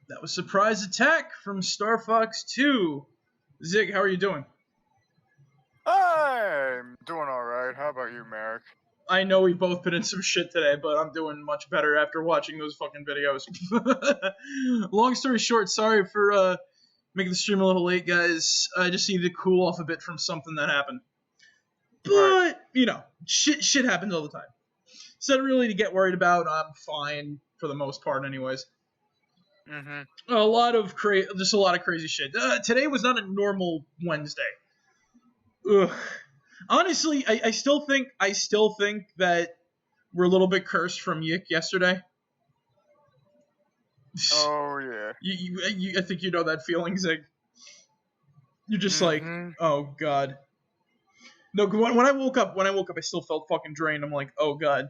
That was Surprise Attack from Star Fox 2. Zig, how are you doing? I'm doing alright. How about you, Marek? I know we've both been in some shit today, but I'm doing much better after watching those fucking videos. Long story short, sorry for making the stream a little late, guys. I just needed to cool off a bit from something that happened. But, Right. you know, shit happens all the time. So really to get worried about, I'm fine. for the most part, anyways. Mm-hmm. A lot of crazy shit. Today was not a normal Wednesday. Ugh. Honestly, I still think that we're a little bit cursed from Yick yesterday. Oh yeah. I think you know that feeling, Zig. You're just like, oh god. No, when I woke up, I still felt fucking drained. I'm like, oh god.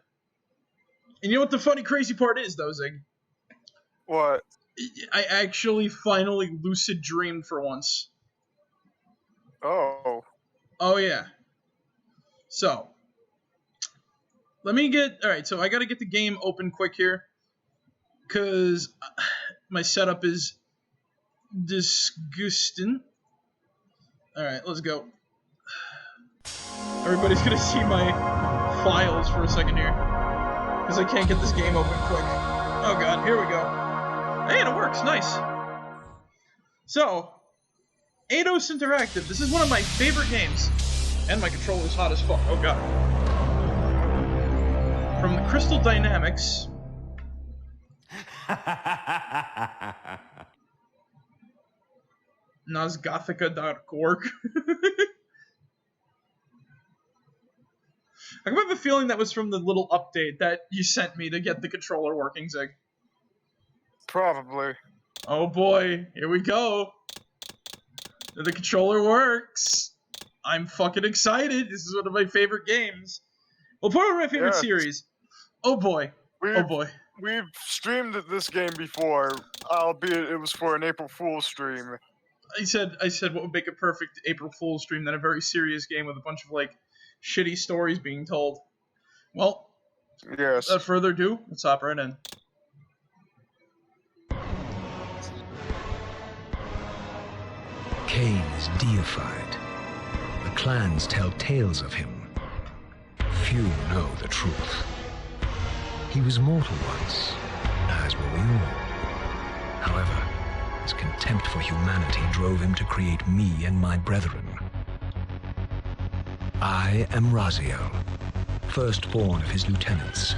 And you know what the funny, crazy part is, though, Zig? What? I actually finally lucid dreamed for once. Oh. Oh yeah. So, let me get... Alright, so I gotta get the game open quick here. Because my setup is disgusting. Alright, let's go. Everybody's gonna see my files for a second here. Because I can't get this game open quick. Oh god, here we go. Hey, and it works, nice. So, Eidos Interactive. This is one of my favorite games. And my controller's hot as fuck. Oh god. From the Crystal Dynamics. Nazgothica.org. I have a feeling that was from the little update that you sent me to get the controller working, Zig. Probably. Oh boy, here we go. The controller works. I'm fucking excited. This is one of my favorite games. Well, part of my favorite series. Oh boy. Oh boy. We've streamed this game before, albeit it was for an April Fool's stream. I said what would make a perfect April Fool's stream than a very serious game with a bunch of, like, shitty stories being told. Well, yes. Without further ado, let's hop right in. Kain is deified. The clans tell tales of him. Few know the truth. He was mortal once, as were we all. However, his contempt for humanity drove him to create me and my brethren. I am Raziel, firstborn of his lieutenants.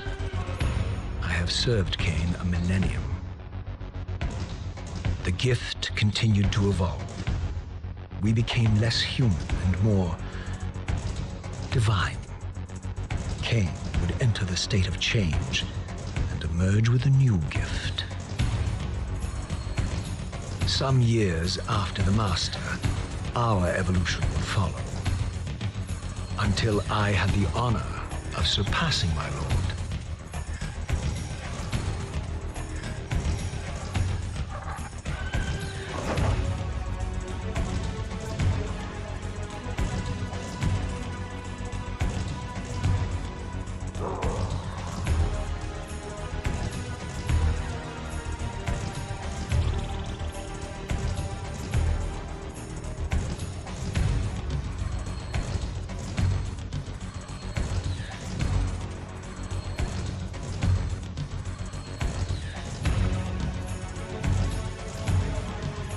I have served Kain a millennium. The gift continued to evolve. We became less human and more divine. Kain would enter the state of change and emerge with a new gift. Some years after the Master, our evolution would follow. Until I had the honor of surpassing my lord.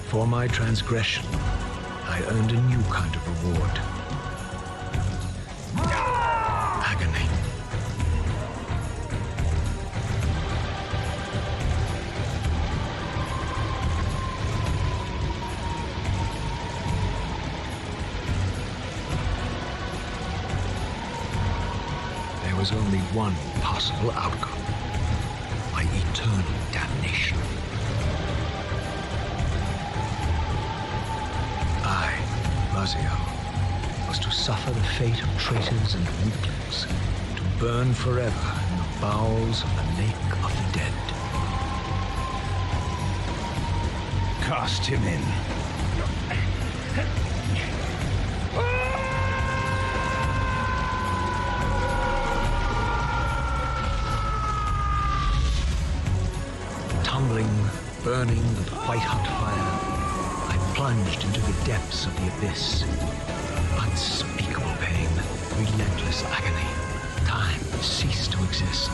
For my transgression, I earned a new kind of reward. Agony. There was only one possible outcome. My eternal damnation. Raziel was to suffer the fate of traitors and weaklings, to burn forever in the bowels of the lake of the dead. Cast him in. Tumbling, burning with white-hot fire, plunged into the depths of the abyss. Unspeakable pain, relentless agony. Time ceased to exist.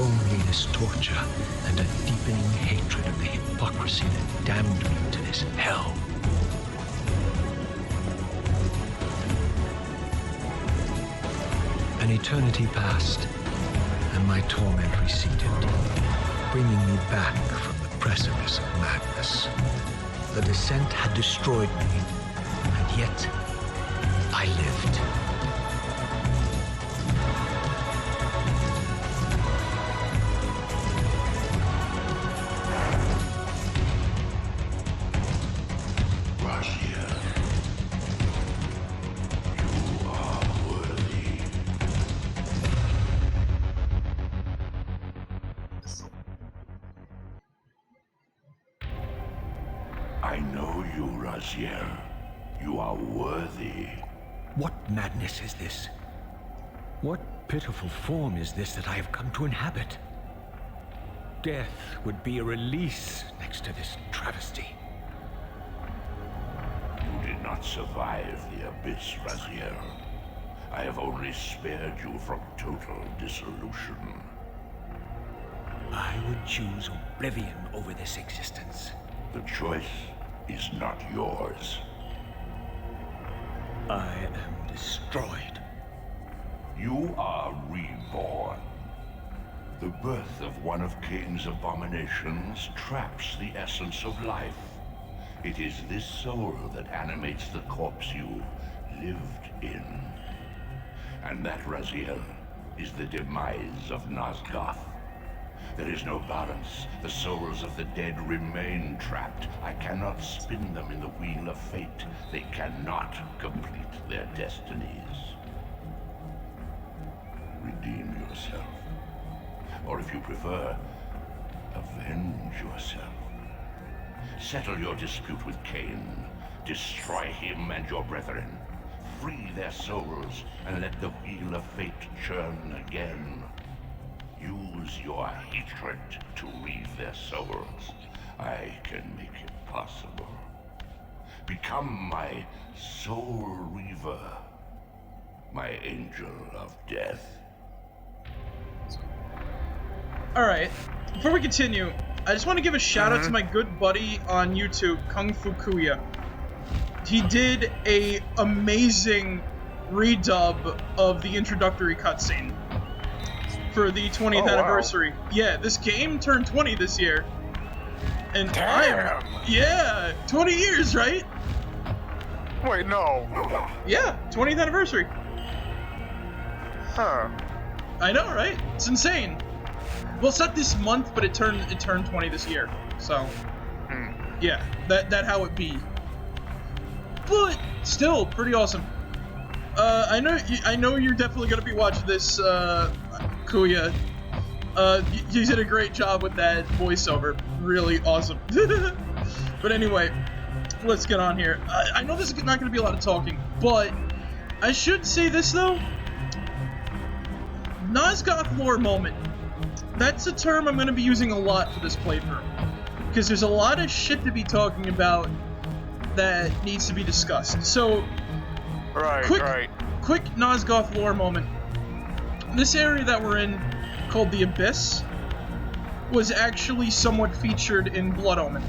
Only this torture and a deepening hatred of the hypocrisy that damned me to this hell. An eternity passed, and my torment receded. bringing me back from the precipice of madness. The descent had destroyed me, and yet I lived. Raziel, you are worthy. I know you, Raziel. You are worthy. What madness is this? What pitiful form is this that I have come to inhabit? Death would be a release next to this travesty. You did not survive the abyss, Raziel. I have only spared you from total dissolution. I would choose oblivion over this existence. The choice is not yours. I am destroyed. You are reborn. The birth of one of Kain's abominations traps the essence of life. It is this soul that animates the corpse you lived in. And that, Raziel, is the demise of Nosgoth. There is no balance. The souls of the dead remain trapped. I cannot spin them in the wheel of fate. They cannot complete their destinies. Redeem yourself. Or if you prefer, avenge yourself. Settle your dispute with Kain. Destroy him and your brethren. Free their souls and let the wheel of fate churn again. Use your hatred to read their souls. I can make it possible. Become my soul Reaver, my angel of death. Alright, before we continue, I just want to give a shout out to my good buddy on YouTube, Kung Fu Kuya. He did a amazing redub of the introductory cutscene for the 20th anniversary. Yeah, this game turned 20 this year. And Damn! Yeah, 20 years, right? Wait, no. Yeah, 20th anniversary. Huh. I know, right? It's insane. Well, it's not this month, but it turned 20 this year. So, yeah, that how it be. But still, pretty awesome. I know you're definitely gonna be watching this, Kuya. You did a great job with that voiceover. Really awesome. But anyway, let's get on here. I know this is not gonna be a lot of talking, but I should say this though. Nosgoth lore moment. That's a term I'm gonna be using a lot for this playthrough. Because there's a lot of shit to be talking about that needs to be discussed. So, quick Nosgoth lore moment. This area that we're in, called the Abyss, was actually somewhat featured in Blood Omen.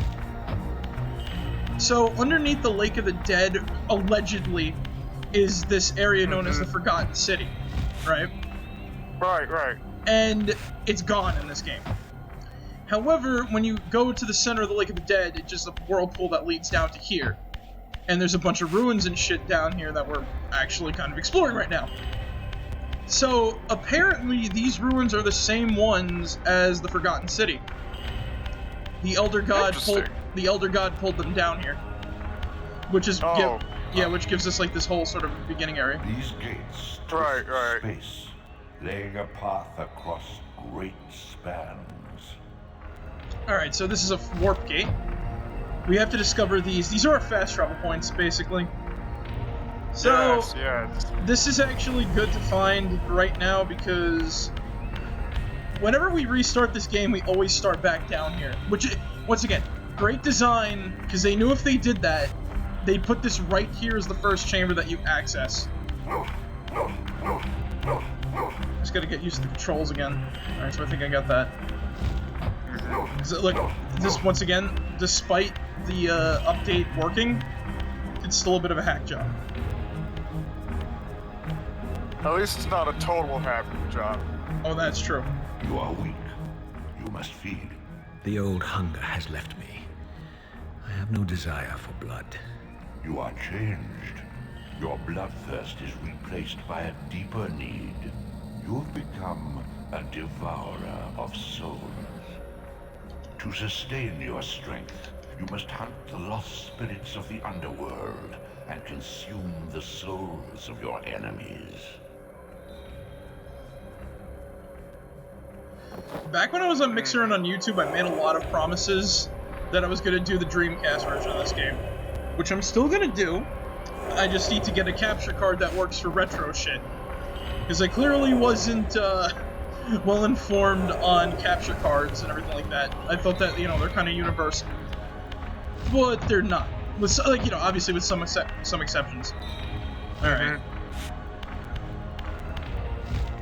So, underneath the Lake of the Dead, allegedly, is this area known as the Forgotten City, right? Right. And it's gone in this game. However, when you go to the center of the Lake of the Dead, it's just a whirlpool that leads down to here. And there's a bunch of ruins and shit down here that we're actually kind of exploring right now. So, apparently, these ruins are the same ones as the Forgotten City. The Elder God pulled them down here. Which is which gives us like this whole sort of beginning area. These gates Right. space, laying a path across great spans. Alright, so this is a warp gate. We have to discover these. These are our fast travel points, basically. So, yes. this is actually good to find right now because whenever we restart this game, we always start back down here. Which, once again, great design, because they knew if they did that, they'd put this right here as the first chamber that you access. Just gotta get used to the controls again. Alright, so I think I got that. So, look, this, once again, despite the update working, it's still a bit of a hack job. At least it's not a total hack job. Oh, that's true. You are weak. you must feed. The old hunger has left me. I have no desire for blood. You are changed. Your bloodthirst is replaced by a deeper need. You've become a devourer of souls. To sustain your strength, you must hunt the lost spirits of the underworld and consume the souls of your enemies. Back when I was on Mixer and on YouTube, I made a lot of promises that I was going to do the Dreamcast version of this game, which I'm still going to do. I just need to get a capture card that works for retro shit. Because I clearly wasn't well informed on capture cards and everything like that. I thought that, you know, they're kind of universal. But they're not. With, like, you know, obviously with some exceptions. Alright.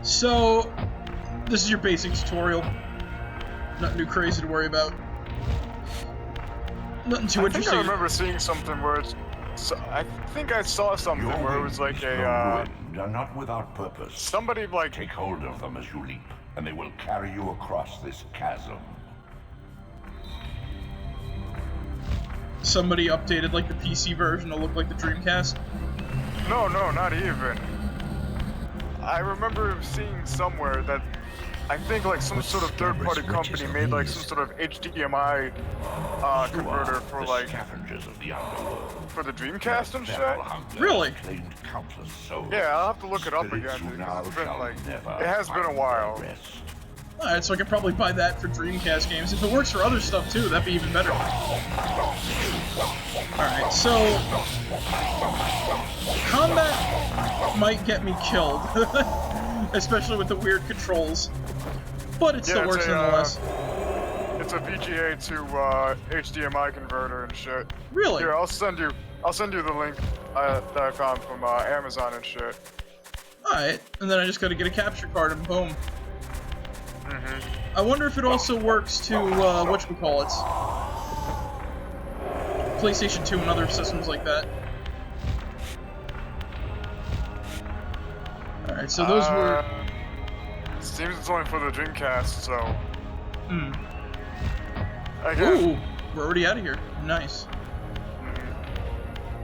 So, this is your basic tutorial. Nothing too crazy to worry about. Nothing too interesting. I think I remember seeing something where it's... I think I saw something where it was like a, are not without purpose. somebody like... Take hold of them as you leap, and they will carry you across this chasm. Somebody updated, like, the PC version to look like the Dreamcast? No, not even. I remember seeing somewhere that I think like some sort of third-party company made like some sort of HDMI converter for like Scavengers of the underworld. for the Dreamcast and shit. Really? Yeah, I'll have to look it up again because it's been like it has been a while. Alright, so I could probably buy that for Dreamcast games. If it works for other stuff too, that'd be even better. Alright, so combat might get me killed. Especially with the weird controls. But it still works nonetheless. It's a VGA to HDMI converter and shit. Really? Here, I'll send you the link that I found from Amazon and shit. Alright, and then I just gotta get a capture card and boom. I wonder if it also works to, whatchamacallits. PlayStation 2 and other systems like that. Alright, so those were... Seems it's only for the Dreamcast, so... Ooh, we're already out of here. Nice.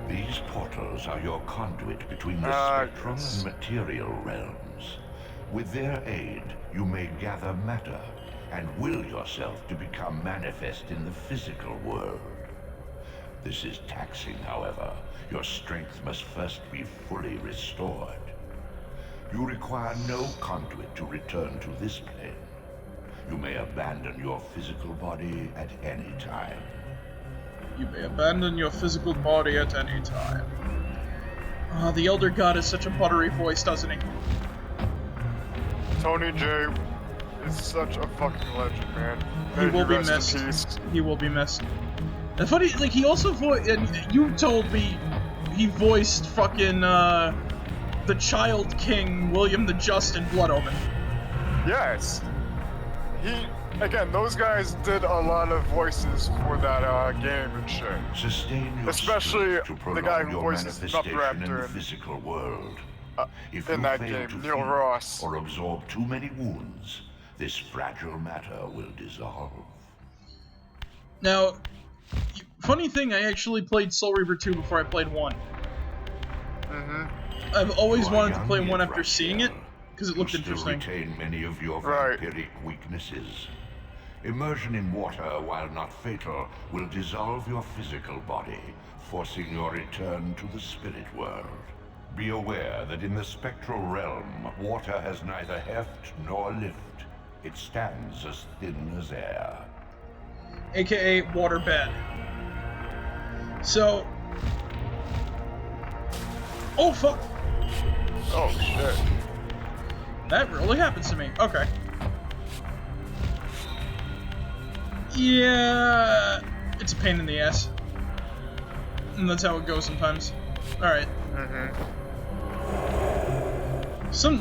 These portals are your conduit between the spectral and material realms. With their aid, you may gather matter and will yourself to become manifest in the physical world. This is taxing, however. Your strength must first be fully restored. You require no conduit to return to this plane. You may abandon your physical body at any time. You may abandon your physical body at any time. Ah, the Elder God has such a buttery voice, doesn't he? Tony J is such a fucking legend, man. He will be missed. He will be missed. And funny, like, he also voiced, and you told me he voiced fucking, the Child King, William the Just in Blood Omen. Yes. Again, those guys did a lot of voices for that game and shit. Sustain your especially to the guy who your voices manifestation in the Raptor physical world. If in you that fail game, to Neil feed Ross. or absorb too many wounds, this fragile matter will dissolve. Now, funny thing, I actually played Soul Reaver 2 before I played 1. I've always wanted to play 1 after seeing it, because it looked interesting. Still retain many of your vampiric weaknesses. Immersion in water, while not fatal, will dissolve your physical body, forcing your return to the spirit world. Be aware that in the spectral realm, water has neither heft nor lift. It stands as thin as air. AKA water bed. So... Oh, fuck! Oh, shit. That really happens to me. Okay. Yeah... It's a pain in the ass. And that's how it goes sometimes. Alright.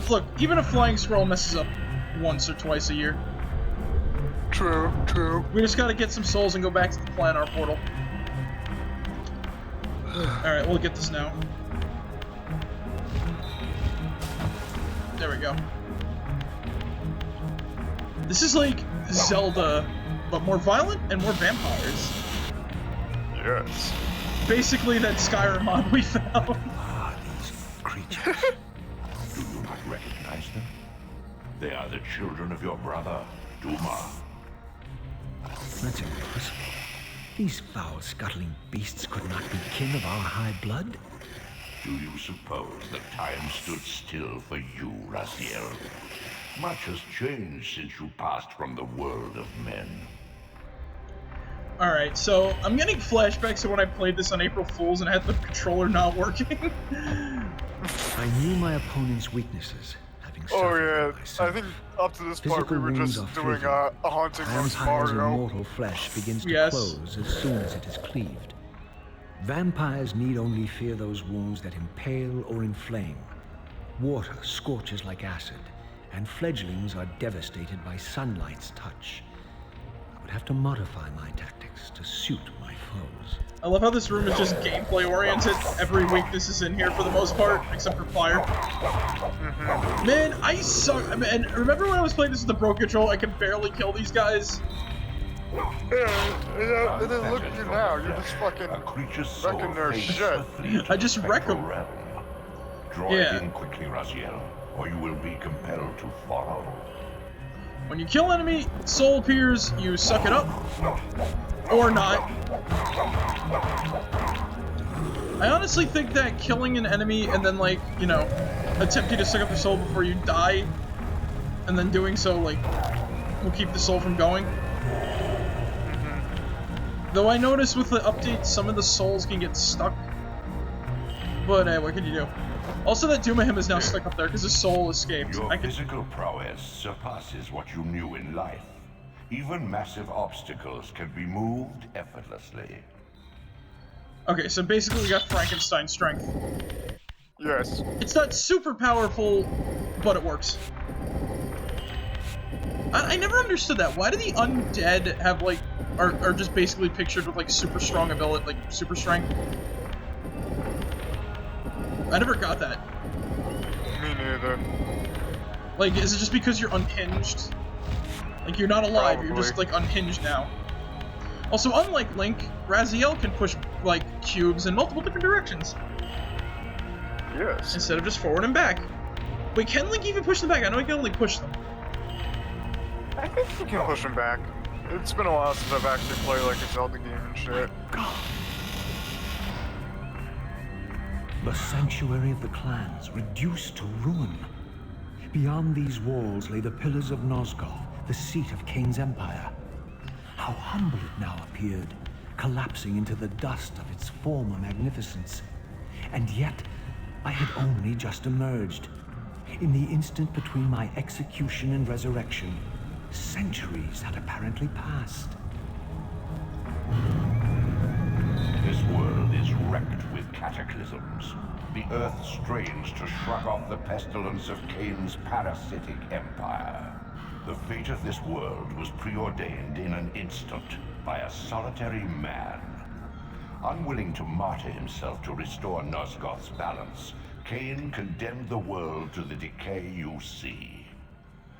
Look, even a flying squirrel messes up once or twice a year. True. We just gotta get some souls and go back to the planar portal. Alright, we'll get this now. There we go. This is like Zelda, but more violent and more vampires. Yes. Basically that Skyrim mod we found. Ah, these creatures. Do you not recognize them? They are the children of your brother, Duma. That's impossible. These foul, scuttling beasts could not be kin of our high blood. Do you suppose that time stood still for you, Raziel? Much has changed since you passed from the world of men. Alright, so I'm getting flashbacks to when I played this on April Fool's and had the controller not working. I knew my opponent's weaknesses, having Oh suffered yeah, them myself. I think up to this point Physical we were wounds just are doing fleeting. a haunting against Vampire's Mario. immortal flesh begins to Yes. close as soon as it is cleaved. Vampires need only fear those wounds that impale or inflame. Water scorches like acid, and fledglings are devastated by sunlight's touch. I would have to modify my tactics to suit my foes. I love how this room is just gameplay oriented. Every weakness is in here for the most part, except for fire. Man, I suck. I mean, and remember when I was playing this with the Pro Control? I could barely kill these guys. Yeah, and then look at you now. You're just fucking A creature's soul wrecking their fades shit. swiftly into I just the wreck 'em. spectral realm. Draw Yeah. it in quickly, Raziel, or you will be compelled to follow. When you kill enemy, soul appears, you suck it up. Or not. I honestly think that killing an enemy and then, like, you know, attempting to suck up the soul before you die, and then doing so, like, will keep the soul from going. Though I noticed with the update, some of the souls can get stuck. But, hey, what can you do? Also, that Dumahim is now stuck up there because his soul escaped. Your I can... physical prowess surpasses what you knew in life. Even massive obstacles can be moved effortlessly. Okay, so basically we got Frankenstein strength. Yes. It's not super powerful, but it works. I never understood that. Why do the undead have, like, are just basically pictured with, like, super strong ability, like, super strength? I never got that. Me neither. Like, is it just because you're unhinged? Like, you're not alive, you're just, Probably. like, unhinged now. Also, unlike Link, Raziel can push, like, cubes in multiple different directions, Yes. instead of just forward and back. Wait, can Link even push them back? I know he can only push them. I think you can push him back. It's been a while since I've actually played like a Zelda game and shit. The sanctuary of the clans reduced to ruin. Beyond these walls lay the pillars of Nosgoth, the seat of Kain's empire. How humble it now appeared, collapsing into the dust of its former magnificence. And yet, I had only just emerged. In the instant between my execution and resurrection, centuries had apparently passed. This world is wrecked with cataclysms. The earth strains to shrug off the pestilence of Kain's parasitic empire. The fate of this world was preordained in an instant by a solitary man. Unwilling to martyr himself to restore Nosgoth's balance, Kain condemned the world to the decay you see.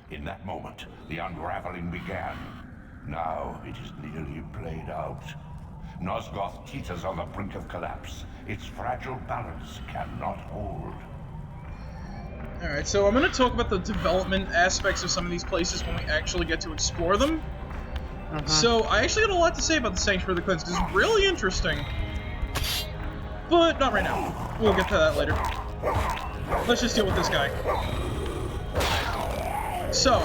In that moment, the unraveling began. Now it is nearly played out. Nosgoth teeters on the brink of collapse. Its fragile balance cannot hold. Alright, so I'm going to talk about the development aspects of some of these places when we actually get to explore them. So, I actually got a lot to say about the Sanctuary of the Clans, because it's really interesting. But not right now. We'll get to that later. Let's just deal with this guy. So,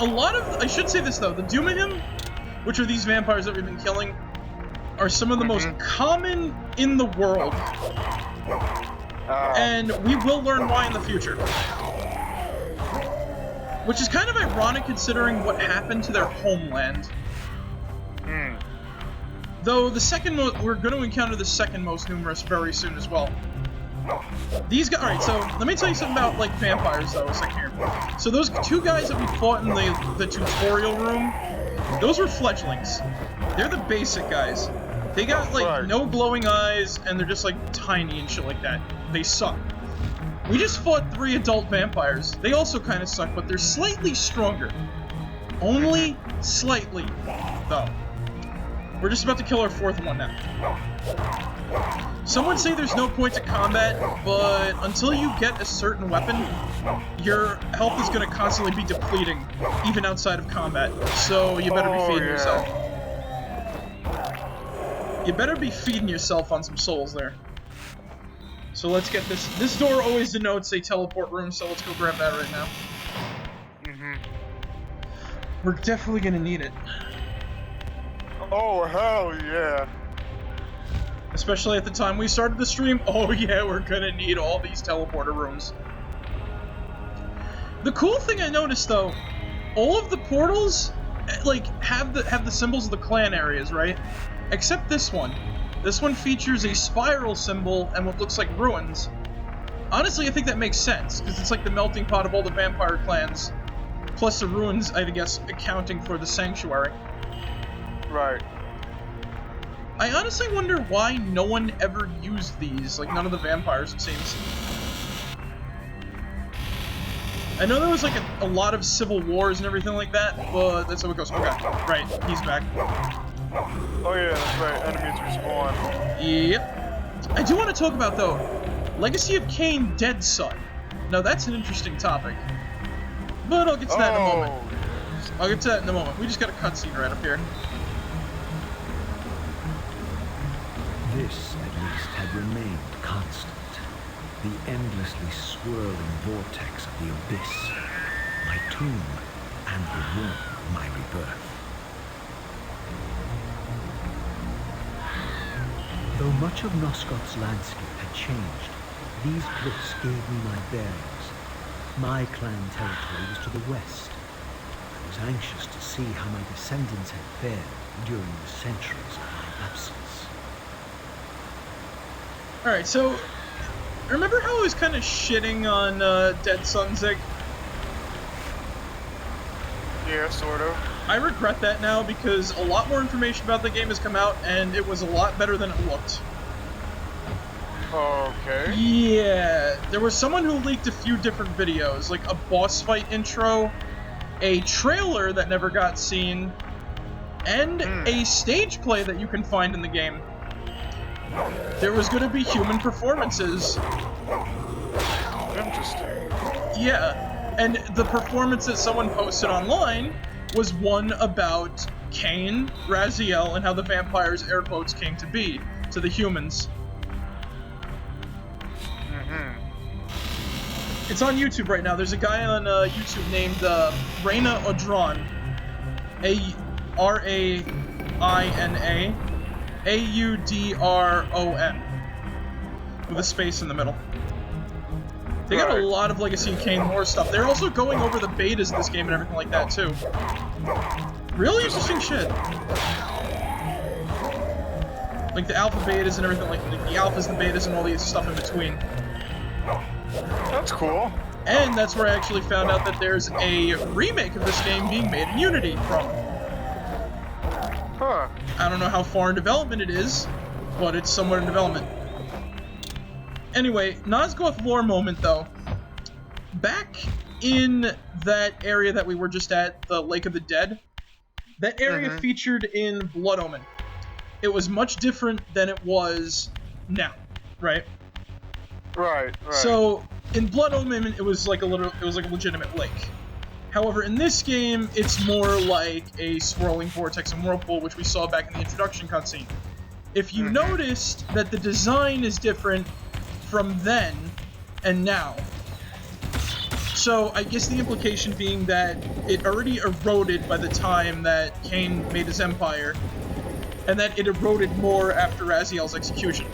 a lot of... I should say this, though. The Dumahim, which are these vampires that we've been killing, are some of the most common in the world. And we will learn why in the future. Which is kind of ironic considering what happened to their homeland. Though the second we're going to encounter the second most numerous very soon as well. These guys, alright, so let me tell you something about, like, vampires, though, a second here. So those two guys that we fought in the tutorial room, those were fledglings. They're the basic guys. They got, like, no glowing eyes, and they're just, like, tiny and shit like that. They suck. We just fought 3 adult vampires. They also kind of suck, but they're slightly stronger. Only slightly, though. We're just about to kill our fourth one now. Some would say there's no point to combat, but until you get a certain weapon, your health is going to constantly be depleting, even outside of combat. So you better be feeding yourself. You better be feeding yourself on some souls there. So let's get this. This door always denotes a teleport room, so let's go grab that right now. We're definitely going to need it. Oh, hell yeah. Especially at the time we started the stream. Oh yeah, we're gonna need all these teleporter rooms. The cool thing I noticed though, all of the portals like have the symbols of the clan areas, right? Except this one. This one features a spiral symbol and what looks like ruins. Honestly, I think that makes sense, because it's like the melting pot of all the vampire clans, plus the ruins, I guess, accounting for the sanctuary. Right. I honestly wonder why no one ever used these, like none of the vampires, it seems. I know there was like a lot of civil wars and everything like that, but that's how it goes. Okay, right, he's back. Oh yeah, that's right, enemies respawn. Yep. I do want to talk about, though, Legacy of Kain Dead Son. Now that's an interesting topic. But I'll get to that in a moment. I'll get to that in a moment. We just got a cutscene right up here. This, at least, had remained constant. The endlessly swirling vortex of the abyss. My tomb, and the womb of my rebirth. Though much of Nosgoth's landscape had changed, these cliffs gave me my bearings. My clan territory was to the west. I was anxious to see how my descendants had fared during the centuries of my absence. Alright, so, remember how I was kind of shitting on Dead Son, Zig? Yeah, sort of. I regret that now because a lot more information about the game has come out and it was a lot better than it looked. Okay. Yeah, there was someone who leaked a few different videos, like a boss fight intro, a trailer that never got seen, and a stage play that you can find in the game. There was going to be human performances. Interesting. Yeah, and the performance that someone posted online was one about Kain, Raziel, and how the vampires, air quotes, came to be to the humans. It's on YouTube right now. There's a guy on YouTube named Raina Audron. Audron. With a space in the middle. They got a lot of Legacy of Kain lore stuff. They're also going over the betas of this game and everything like that, too. Really interesting shit. Like the alpha betas and everything, like the alphas, the betas, and all the stuff in between. That's cool. And that's where I actually found out that there's a remake of this game being made in Unity from. Huh. I don't know how far in development it is, but it's somewhere in development. Anyway, Nosgoth lore moment though. Back in that area that we were just at, the Lake of the Dead, that area featured in Blood Omen. It was much different than it was now, right? Right. So in Blood Omen, it was like a legitimate lake. However, in this game, it's more like a swirling vortex and whirlpool, which we saw back in the introduction cutscene. If you noticed that the design is different from then and now. So I guess the implication being that it already eroded by the time that Kain made his empire, and that it eroded more after Raziel's execution.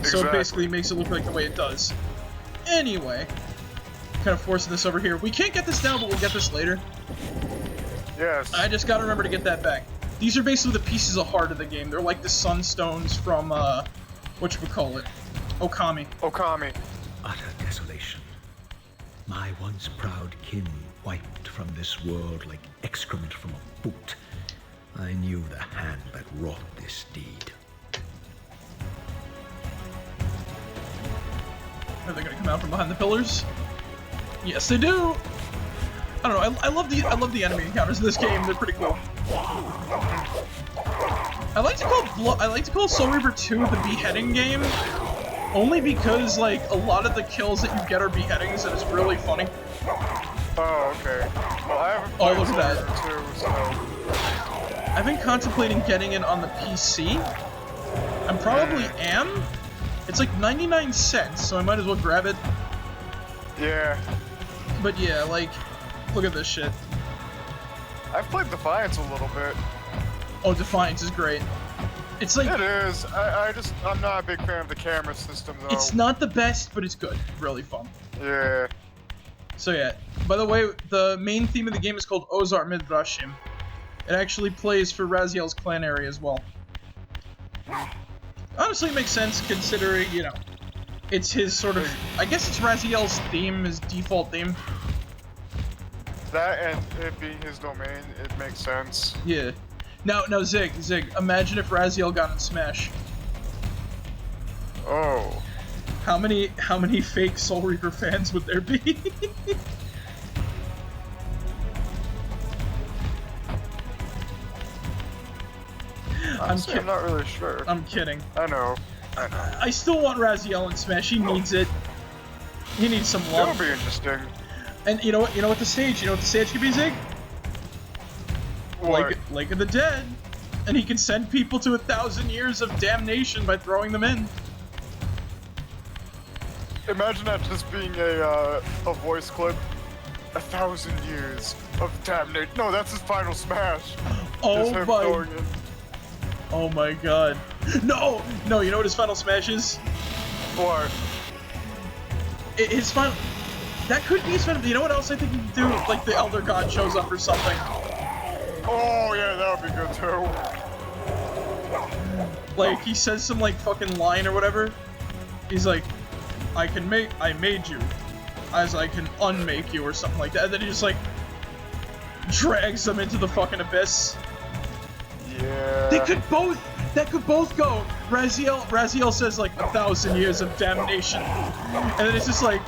So it basically makes it look like the way it does. Anyway, kind of forcing this over here. We can't get this now, but we'll get this later. Yes. I just gotta remember to get that back. These are basically the pieces of heart of the game. They're like the sunstones from, whatchamacallit? Okami. Utter desolation. My once proud kin wiped from this world like excrement from a boot. I knew the hand that wrought this deed. Are they gonna come out from behind the pillars? Yes, they do! I don't know. I love the enemy encounters in this game. They're pretty cool. I like to call Soul Reaver 2 the beheading game, only because like a lot of the kills that you get are beheadings, and it's really funny. Oh, okay. Well, I haven't Oh, played look Soul at Reaver 2, so... I've been contemplating getting it on the PC. I probably am. It's like 99 cents, so I might as well grab it. Yeah. But yeah, like, look at this shit. I've played Defiance a little bit. Oh, Defiance is great. It's like... It is. I'm not a big fan of the camera system, though. It's not the best, but it's good. Really fun. Yeah. So yeah, by the way, the main theme of the game is called Ozar Midrashim. It actually plays for Raziel's clan area as well. Honestly, it makes sense considering, you know, it's his sort of... I guess it's Raziel's theme, his default theme. That and it being his domain, it makes sense. Yeah. Now Zig, imagine if Raziel got in Smash. Oh. How many fake Soul Reaver fans would there be? I'm not really sure. I'm kidding. I know. I still want Raziel in Smash. He needs it. He needs some love. That would be interesting. And you know what the stage could be, Zig? What? Lake of the Dead. And he can send people to 1,000 years of damnation by throwing them in. Imagine that just being a voice clip. 1,000 years of damnation. No, that's his final smash. Oh him my. going in. Oh my god. No! No, you know what his final smash is? What? His final... That could be his final... You know what else I think he could do? Like the Elder God shows up or something. Oh yeah, that would be good too. Like, he says some like fucking line or whatever. He's like, I made you, as I can unmake you or something like that. And then he just like drags them into the fucking abyss. Yeah. That could both go. Raziel says like 1,000 years of damnation. And then it's just like,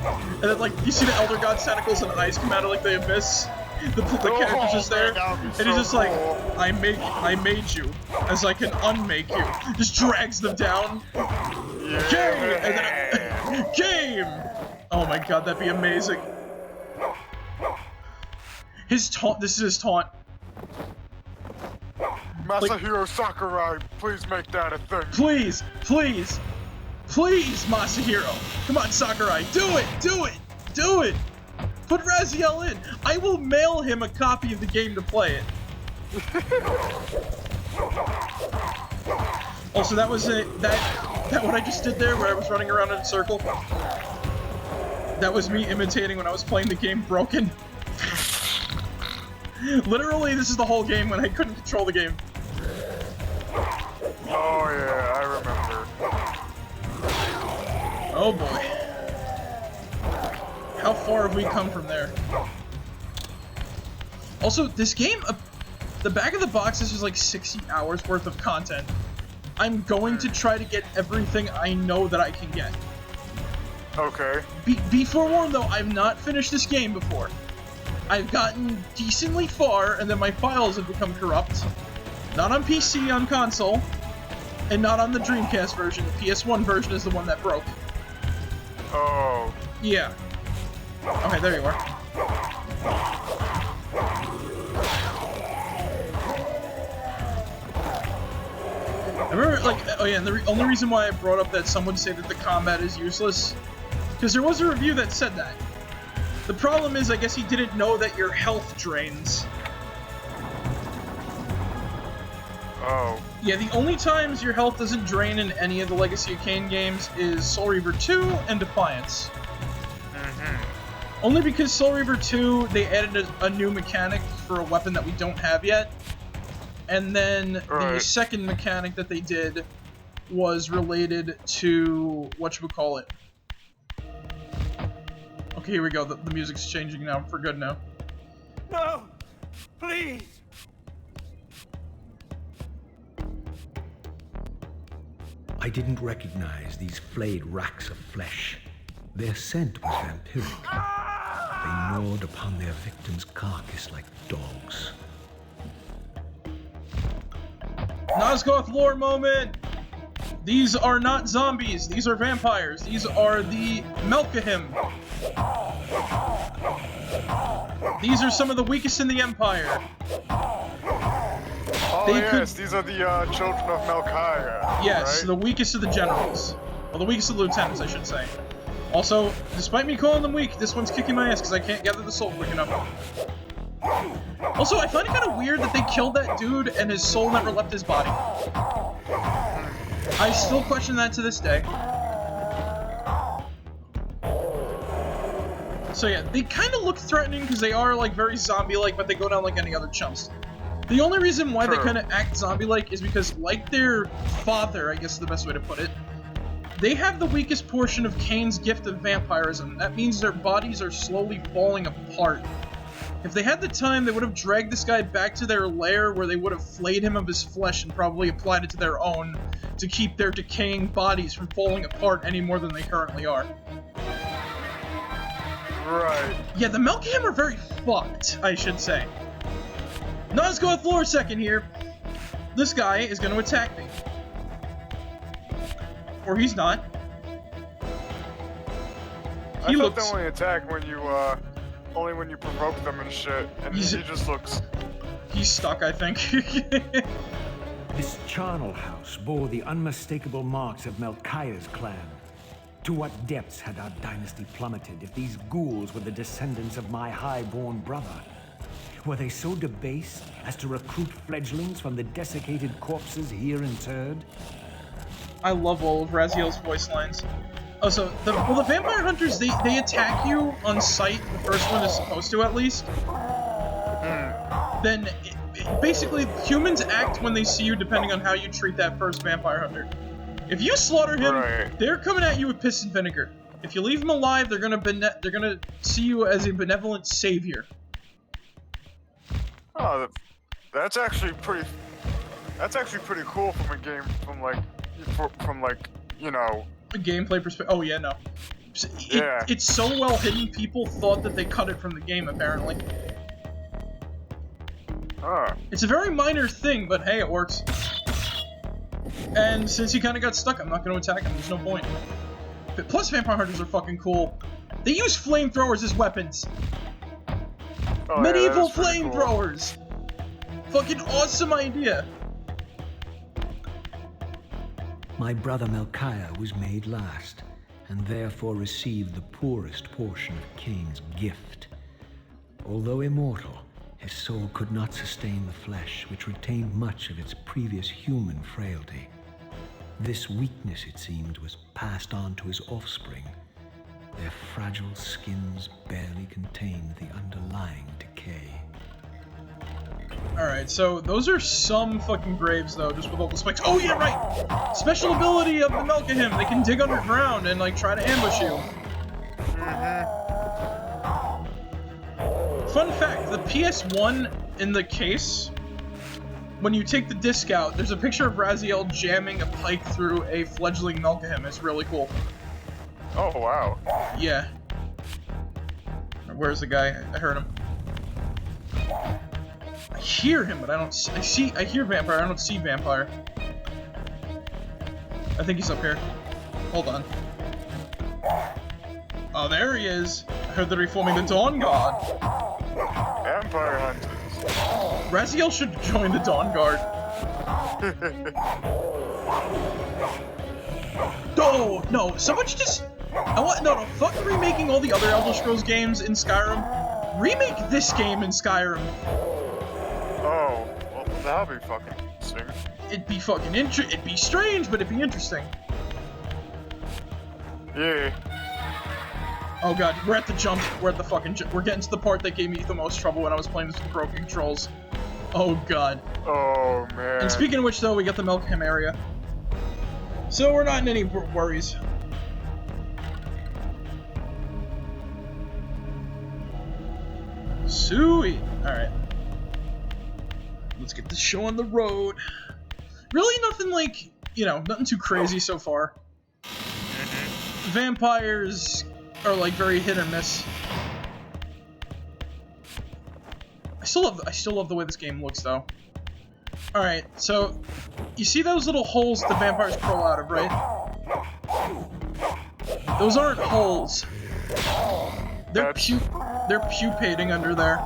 and then like, you see the Elder God's tentacles and eyes come out of like the abyss. The character's just there, and he's just like, I made you, as I can unmake you. Just drags them down. Yeah. Game! And then, game! Oh my god, that'd be amazing. His taunt, this is his taunt. Masahiro Sakurai, please make that a thing. Please, Masahiro. Come on, Sakurai, do it! Put Raziel in. I will mail him a copy of the game to play it. Also, that was that what I just did there, where I was running around in a circle. That was me imitating when I was playing the game broken. Literally, this is the whole game when I couldn't control the game. Oh yeah, I remember. Oh boy. How far have we come from there? Also, this game, the back of the box is just like 60 hours worth of content. I'm going to try to get everything I know that I can get. Okay. Be forewarned though, I've not finished this game before. I've gotten decently far, and then my files have become corrupt. Not on PC, on console, and not on the Dreamcast version. The PS1 version is the one that broke. Oh. Yeah. Okay, there you are. I remember, like, oh yeah, and the only reason why I brought up that some would say that the combat is useless, because there was a review that said that. The problem is, I guess he didn't know that your health drains. Oh. Yeah, the only times your health doesn't drain in any of the Legacy of Kain games is Soul Reaver 2 and Defiance. Only because Soul Reaver 2, they added a new mechanic for a weapon that we don't have yet. And then the second mechanic that they did was related to whatchamacallit. Okay, here we go. The music's changing now for good now. No! Please! I didn't recognize these flayed racks of flesh. Their scent was vampiric. They gnawed upon their victim's carcass like dogs. Nosgoth lore moment! These are not zombies, these are vampires. These are the Melkahim. These are some of the weakest in the Empire. Oh yes, these are the children of Melchiah. Yes, right? the weakest of the generals. Well, the weakest of the lieutenants, I should say. Also, despite me calling them weak, this one's kicking my ass because I can't gather the soul quick enough. Also, I find it kind of weird that they killed that dude and his soul never left his body. I still question that to this day. So yeah, they kind of look threatening because they are like very zombie-like, but they go down like any other chumps. The only reason why they kind of act zombie-like is because, like their father, I guess is the best way to put it, they have the weakest portion of Kain's gift of vampirism. That means their bodies are slowly falling apart. If they had the time, they would have dragged this guy back to their lair where they would have flayed him of his flesh and probably applied it to their own to keep their decaying bodies from falling apart any more than they currently are. Right. Yeah, the Melkahim are very fucked, I should say. Now let's go with lore second here. This guy is going to attack me. Or he's not. I thought they only attack when you, only when you provoke them and shit, and he just looks... He's stuck, I think. This charnel house bore the unmistakable marks of Melchiah's clan. To what depths had our dynasty plummeted if these ghouls were the descendants of my high-born brother? Were they so debased as to recruit fledglings from the desiccated corpses here interred? I love all of Raziel's voice lines. Oh, so, the vampire hunters, they attack you on sight, the first one is supposed to at least. Then, basically, humans act when they see you depending on how you treat that first vampire hunter. If you slaughter him, they're coming at you with piss and vinegar. If you leave him alive, they're gonna see you as a benevolent savior. Oh, that's actually pretty cool from a game, from like, you know... A gameplay perspective. Oh yeah, no. It's so well hidden, people thought that they cut it from the game, apparently. It's a very minor thing, but hey, it works. And since he kind of got stuck, I'm not going to attack him, there's no point. Plus, vampire hunters are fucking cool. They use flamethrowers as weapons. Oh, Medieval flamethrowers! Cool. Fucking awesome idea! My brother Melchiah was made last, and therefore received the poorest portion of Kain's gift. Although immortal, his soul could not sustain the flesh, which retained much of its previous human frailty. This weakness, it seemed, was passed on to his offspring. Their fragile skins barely contained the underlying decay. Alright, so those are some fucking graves, though, just with all the spikes. Oh, yeah, right! Special ability of the Melkahim. They can dig underground and, like, try to ambush you. Fun fact, the PS1 in the case, when you take the disc out, there's a picture of Raziel jamming a pike through a fledgling Melkahim. It's really cool. Oh, wow. Yeah. Where's the guy? I heard him. I hear him, but I don't see. I hear vampire. I don't see vampire. I think he's up here. Hold on. Oh, there he is. I heard they're reforming the Dawn Guard. Vampire hunters. Raziel should join the Dawn Guard. Oh no! Someone should just. No. Fuck remaking all the other Elder Scrolls games in Skyrim. Remake this game in Skyrim. Oh, well, that'd be fucking interesting. It'd be fucking it'd be strange, but it'd be interesting. Yeah. Oh god, we're at the jump. We're at the fucking we're getting to the part that gave me the most trouble when I was playing this with broken controls. Oh god. Oh man. And speaking of which, though, we got the Melkahim area. So we're not in any worries. Sweet. Alright. Let's get this show on the road. Really nothing like, you know, nothing too crazy so far. Vampires are like very hit or miss. I still love the way this game looks, though. Alright, so, you see those little holes the vampires crawl out of, right? Those aren't holes. They're pupating under there.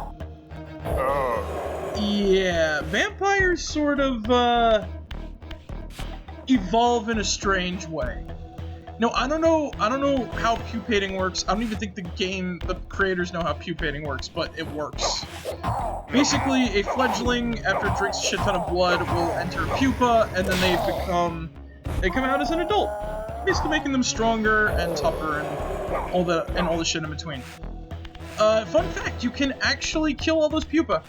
Oh. Yeah, vampires sort of, evolve in a strange way. No, I don't know how pupating works. I don't even think the creators know how pupating works, but it works. Basically, a fledgling, after it drinks a shit ton of blood, will enter pupa, and then they come out as an adult. Basically making them stronger and tougher and all the shit in between. Fun fact, you can actually kill all those pupa.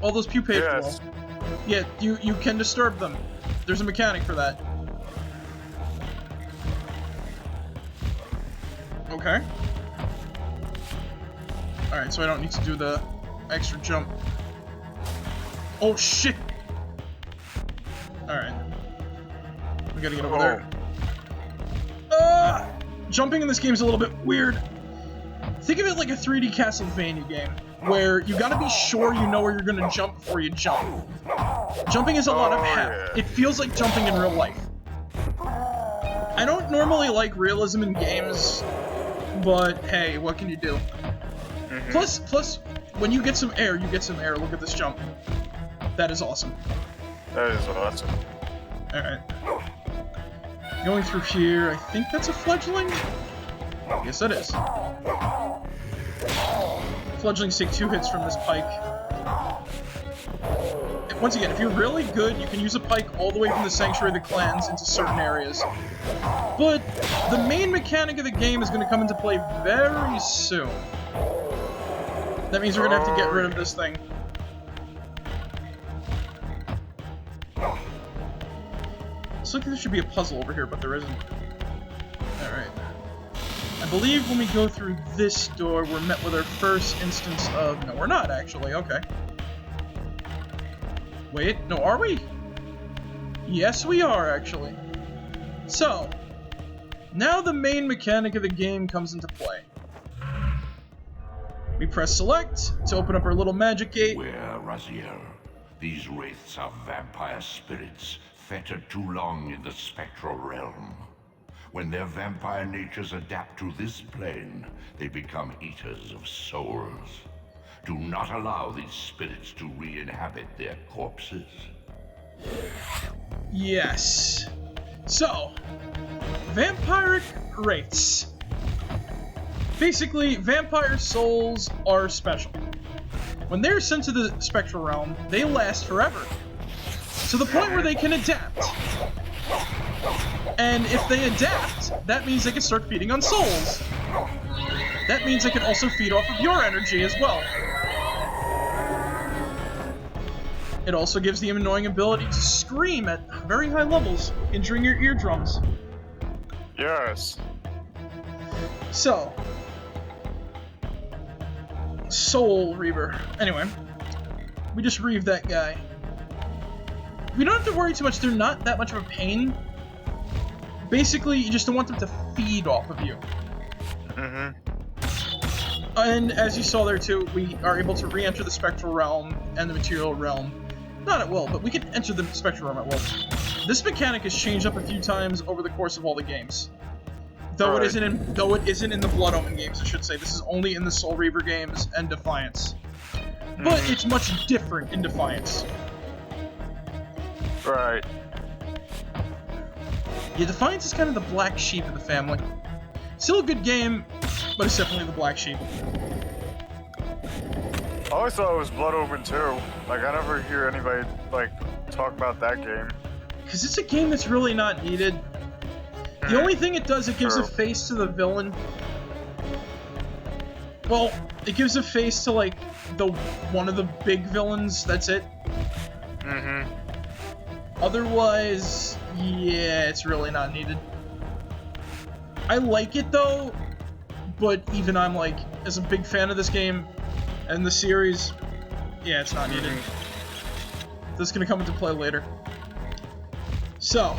All those pupate Yes. below. Yeah, you can disturb them. There's a mechanic for that. Okay. Alright, so I don't need to do the extra jump. Oh shit! Alright. We gotta get over there. Jumping in this game is a little bit weird. Think of it like a 3D Castlevania game, where you gotta be sure you know where you're gonna jump before you jump. Jumping is a lot of habit. Yeah. It feels like jumping in real life. I don't normally like realism in games, but hey, what can you do? Plus, when you get some air, you get some air. Look at this jump. That is awesome. That is awesome. Alright. Going through here, I think that's a fledgling? Yes, that is. Fledglings take 2 hits from this pike. And once again, if you're really good, you can use a pike all the way from the Sanctuary of the Clans into certain areas. But the main mechanic of the game is going to come into play very soon. That means we're going to have to get rid of this thing. Looks like there should be a puzzle over here, but there isn't. Alright. I believe when we go through this door, we're met with our first instance of... No, we're not, actually. Okay. Wait, no, are we? Yes, we are, actually. So, now the main mechanic of the game comes into play. We press select to open up our little magic gate. Where, Raziel? These wraiths are vampire spirits, fettered too long in the spectral realm. When their vampire natures adapt to this plane, they become eaters of souls. Do not allow these spirits to re-inhabit their corpses. Yes. So, vampiric wraiths. Basically, vampire souls are special. When they're sent to the spectral realm, they last forever. To the point where they can adapt. And if they adapt, that means they can start feeding on souls. That means they can also feed off of your energy as well. It also gives the annoying ability to scream at very high levels, injuring your eardrums. Yes. So, Soul Reaver. Anyway, we just reaved that guy. We don't have to worry too much, they're not that much of a pain. Basically, you just don't want them to feed off of you. And as you saw there too, we are able to re-enter the spectral realm and the material realm. Not at will, but we can enter the spectral realm at will. This mechanic has changed up a few times over the course of all the games. Though it isn't in the Blood Omen games, I should say. This is only in the Soul Reaver games and Defiance. But it's much different in Defiance. Right. Yeah, Defiance is kind of the black sheep of the family. Still a good game, but it's definitely the black sheep. I always thought it was Blood Omen too. Like, I never hear anybody, like, talk about that game. Because it's a game that's really not needed. The only thing it does, it gives a face to the villain. Well, it gives a face to, like, one of the big villains, that's it. Otherwise, yeah, it's really not needed. I like it though, but even I'm like, as a big fan of this game and the series, yeah, it's not needed. This is gonna come into play later. So,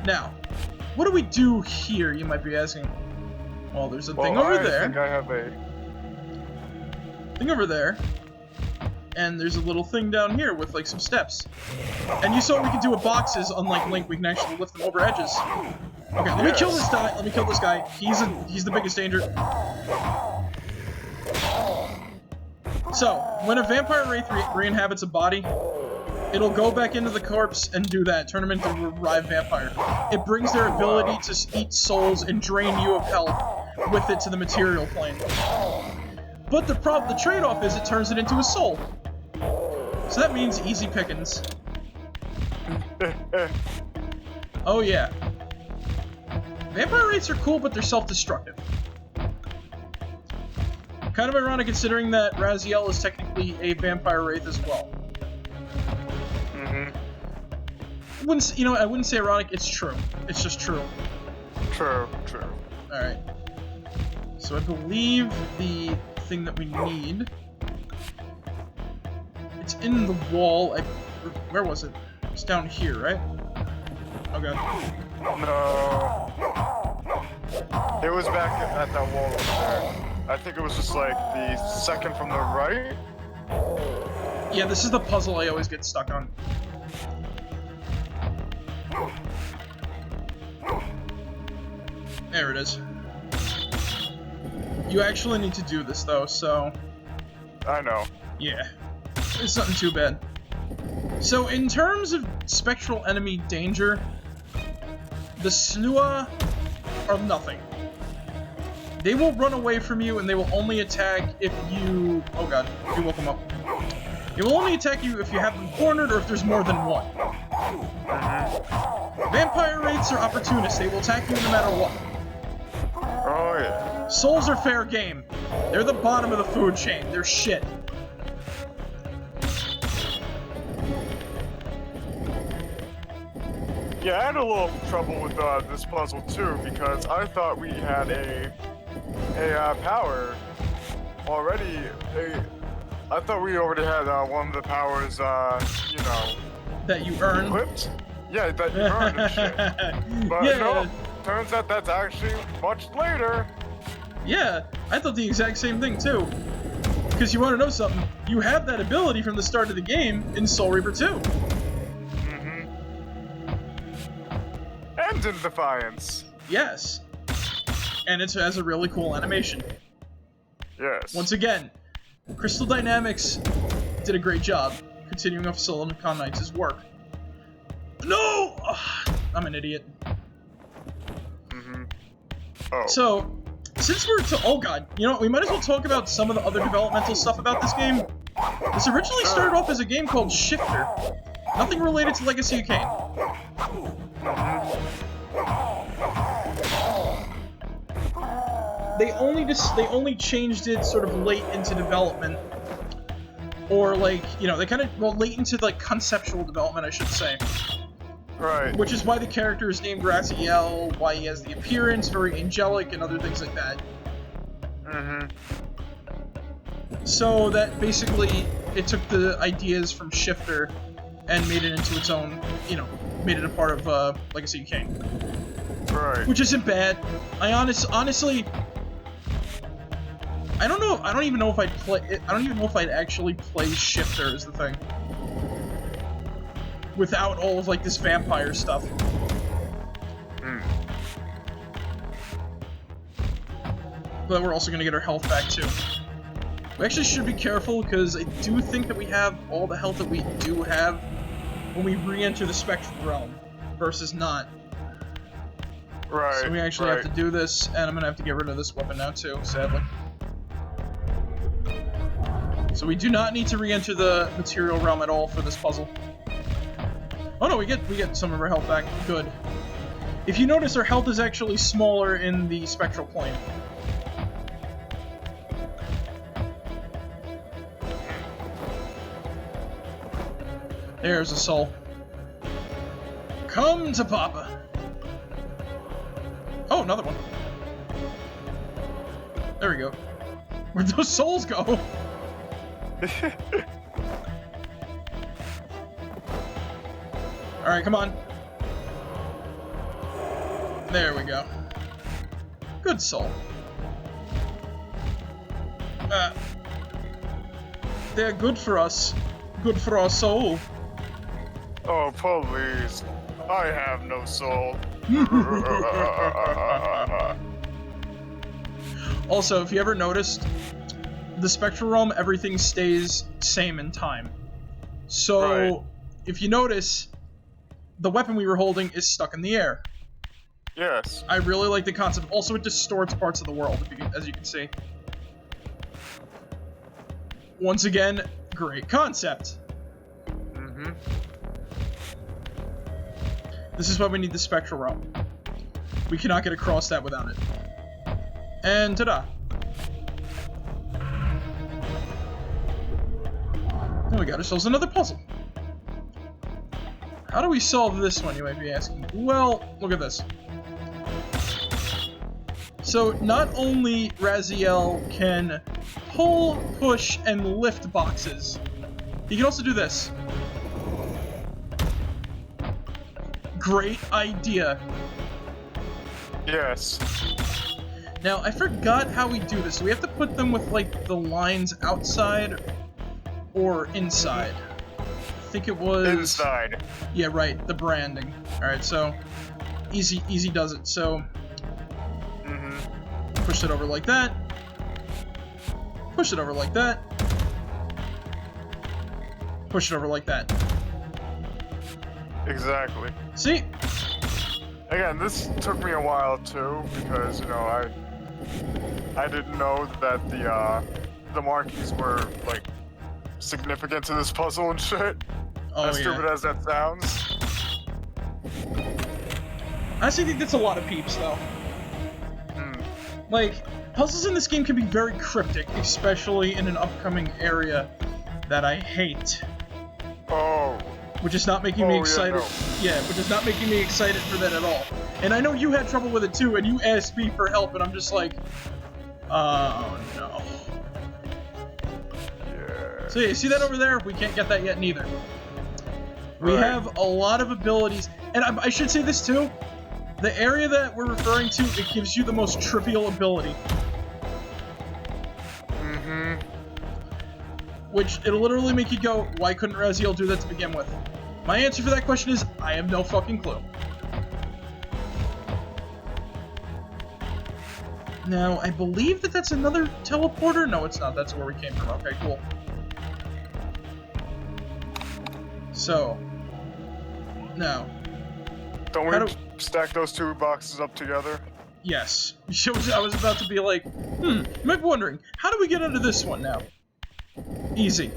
now, what do we do here, you might be asking? Well, there's a thing over there. I think I have a... thing over there, and there's a little thing down here with like some steps. And you saw we could do with boxes, unlike Link, we can actually lift them over edges. Okay, let me kill this guy. Let me kill this guy. He's the biggest danger. So, when a vampire wraith re-inhabits a body, it'll go back into the corpse and do that, turn them into a revived vampire. It brings their ability to eat souls and drain you of health with it to the material plane. But the trade-off is it turns it into a soul. So that means easy pickings. Oh yeah. Vampire wraiths are cool, but they're self-destructive. Kind of ironic considering that Raziel is technically a vampire wraith as well. I wouldn't say ironic, it's true. It's just true. True. Alright. So I believe the thing that we need... It's in the wall. Where was it? It's down here, right? Okay. No. It was back at that wall over there. I think it was just like the second from the right. Yeah, this is the puzzle I always get stuck on. There it is. You actually need to do this though, so... I know. Yeah. It's nothing too bad. So in terms of spectral enemy danger, the Snua are nothing. They will run away from you and they will only attack if you... Oh god, you woke them up. They will only attack you if you have them cornered or if there's more than one. Vampire wraiths are opportunists. They will attack you no matter what. Oh yeah. Souls are fair game. They're the bottom of the food chain. They're shit. Yeah, I had a little trouble with this puzzle too because I thought we had a power already. I thought we already had one of the powers, you know, that you earn. Equipped? Yeah, that you earned and shit. But yeah. no, turns out that's actually much later. Yeah, I thought the exact same thing too. Because you want to know something? You have that ability from the start of the game in Soul Reaper 2. And in Defiance. Yes. And it has a really cool animation. Yes. Once again, Crystal Dynamics did a great job continuing off Silicon Knights' work. No! Ugh, I'm an idiot. Oh. So, since we're oh god, you know, we might as well talk about some of the other developmental stuff about this game. This originally started off as a game called Shifter. Nothing related to Legacy of Kain. They only changed it sort of late into development, or like, you know, they kind of, well, late into like conceptual development, I should say. Right. Which is why the character is named Raziel, why he has the appearance, very angelic, and other things like that. So that basically, it took the ideas from Shifter and made it into its own, you know, made it a part of Legacy of Kain. Right. Which isn't bad. I honestly, I don't know. I don't even know if I'd play it. I don't even know if I'd actually play Shifter is the thing. Without all of like this vampire stuff. But we're also gonna get our health back too. We actually should be careful because I do think that we have all the health that we do have when we re-enter the Spectral Realm versus not. Right. So we actually have to do this, and I'm gonna have to get rid of this weapon now too, sadly. So we do not need to re-enter the Material Realm at all for this puzzle. Oh no, we get some of our health back. Good. If you notice, our health is actually smaller in the Spectral Plane. There's a soul. Come to Papa. Oh, another one. There we go. Where'd those souls go? Alright, come on. There we go. Good soul. they're good for us. Good for our soul. Oh, please. I have no soul. Also, if you ever noticed, the Spectral Realm, everything stays same in time. So, Right. if you notice, the weapon we were holding is stuck in the air. Yes. I really like the concept. Also, it distorts parts of the world, as you can see. Once again, great concept. Mm-hmm. This is why we need the Spectral Realm. We cannot get across that without it. And ta-da. And we got ourselves another puzzle. How do we solve this one, you might be asking? Well, look at this. So, not only Raziel can pull, push, and lift boxes, he can also do this. Great idea. Yes. Now, I forgot how we do this. We have to put them with, like, the lines outside or inside. I think it was... Inside. Yeah, right, the branding. Alright, so, easy does it. So, push it over like that. Push it over like that. Push it over like that. Exactly. See? Again, this took me a while too, because, you know, I didn't know that the marquees were, like, significant to this puzzle and shit. Oh, As stupid as that sounds. I actually think that's a lot of peeps, though. Like, puzzles in this game can be very cryptic, especially in an upcoming area that I hate. Oh. Which is not making me excited. Yeah, Yeah, which is not making me excited for that at all. And I know you had trouble with it too, and you asked me for help, and I'm just like, oh no. Yeah. So yeah, you see that over there? We can't get that yet neither. We have a lot of abilities, and I should say this too. The area that we're referring to, it gives you the most trivial ability. Which, it'll literally make you go, why couldn't Raziel do that to begin with? My answer for that question is, I have no fucking clue. Now, I believe that that's another teleporter? No, it's not. That's where we came from. Okay, cool. So, now. Don't we stack those two boxes up together? Yes. I was about to be like, you might be wondering, how do we get into this one now? Easy.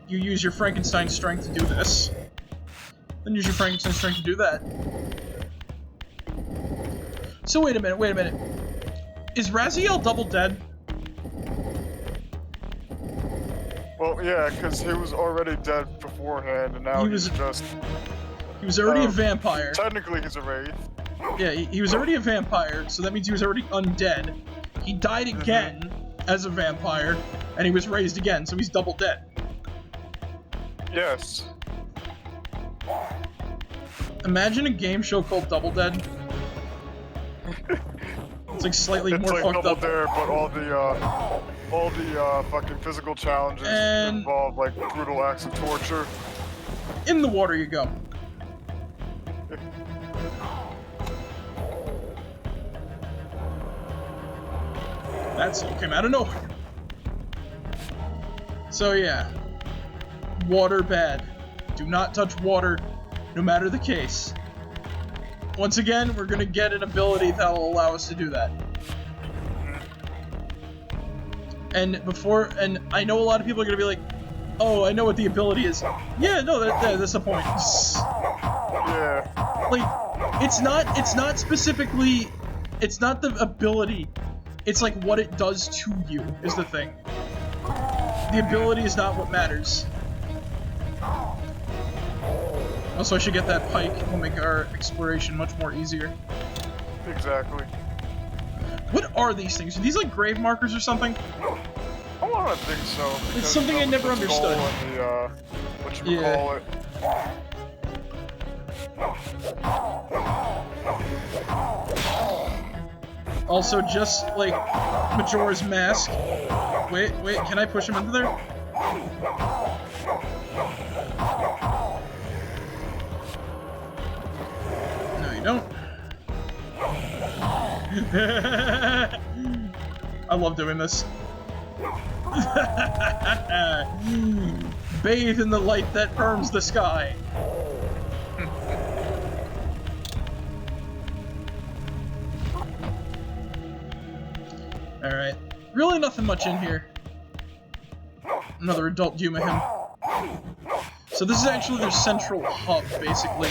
You use your Frankenstein strength to do this. Then use your Frankenstein strength to do that. So wait a minute. Is Raziel double dead? Well, yeah, because he was already dead beforehand, and now he's just... He was already a vampire. Technically, he's a wraith. Yeah, he was already a vampire, so that means he was already undead. He died again as a vampire, and he was raised again, so he's double dead. Yes. Imagine a game show called Double Dead. It's like slightly more like fucked Double up. Dare, but all the fucking physical challenges involve like brutal acts of torture. In the water you go. That still came out of nowhere. So yeah. Water bad. Do not touch water, no matter the case. Once again, we're gonna get an ability that will allow us to do that. And I know a lot of people are gonna be like, oh, I know what the ability is. Yeah, no, that's the point. Yeah. Like, it's not specifically, it's not the ability, it's like what it does to you is the thing. The ability is not what matters. Also, I should get that pike. It'll make our exploration much more easier. Exactly. What are these things? Are these like grave markers or something? I want to think so. It's something I never understood. What you call it? Also, just like Majora's Mask. Wait, can I push him into there? No, you don't. I love doing this. Bathe in the light that burns the sky. Alright. Really nothing much in here. Another adult Yuma hymn. So this is actually their central hub, basically.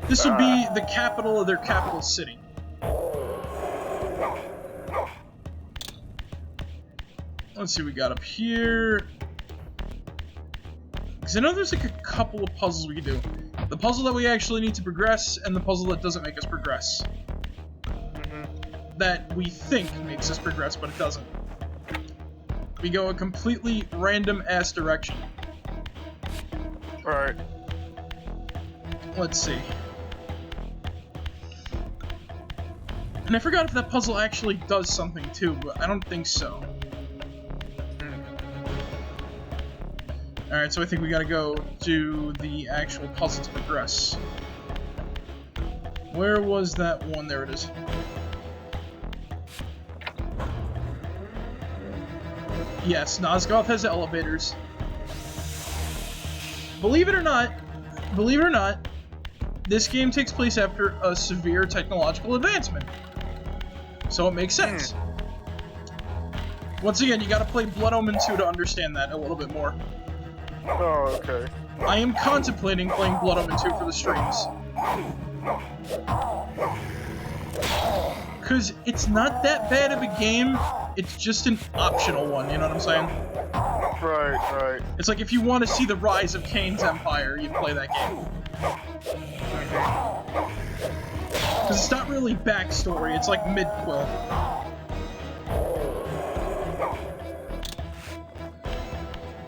This would be the capital of their capital city. Let's see what we got up here. Because I know there's like a couple of puzzles we can do. The puzzle that we actually need to progress, and the puzzle that doesn't make us progress. That we think makes us progress, but it doesn't. We go a completely random-ass direction. Alright. Let's see. And I forgot if that puzzle actually does something too, but I don't think so. Alright, so I think we gotta go do the actual puzzle to progress. Where was that one? There it is. Yes, Nosgoth has elevators. Believe it or not, this game takes place after a severe technological advancement. So it makes sense. Once again, you gotta play Blood Omen 2 to understand that a little bit more. Oh, okay. I am contemplating playing Blood Omen 2 for the streams. Because it's not that bad of a game, it's just an optional one, you know what I'm saying? Right. It's like if you want to see the rise of Kain's empire, you play that game. Because it's not really backstory, it's like mid-quill.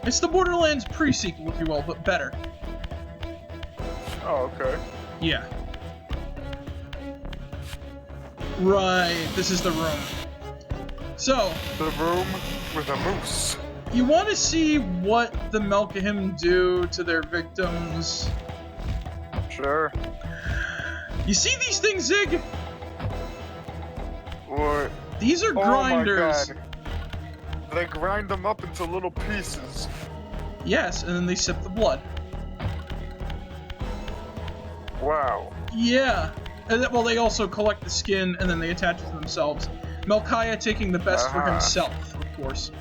It's the Borderlands pre-sequel, if you will, but better. Oh, okay. Yeah. Right, this is the room. So, The room with a moose. you want to see what the Melkahim do to their victims? Sure. You see these things, Zig? What? These are grinders. Oh my god. They grind them up into little pieces. Yes, and then they sip the blood. Wow. Yeah. And well, they also collect the skin and then they attach it to themselves. Melchiah taking the best for himself, of course.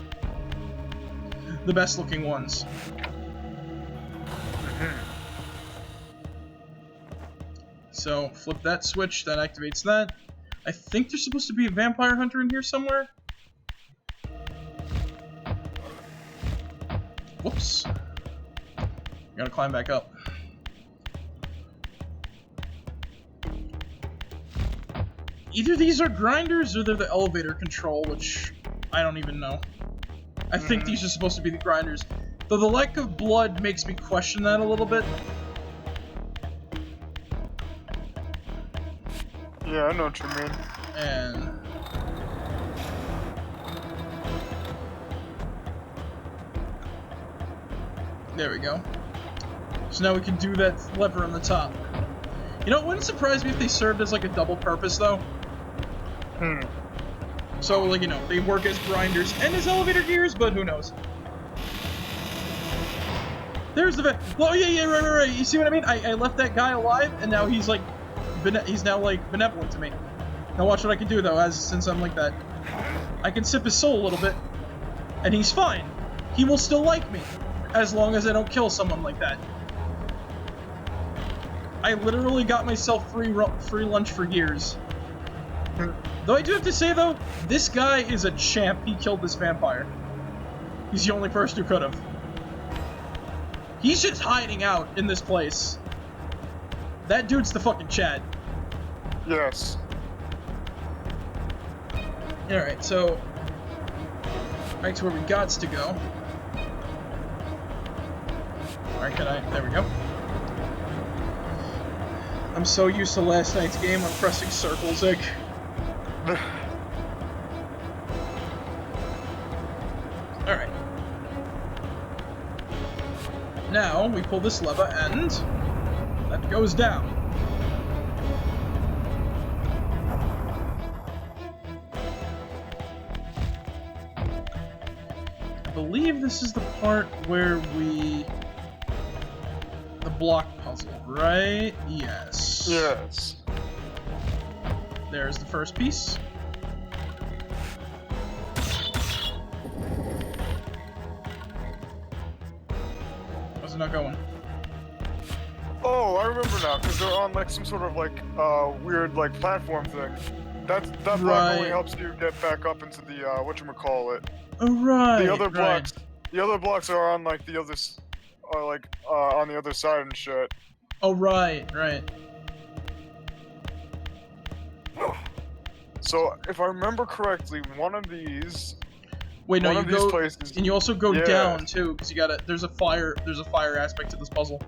The best looking ones. So, flip that switch, that activates that. I think there's supposed to be a vampire hunter in here somewhere. Whoops. Gotta climb back up. Either these are grinders or they're the elevator control, which I don't even know. I think these are supposed to be the grinders. Though the lack of blood makes me question that a little bit. Yeah, I know what you mean. And... there we go. So now we can do that lever on the top. You know, it wouldn't surprise me if they served as like a double purpose, though. So, like, you know, they work as grinders and as elevator gears, but who knows? There's the oh yeah, right. You see what I mean? I left that guy alive, and now he's like, he's now like benevolent to me. Now watch what I can do though, since I'm like that. I can sip his soul a little bit, and he's fine. He will still like me, as long as I don't kill someone like that. I literally got myself free lunch for years. Though I do have to say though, this guy is a champ. He killed this vampire. He's the only person who could have. He's just hiding out in this place. That dude's the fucking Chad. Yes. Alright, so... back to where we gots to go. Alright, there we go. I'm so used to last night's game on pressing circles, like... Alright. Now, we pull this lever and that goes down. I believe this is the part where the block puzzle, right? Yes. Yes. There's the first piece. How's it not going? Oh, I remember now, because they're on like some sort of like weird like platform thing. That block only helps you get back up into the whatchamacallit. Oh, right. The other blocks are on like the others are like on the other side and shit. Oh, right. So if I remember correctly, one of these. Wait, no, one you of these go, places, and you also go yeah. down too, because you gotta. There's a fire aspect to this puzzle.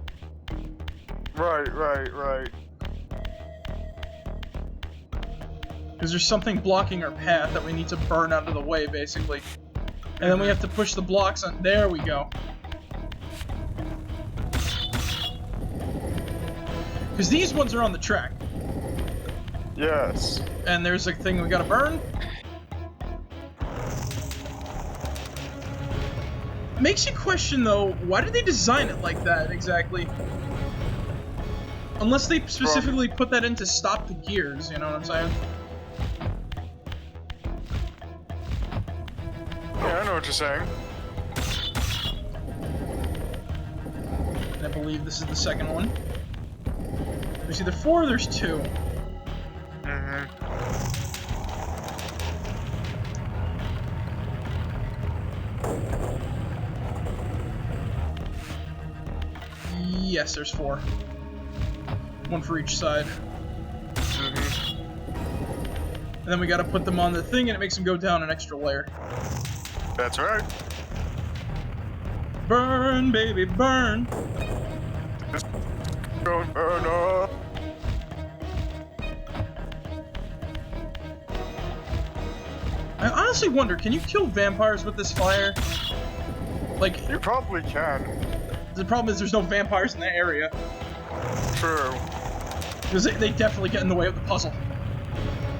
Right. Because there's something blocking our path that we need to burn out of the way, basically. And then we have to push the blocks on. There we go. Because these ones are on the track. Yes. And there's a thing we gotta burn. Makes you question, though, why did they design it like that, exactly? Unless they specifically put that in to stop the gears, you know what I'm saying? Yeah, I know what you're saying. And I believe this is the second one. There's either 4 or there's 2. Yes, there's 4. 1 for each side. And then we gotta put them on the thing and it makes them go down an extra layer. That's right. Burn, baby, burn! Don't burn up. I honestly wonder, can you kill vampires with this fire? Like, You probably can. the problem is there's no vampires in that area. True. Because they definitely get in the way of the puzzle.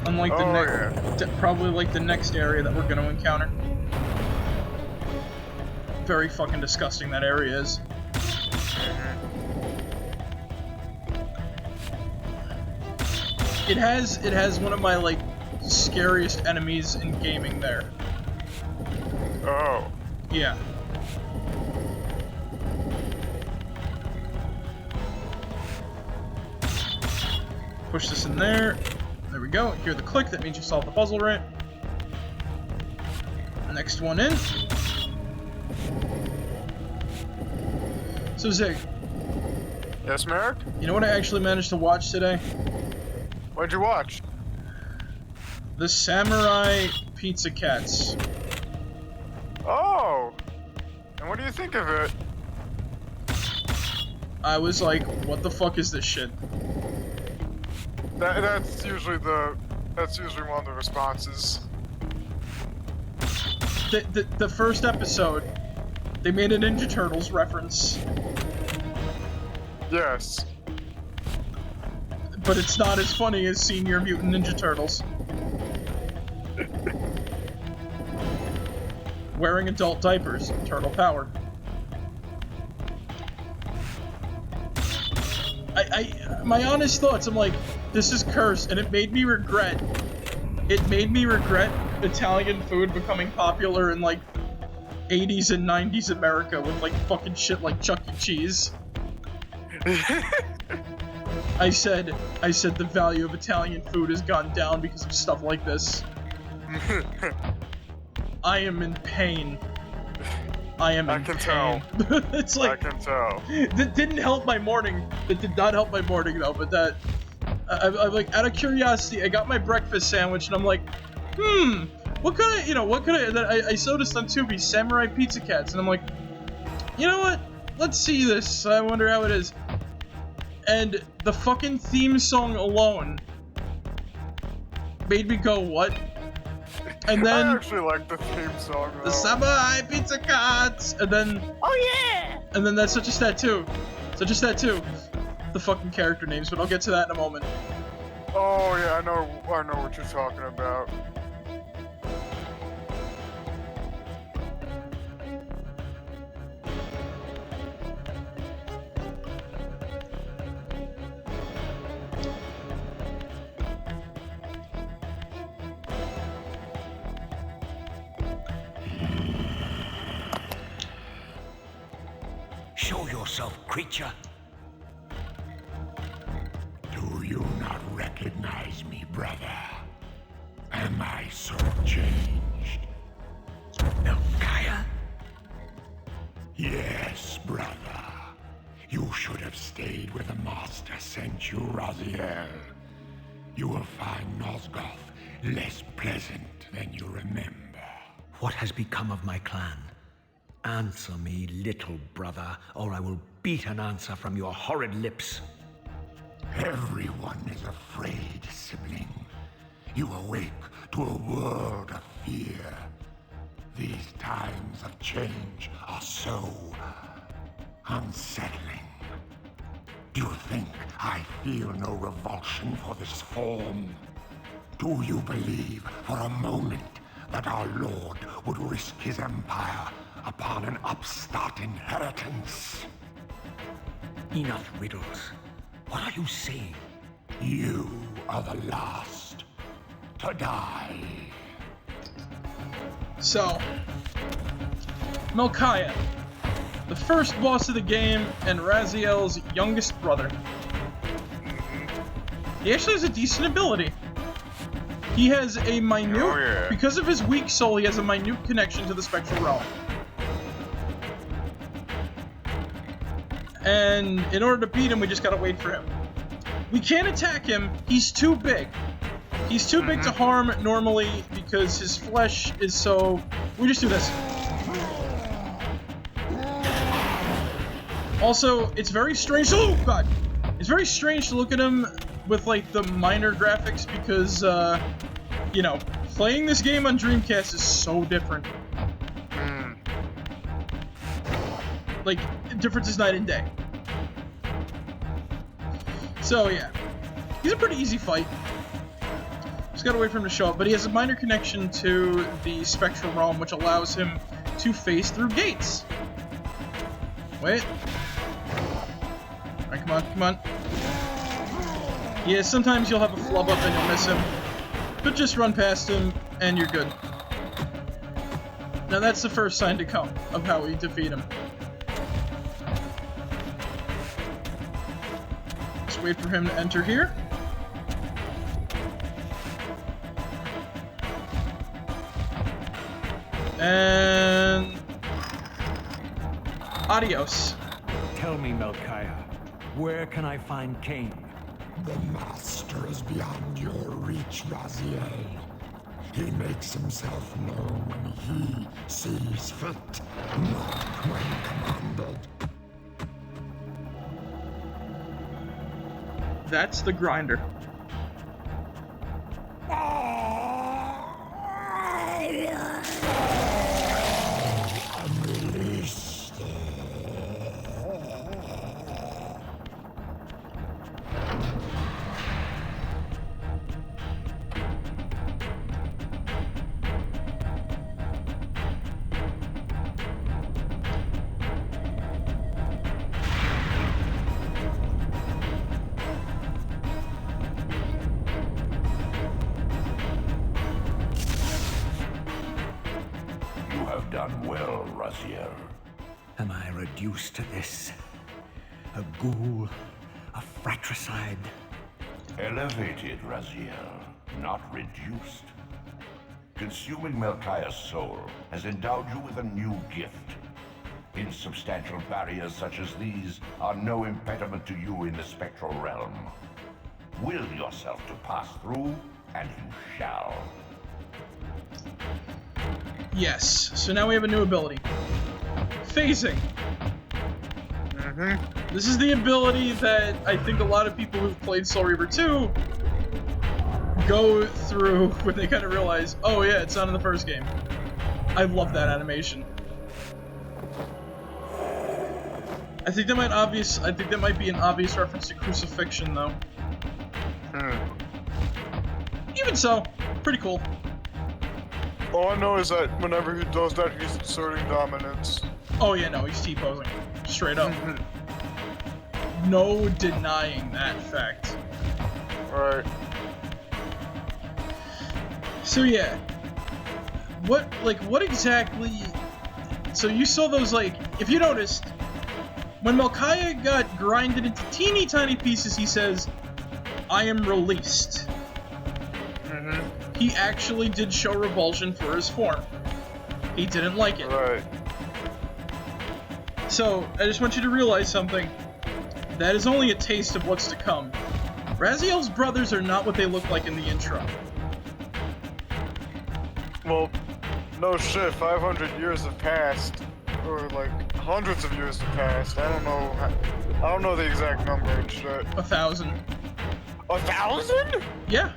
Unlike the probably like the next area that we're going to encounter. Very fucking disgusting that area is. It has one of my like scariest enemies in gaming there. Oh. Yeah. Push this in there. There we go. Hear the click. That means you solved the puzzle, right? Next one in. So Zig. Yes, Marek? You know what I actually managed to watch today? What'd you watch? The Samurai Pizza Cats. Oh. And what do you think of it? I was like, what the fuck is this shit? That's usually one of the responses. The first episode, they made a Ninja Turtles reference. Yes. But it's not as funny as Senior Mutant Ninja Turtles. Wearing adult diapers, turtle power. My honest thoughts, I'm like, this is cursed, and it made me regret Italian food becoming popular in like 80s and 90s America with like fucking shit like Chuck E. Cheese. I said the value of Italian food has gone down because of stuff like this. I am in pain. I can tell. It's like, I can tell. That didn't help my morning. It did not help my morning though. But that, I'm like, out of curiosity, I got my breakfast sandwich and I'm like, what could I? Then I saw this on Tubi, Samurai Pizza Cats, and I'm like, you know what? Let's see this. I wonder how it is. And the fucking theme song alone made me go, what? And I then actually like the theme song though. the Samurai Pizza Cuts, and then and then that's such a stat too. The fucking character names, but I'll get to that in a moment. Oh yeah, I know what you're talking about. Show yourself, creature. Do you not recognize me, brother? Am I so changed? Melchiah? Yes, brother. You should have stayed where the master sent you, Raziel. You will find Nosgoth less pleasant than you remember. What has become of my clan? Answer me, little brother, or I will beat an answer from your horrid lips. Everyone is afraid, sibling. You awake to a world of fear. These times of change are so unsettling. Do you think I feel no revulsion for this form? Do you believe for a moment that our Lord would risk his empire upon an upstart inheritance? Enough riddles. What are you saying? You are the last to die. So, Melchiah, the first boss of the game and Raziel's youngest brother. He actually has a decent ability. He has a minute, because of his weak soul, he has a minute connection to the spectral realm. And in order to beat him, we just gotta wait for him. We can't attack him, he's too big. He's too big to harm normally because his flesh is so... We just do this. Also, it's very strange... Oh, God! It's very strange to look at him with, like, the minor graphics because, you know, playing this game on Dreamcast is so different. Like, the difference is night and day. So, yeah. He's a pretty easy fight. Just gotta wait for him to show up, but he has a minor connection to the spectral realm, which allows him to phase through gates. Wait. Alright, come on. Yeah, sometimes you'll have a flub up and you'll miss him. But just run past him, and you're good. Now that's the first sign to come of how we defeat him. Just wait for him to enter here. And... adios. Tell me, Melchiah, where can I find Kain? The master is beyond your reach, Raziel. He makes himself known when he sees fit, not when commanded. That's the grinder. Unleash Done well, Raziel. Am I reduced to this? A ghoul? A fratricide? Elevated, Raziel, not reduced. Consuming Melchiah's soul has endowed you with a new gift. Insubstantial barriers such as these are no impediment to you in the spectral realm. Will yourself to pass through, and you shall. Yes, so now we have a new ability. Phasing. This is the ability that I think a lot of people who've played Soul Reaver 2 go through when they kind of realize, oh yeah, it's not in the first game. I love that animation. I think that might be an obvious reference to crucifixion, though. Even so, pretty cool. All I know is that whenever he does that, he's asserting dominance. Oh yeah, no, he's T-posing. Straight up. No denying that fact. Right. So yeah. What exactly... So you saw those, like, if you noticed, when Malkaya got grinded into teeny tiny pieces, he says, I am released. He actually did show revulsion for his form. He didn't like it. Right. So, I just want you to realize something. That is only a taste of what's to come. Raziel's brothers are not what they look like in the intro. Well, no shit, 500 years have passed. Or like, hundreds of years have passed. I don't know the exact number and shit. 1,000. 1,000? Yeah.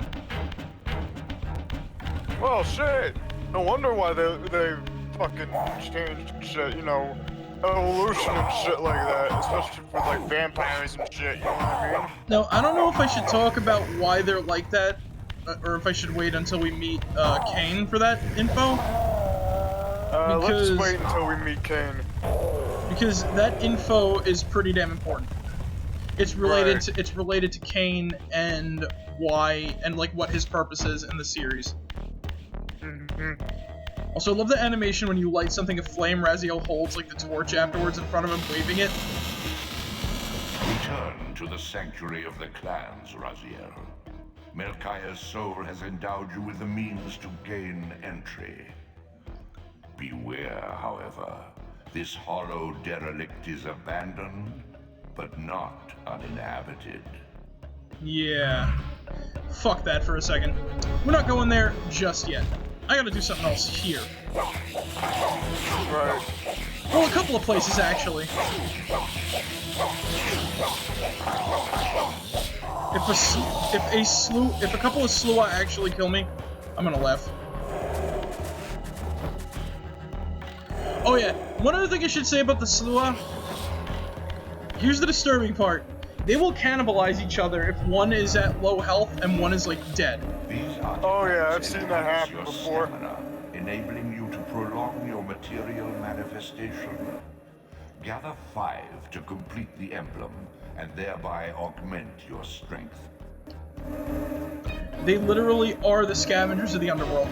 Well, shit. No wonder why they fucking changed shit, you know, evolution and shit like that, especially for like vampires and shit, you know what I mean? Now, I don't know if I should talk about why they're like that, or if I should wait until we meet Kain for that info. Let's wait until we meet Kain. Because that info is pretty damn important. It's related to Kain and why, and like what his purpose is in the series. Also, I love the animation when you light something aflame, Raziel holds like the torch afterwards in front of him, waving it. Return to the sanctuary of the clans, Raziel. Malkaya's soul has endowed you with the means to gain entry. Beware, however. This hollow derelict is abandoned, but not uninhabited. Yeah. Fuck that for a second. We're not going there just yet. I gotta do something else here. Right. Well, a couple of places, actually. If a couple of Slua actually kill me, I'm gonna laugh. Oh yeah, one other thing I should say about the Slua. Here's the disturbing part. They will cannibalize each other if one is at low health and one is, like, dead. Oh yeah, I've seen that happen before. Enabling you to prolong your material manifestation. Gather 5 to complete the emblem, and thereby augment your strength. They literally are the scavengers of the underworld.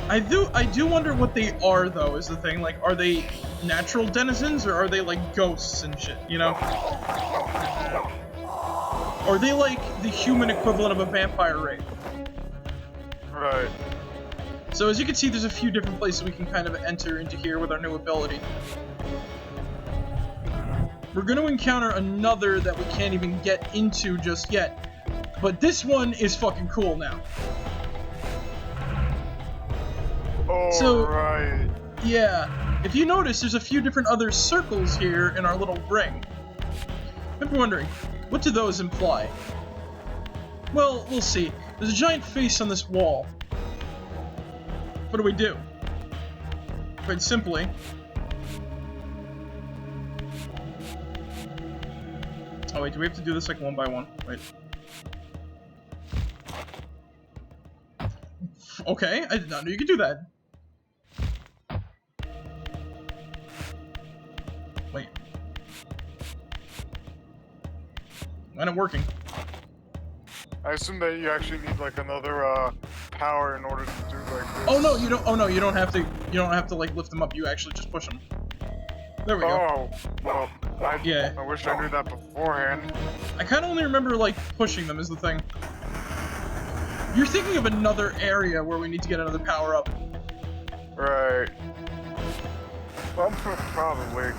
I do wonder what they are, though, is the thing. Like, are they natural denizens, or are they, like, ghosts and shit, you know? Are they, like, the human equivalent of a vampire raid? Right. So, as you can see, there's a few different places we can kind of enter into here with our new ability. We're going to encounter another that we can't even get into just yet. But this one is fucking cool now. So, right. Yeah, if you notice, there's a few different other circles here in our little ring. If you're wondering, what do those imply? Well, we'll see. There's a giant face on this wall. What do we do? Quite simply... Oh wait, do we have to do this like one by one? Wait. Okay, I did not know you could do that. Wait. Why not working? I assume that you actually need like another power in order to do like this. Oh no, you don't. Oh no, you don't have to. You don't have to like lift them up. You actually just push them. There we go. Oh, well, Yeah. I wish I knew that beforehand. I kind of only remember like pushing them is the thing. You're thinking of another area where we need to get another power up. Right. Well, probably.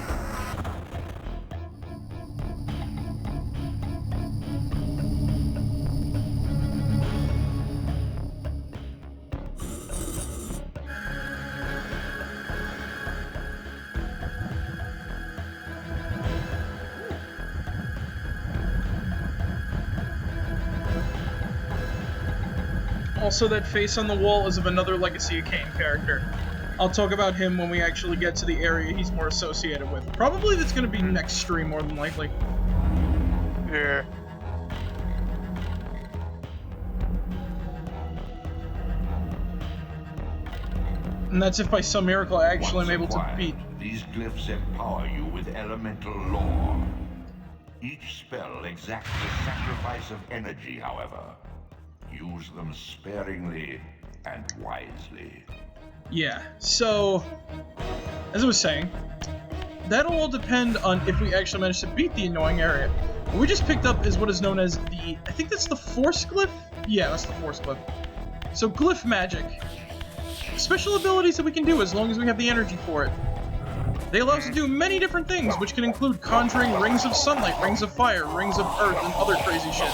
Also, that face on the wall is of another Legacy of Kain character. I'll talk about him when we actually get to the area he's more associated with. Probably that's going to be next stream, more than likely. Yeah. And that's if by some miracle I actually am able to beat. These glyphs empower you with elemental lore. Each spell exacts a sacrifice of energy, however. Use them sparingly and wisely. Yeah, so, as I was saying, that'll all depend on if we actually manage to beat the annoying area. What we just picked up is what is known as the, I think that's the Force Glyph? Yeah, that's the Force Glyph. So, Glyph Magic. Special abilities that we can do as long as we have the energy for it. They allow us to do many different things, which can include conjuring rings of sunlight, rings of fire, rings of earth, and other crazy shit.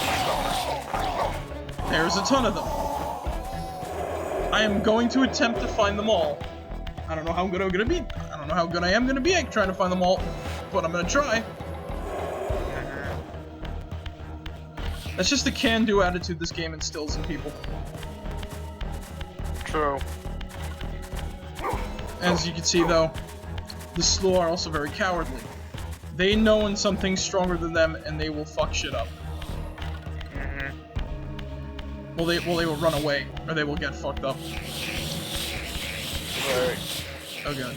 There's a ton of them. I am going to attempt to find them all. I don't know how good I'm gonna be. I don't know how good I am gonna be at trying to find them all, but I'm gonna try. That's just the can-do attitude this game instills in people. True. As you can see, though, the Slow are also very cowardly. They know when something's stronger than them, and they will fuck shit up. Well, they will run away, or they will get fucked up. Right. Oh god.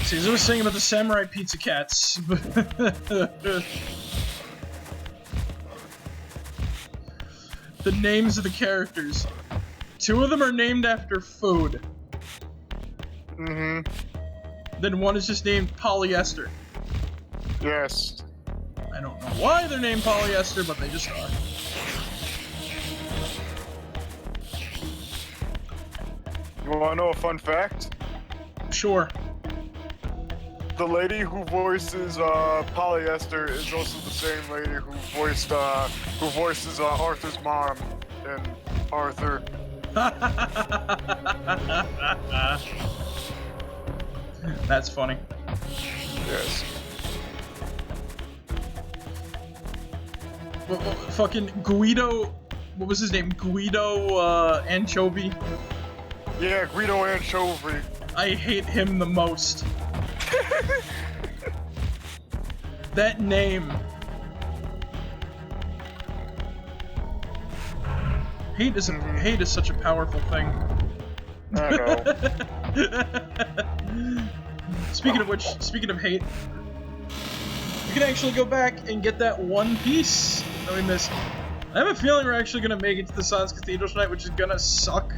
See, as I was saying about the samurai pizza cats. The names of the characters. 2 of them are named after food. Then one is just named Polyester. Yes. I don't know why they're named Polyester, but they just are. You wanna know a fun fact? Sure. The lady who voices Polyester is also the same lady who voices Arthur's mom in Arthur. That's funny. Yes. Well, fucking Guido, what was his name? Guido Anchovy. Yeah, Guido Anchovy. I hate him the most. That name. Hate is such a powerful thing. I know. Speaking of which, speaking of hate, we can actually go back and get that one piece that we missed. I have a feeling we're actually gonna make it to the Silence Cathedral tonight, which is gonna suck.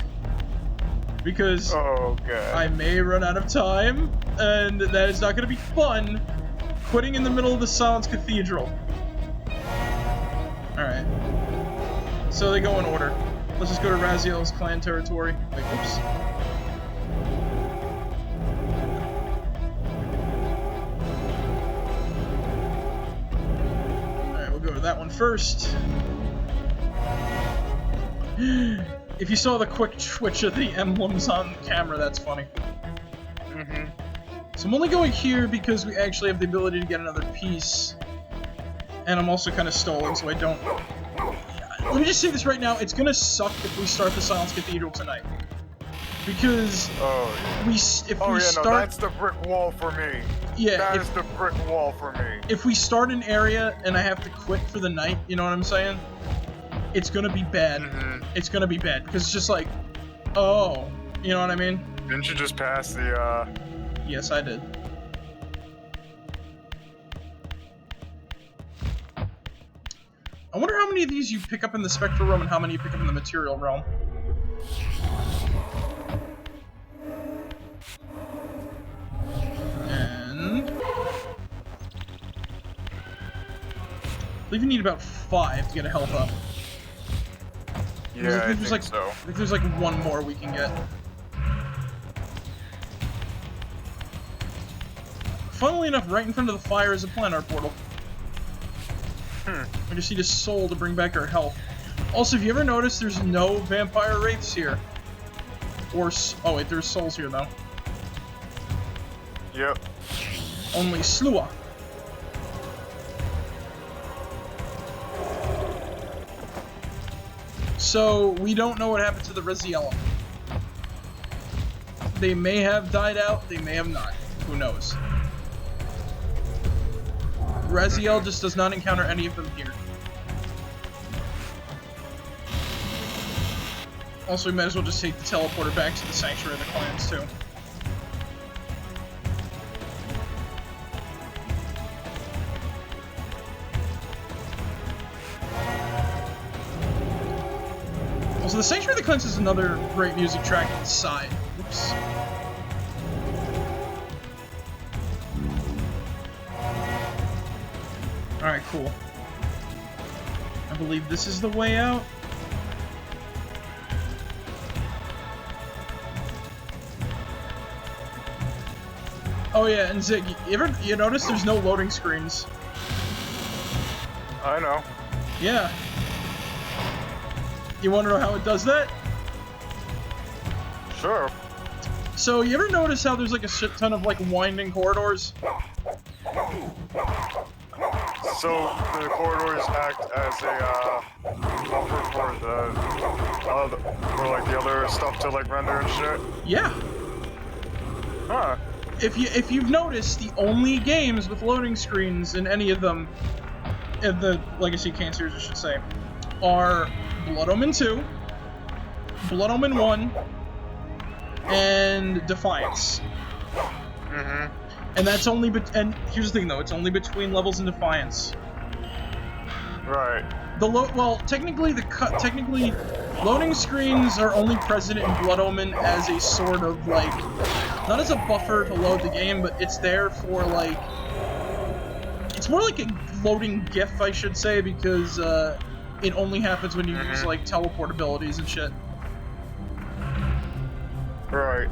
Because I may run out of time, and that is not gonna be fun, quitting in the middle of the Silence Cathedral. Alright. So they go in order. Let's just go to Raziel's clan territory. Wait, oops. Alright, we'll go to that one first. If you saw the quick twitch of the emblems on camera, that's funny. So I'm only going here because we actually have the ability to get another piece. And I'm also kind of stalling, so I don't... Let me just say this right now, it's gonna suck if we start the Silence Cathedral tonight. Because that's the brick wall for me. Yeah, that is the brick wall for me. If we start an area and I have to quit for the night, you know what I'm saying? It's gonna be bad. It's gonna be bad, because it's just like, oh, you know what I mean? Didn't you just pass the, Yes, I did. I wonder how many of these you pick up in the Spectral Realm and how many you pick up in the Material Realm. And... I believe you need about 5 to get a health up. Yeah, I think so. I think there's like one more we can get. Funnily enough, right in front of the fire is a planar portal. I just need a soul to bring back our health. Also, if you ever notice, there's no vampire wraiths here. Or, oh wait, there's souls here though. Yep. Only Slua. So we don't know what happened to the Raziel. They may have died out, they may have not. Who knows? Raziel just does not encounter any of them here. Also, we might as well just take the teleporter back to the Sanctuary of the Clans, too. Also, the Sanctuary of the Clans is another great music track on the side. Oops. Alright, cool. I believe this is the way out. Oh yeah, and Zig, you notice there's no loading screens? I know. Yeah. You wanna know how it does that? Sure. So, you ever notice how there's like a shit ton of like winding corridors? So the corridors act as a buffer for for like the other stuff to like render and shit. Yeah. Huh. If you've noticed, the only games with loading screens in any of them, in the Legacy Kain series, I should say, are Blood Omen 2, Blood Omen 1, and Defiance. Mm-hmm. And that's only and here's the thing though, it's only between levels in Defiance. Right. Well, technically loading screens are only present in Blood Omen as a sort of like, not as a buffer to load the game, but it's there for like, it's more like a loading GIF, I should say, because it only happens when you use like teleport abilities and shit. Right.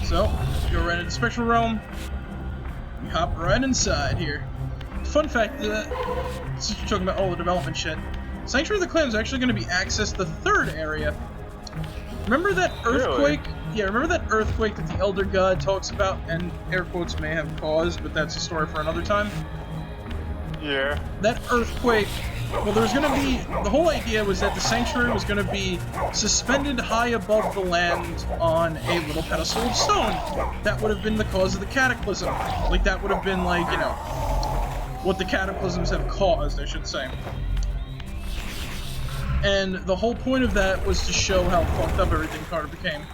So, go right into Spectral Realm. We hop right inside here. Fun fact, since you're talking about all the development shit, Sanctuary of the Clans is actually going to be accessed the third area. Remember that earthquake? Really? Yeah, remember that earthquake that the Elder God talks about and air quotes may have caused, but that's a story for another time? Yeah. That earthquake, well, there's going to be, the whole idea was that the Sanctuary was going to be suspended high above the land on a little pedestal of stone. That would have been the cause of the cataclysm. Like, that would have been, like, you know, what the cataclysms have caused, I should say. And the whole point of that was to show how fucked up everything kind of became.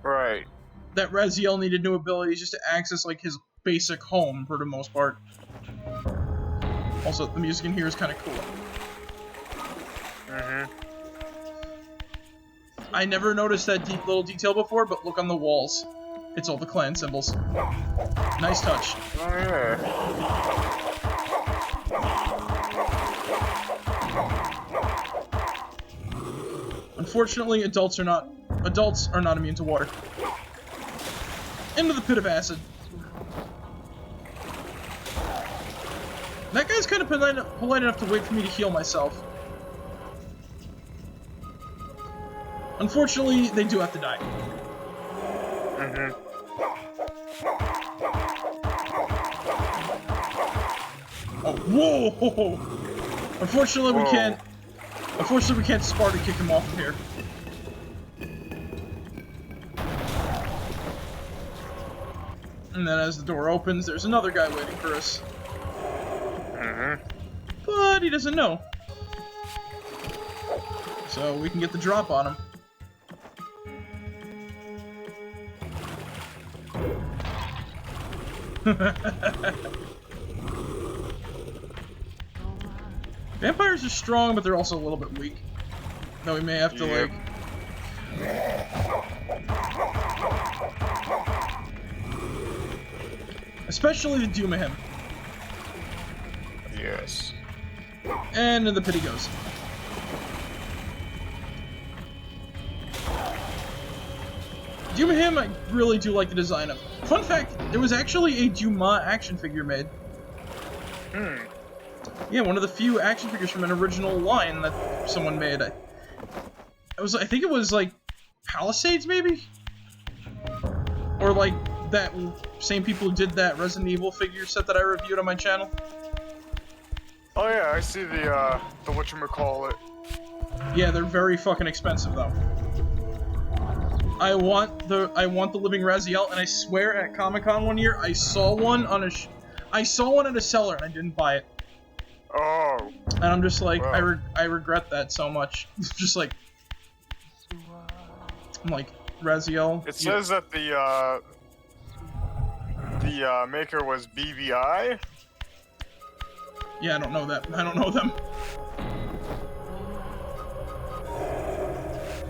Right. That Raziel needed new abilities just to access, like, his basic home, for the most part. Also, the music in here is kind of cool. Mm-hmm. I never noticed that deep little detail before, but look on the walls. It's all the clan symbols. Nice touch. Oh, yeah. Unfortunately, adults are not immune to water. Into the pit of acid. That guy's kind of polite enough to wait for me to heal myself. Unfortunately, they do have to die. Mm-hmm. Oh, whoa! Unfortunately, we can't. Unfortunately, we can't Sparta kick him off from here. And then as the door opens, there's another guy waiting for us. Mm-hmm. But he doesn't know. So we can get the drop on him. Vampires are strong, but they're also a little bit weak. Though we may have to, like... Especially the Doom of him. Yes. And in the pit he goes. Doom of him, I really do like the design of. Fun fact, there was actually a Dumas action figure made. Hmm. Yeah, one of the few action figures from an original line that someone made. I think it was like Palisades, maybe? Or like that same people who did that Resident Evil figure set that I reviewed on my channel. Oh yeah, I see the whatchamacallit. Yeah, they're very fucking expensive though. I want the living Raziel, and I swear at Comic-Con one year I saw one on a I saw one at a seller and I didn't buy it. Oh. And I'm just like, Wow. I regret that so much. Just like, I'm like, Raziel. It says that the maker was BVI. Yeah, I don't know that. I don't know them.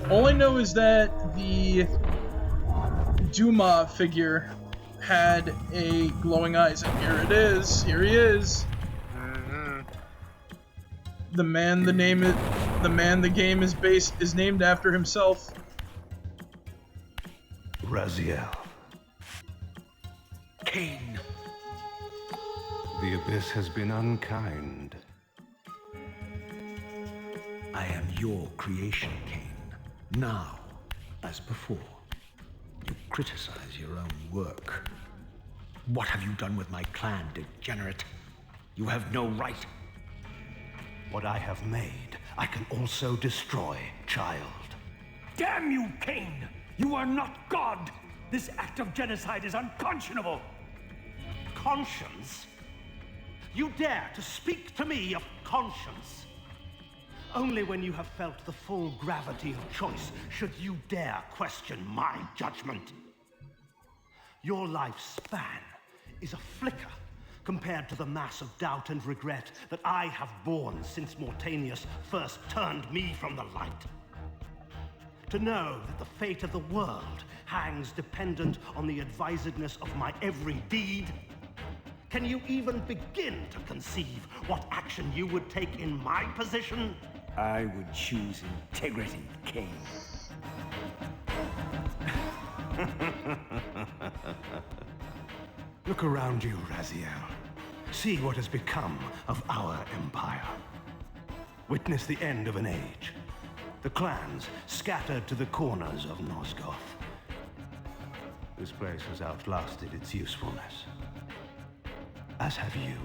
All I know is that the Duma figure had a glowing eyes, and here it is. Here he is. Mm-hmm. The man the game is named after himself. Raziel. Kain. The Abyss has been unkind. I am your creation, Kain. Now, as before, you criticize your own work. What have you done with my clan, degenerate? You have no right. What I have made, I can also destroy, child. Damn you, Kain! You are not God! This act of genocide is unconscionable! Conscience? You dare to speak to me of conscience? Only when you have felt the full gravity of choice should you dare question my judgment. Your lifespan is a flicker compared to the mass of doubt and regret that I have borne since Mortanius first turned me from the light. To know that the fate of the world hangs dependent on the advisedness of my every deed? Can you even begin to conceive what action you would take in my position? I would choose integrity, Kain. Look around you, Raziel. See what has become of our empire. Witness the end of an age. The clans scattered to the corners of Nosgoth. This place has outlasted its usefulness. As have you.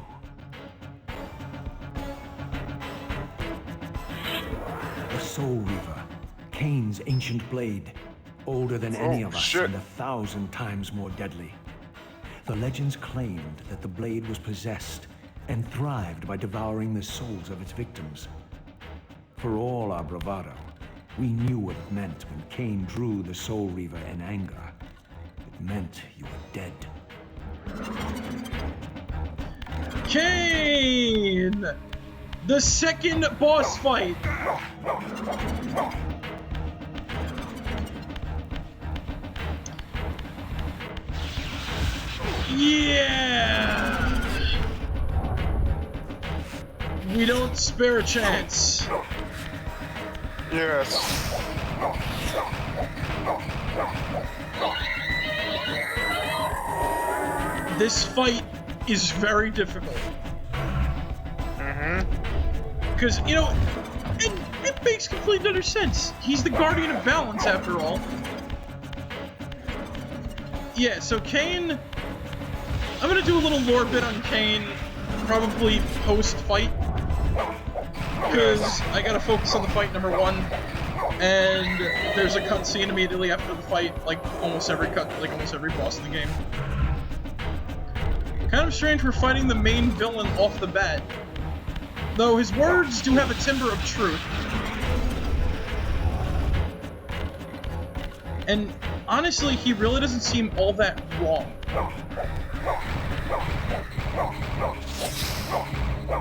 The Soul Reaver, Kain's ancient blade, older than any of us shit. and 1,000 times more deadly. The legends claimed that the blade was possessed and thrived by devouring the souls of its victims. For all our bravado, we knew what it meant when Kain drew the Soul Reaver in anger. It meant you were dead. Kain! The second boss fight! Yeah! We don't spare a chance. Yes. This fight is very difficult. Because, you know, it makes complete utter sense. He's the guardian of balance, after all. Yeah, so Kain... I'm gonna do a little lore bit on Kain, probably post-fight. Because I gotta focus on the fight number one. And there's a cutscene immediately after the fight, like almost every boss in the game. Kind of strange we're fighting the main villain off the bat. Though his words do have a timbre of truth. And honestly, he really doesn't seem all that wrong.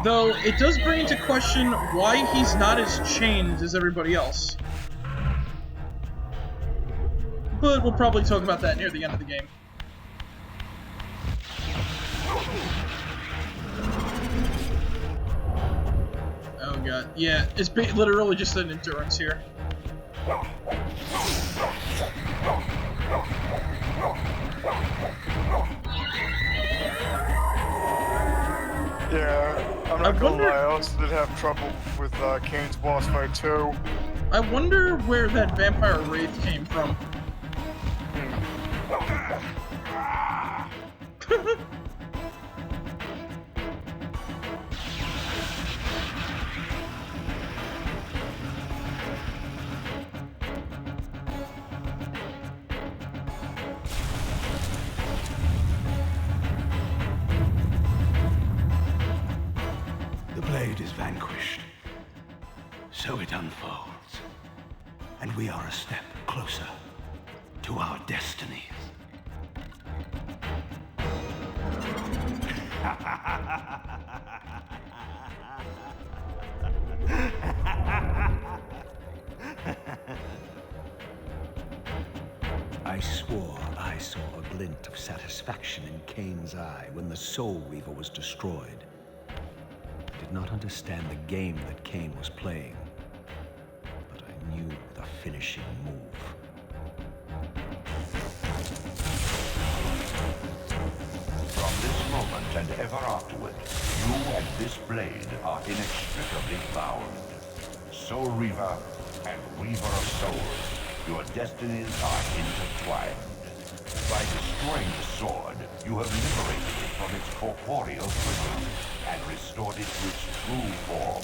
Though it does bring into question why he's not as chained as everybody else. But we'll probably talk about that near the end of the game. Oh god, yeah, it's literally just an endurance here. Yeah, I'm not gonna lie, I also did have trouble with Kain's boss fight too. I wonder where that vampire wraith came from. vanquished. So it unfolds, and we are a step closer to our destinies. I swore I saw a glint of satisfaction in Kain's eye when the Soul Reaver was destroyed. I did not understand the game that Kain was playing, but I knew the finishing move. From this moment and ever afterward, you and this blade are inextricably bound. Soul Reaver and Reaver of Souls, your destinies are intertwined. By destroying the sword, you have liberated it from its corporeal prison and restored it to its true form,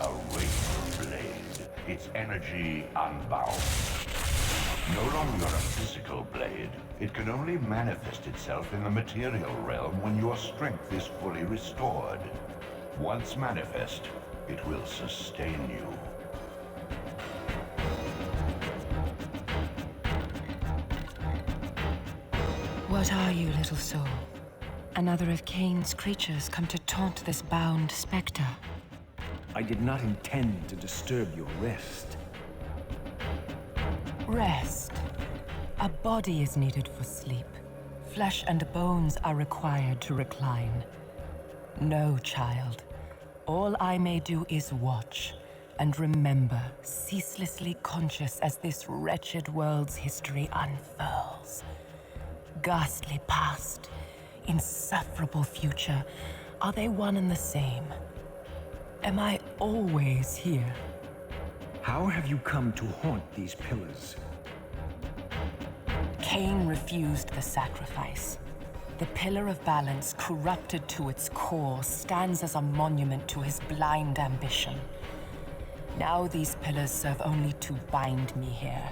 a wraith blade, its energy unbound. No longer a physical blade, it can only manifest itself in the material realm when your strength is fully restored. Once manifest, it will sustain you. What are you, little soul? Another of Kain's creatures come to taunt this bound specter. I did not intend to disturb your rest. Rest. A body is needed for sleep. Flesh and bones are required to recline. No, child. All I may do is watch and remember, ceaselessly conscious as this wretched world's history unfurls. Ghastly past, insufferable future, are they one and the same? Am I always here? How have you come to haunt these pillars? Kain refused the sacrifice. The Pillar of Balance, corrupted to its core, stands as a monument to his blind ambition. Now these pillars serve only to bind me here,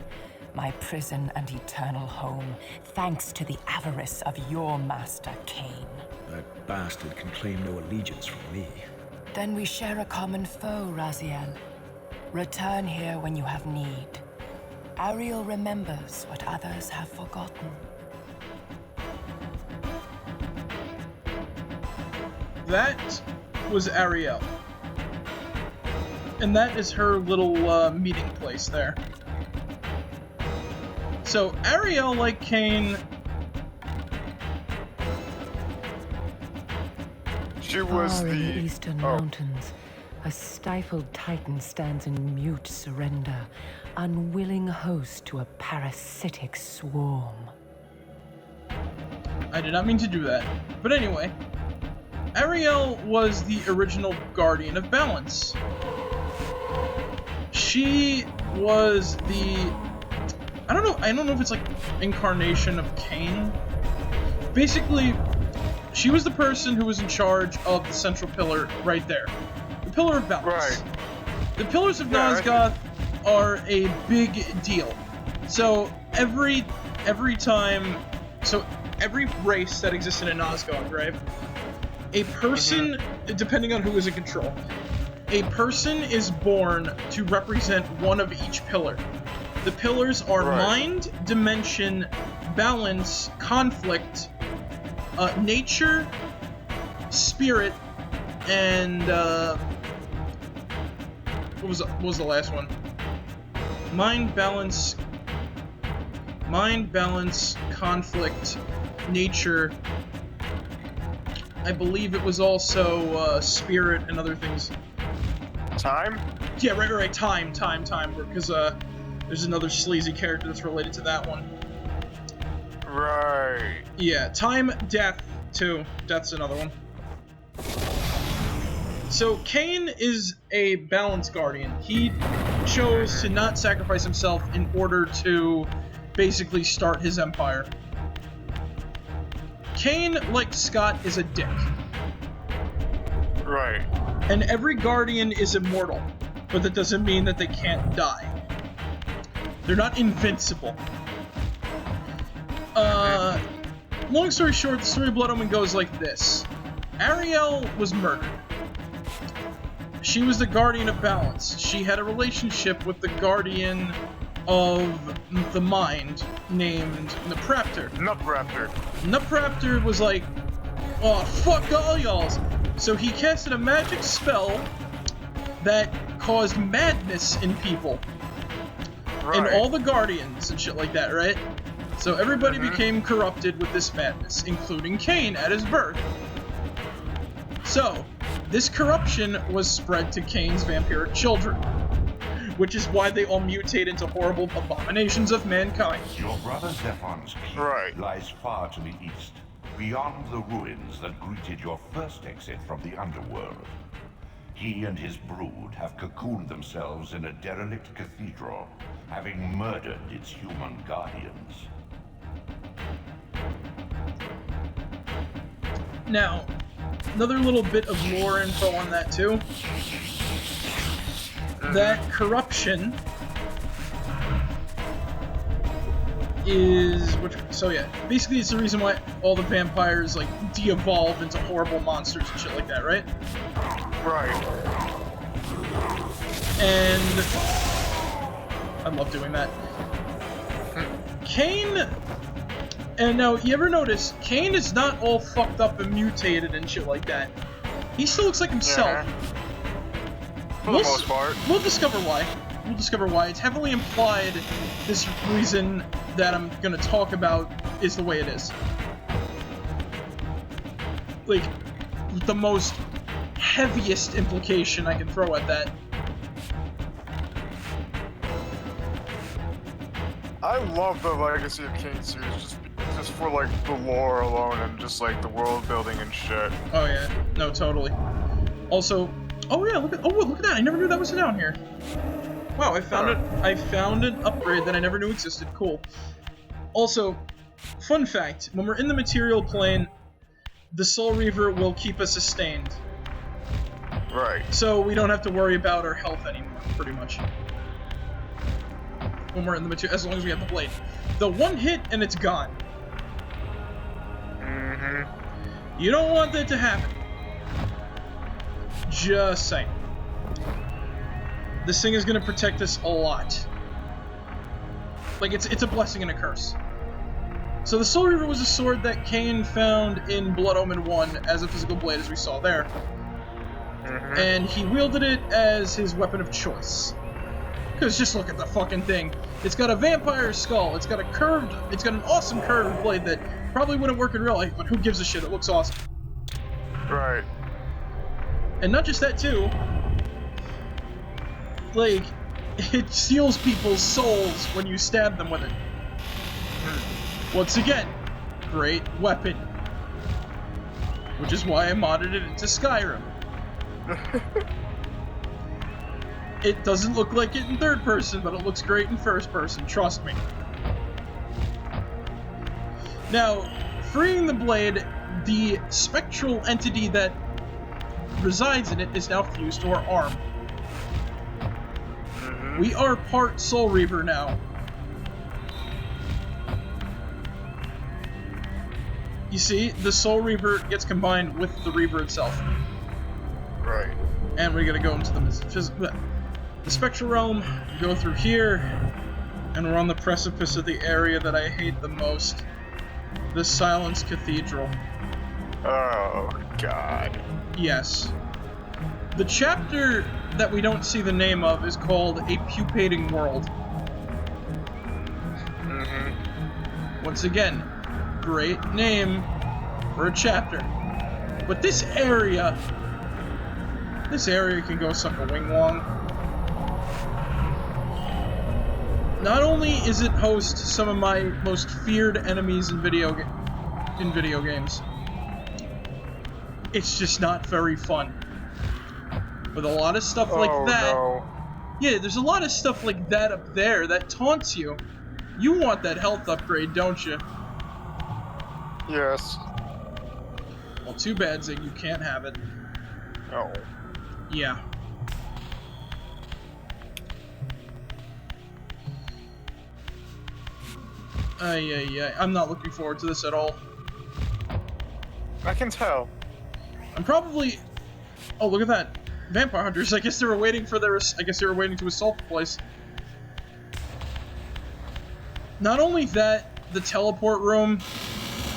my prison and eternal home, thanks to the avarice of your master, Kain. That bastard can claim no allegiance from me. Then we share a common foe, Raziel. Return here when you have need. Ariel remembers what others have forgotten. That was Ariel. And that is her little meeting place there. So Ariel, like Kain, she was far in the the eastern mountains, a stifled titan stands in mute surrender, unwilling host to a parasitic swarm. I did not mean to do that. But anyway, Ariel was the original Guardian of Balance. She was the... I don't know if it's like incarnation of Kain. Basically, she was the person who was in charge of the central pillar right there. The Pillar of Balance. Right. The Pillars of Nosgoth are a big deal. So every race that existed in Nosgoth, right? A person, depending on who is in control, a person is born to represent one of each pillar. The pillars are mind, dimension, balance, conflict, nature, spirit, and what was the last one? Mind, balance, conflict, nature. I believe it was also spirit and other things. time? Yeah, right. Time. Because there's another sleazy character that's related to that one. Right. Yeah, time, death, too. Death's another one. So, Kain is a balance guardian. He chose to not sacrifice himself in order to basically start his empire. Kain, like Scott, is a dick. Right. And every guardian is immortal, but that doesn't mean that they can't die. They're not invincible. Long story short, the story of Blood Omen goes like this. Ariel was murdered. She was the guardian of balance. She had a relationship with the guardian of the mind named Nupraptor. Nupraptor was like, oh, fuck all y'alls. So he casted a magic spell that caused madness in people. And all the guardians and shit like that, right? So everybody became corrupted with this madness, including Kain at his birth. So, this corruption was spread to Kain's vampiric children, which is why they all mutate into horrible abominations of mankind. Your brother Zephon's keep lies far to the east, beyond the ruins that greeted your first exit from the underworld. He and his brood have cocooned themselves in a derelict cathedral, having murdered its human guardians. Now, another little bit of lore info on that too. That corruption is basically it's the reason why all the vampires like de-evolve into horrible monsters and shit like that, right? Right. And I love doing that. Kain, and now you ever notice Kain is not all fucked up and mutated and shit like that. He still looks like himself. Yeah. For the most part. We'll discover why. It's heavily implied this reason that I'm gonna talk about is the way it is. Like, the most heaviest implication I can throw at that. I love the Legacy of Kain series just for like the lore alone and just like the world building and shit. Oh yeah, no, totally. Also, oh yeah, look at that! I never knew that was down here. Wow, I found it. I found an upgrade that I never knew existed. Cool. Also, fun fact: when we're in the material plane, the Soul Reaver will keep us sustained. Right. So we don't have to worry about our health anymore, pretty much. When we're in the material, as long as we have the blade. The one hit and it's gone. You don't want that to happen. Just saying. This thing is gonna protect us a lot. Like, it's a blessing and a curse. So the Soul Reaver was a sword that Kain found in Blood Omen 1 as a physical blade, as we saw there. And he wielded it as his weapon of choice. Because just look at the fucking thing. It's got a vampire skull. It's got an awesome curved blade that probably wouldn't work in real life, but who gives a shit? It looks awesome. Right. And not just that too. Like, it steals people's souls when you stab them with it. Once again, great weapon. Which is why I modded it into Skyrim. It doesn't look like it in third person, but it looks great in first person, trust me. Now, freeing the blade, the spectral entity that resides in it is now fused to our arm. We are part Soul Reaver now. You see, the Soul Reaver gets combined with the Reaver itself. Right. And we're gonna go into the spectral realm, go through here, and we're on the precipice of the area that I hate the most. The Silence Cathedral. Oh, God. Yes. The chapter that we don't see the name of is called A Pupating World. Once again, great name for a chapter. But this area can go suck a wing long. Not only is it host to some of my most feared enemies in video games, it's just not very fun. With a lot of stuff like that. No. Yeah, there's a lot of stuff like that up there that taunts you. You want that health upgrade, don't you? Yes. Well, too bad, Zig, you can't have it. Oh. Yeah. I'm not looking forward to this at all. I can tell. I'm probably... Oh, look at that. Vampire hunters. I guess they were waiting for their. I guess they were waiting to assault the place. Not only that, the teleport room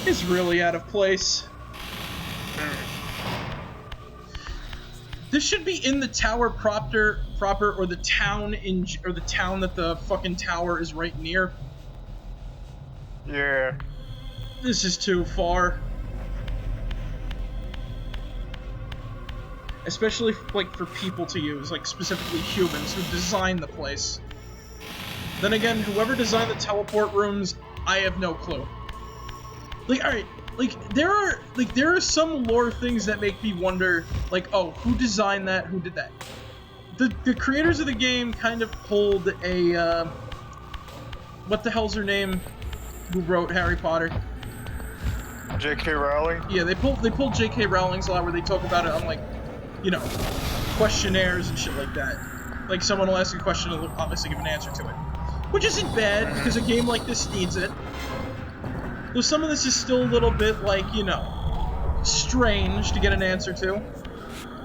is really out of place. This should be in the tower proper, or the town that the fucking tower is right near. Yeah. This is too far. Especially, like, for people to use, like, specifically humans who designed the place. Then again, whoever designed the teleport rooms, I have no clue. Like, alright, like, there are some lore things that make me wonder, like, oh, who designed that, who did that? The creators of the game kind of pulled a, what the hell's her name, who wrote Harry Potter? J.K. Rowling? Yeah, they pulled J.K. Rowling's a lot where they talk about it on, like, you know, questionnaires and shit like that. Like, someone will ask a question and they'll obviously give an answer to it. Which isn't bad, because a game like this needs it. Though some of this is still a little bit, like, you know, strange to get an answer to.